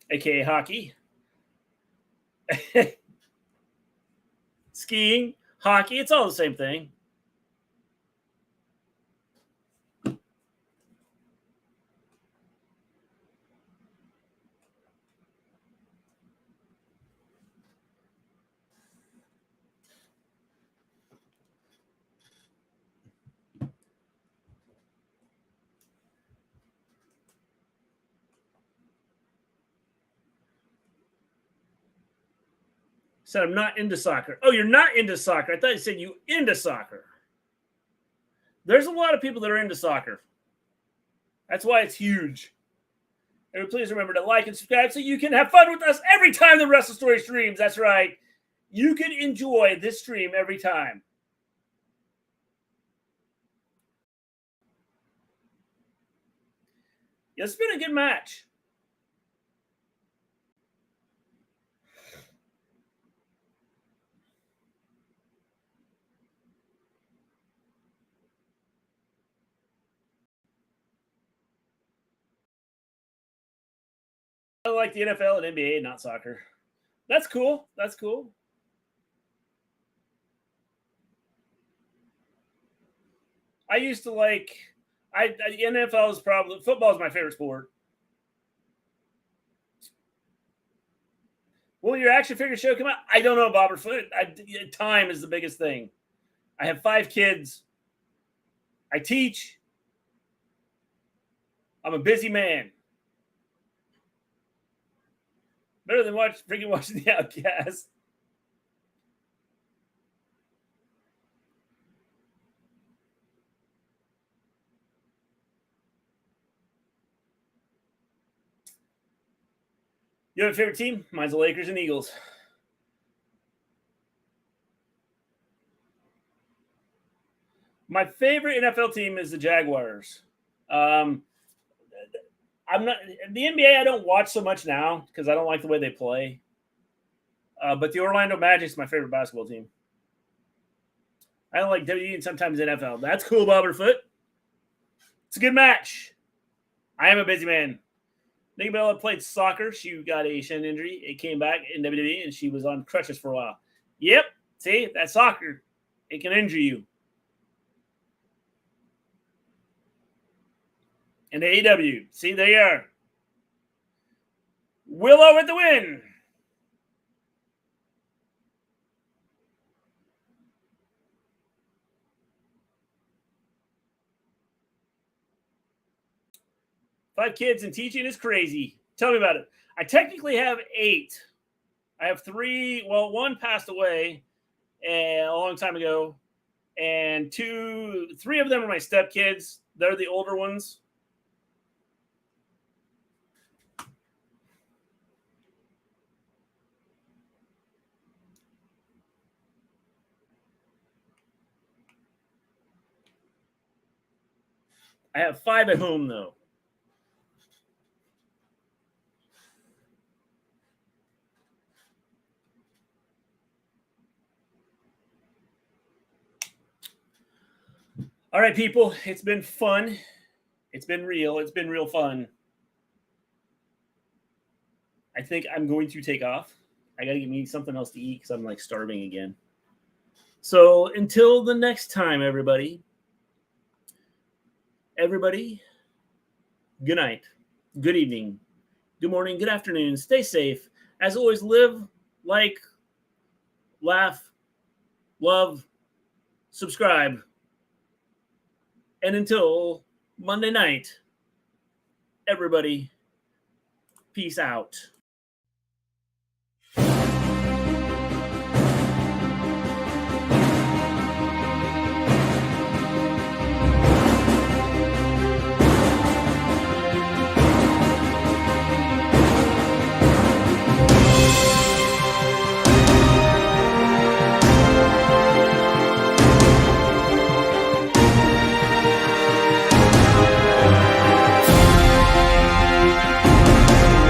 AKA hockey. Skiing, hockey, it's all the same thing. Said I'm not into soccer. Oh, you're not into soccer. I thought you said you into soccer. There's a lot of people that are into soccer. That's why it's huge. And please remember to like and subscribe so you can have fun with us every time the Wrestle Story streams. That's right. You can enjoy this stream every time. It's been a good match. I like the NFL and NBA, not soccer. That's cool. That's cool. I used to like. The NFL is probably football is my favorite sport. Will your action figure show come out? I don't know, Bob or Foot. Time is the biggest thing. I have 5 kids. I teach. I'm a busy man. Better than watching the Outcast. You have a favorite team? Mine's the Lakers and Eagles. My favorite NFL team is the Jaguars. I'm not the NBA. I don't watch so much now because I don't like the way they play. But the Orlando Magic is my favorite basketball team. I don't like WWE and sometimes NFL. That's cool, Bobberfoot. It's a good match. I am a busy man. Nikki Bella played soccer. She got a shin injury. It came back in WWE, and she was on crutches for a while. Yep. See, that's soccer. It can injure you. And AEW. See, there you are. Willow with the win. Five kids and teaching is crazy. Tell me about it. I technically have 8. I have 3. Well, one passed away a long time ago, and 3 of them are my stepkids. They're the older ones. I have 5 at home, though. All right, people. It's been fun. It's been real. It's been real fun. I think I'm going to take off. I got to get me something else to eat because I'm like starving again. So until the next time, everybody, good night, good evening, good morning, good afternoon. Stay safe. As always, live, like, laugh, love, subscribe. And until Monday night, everybody, peace out.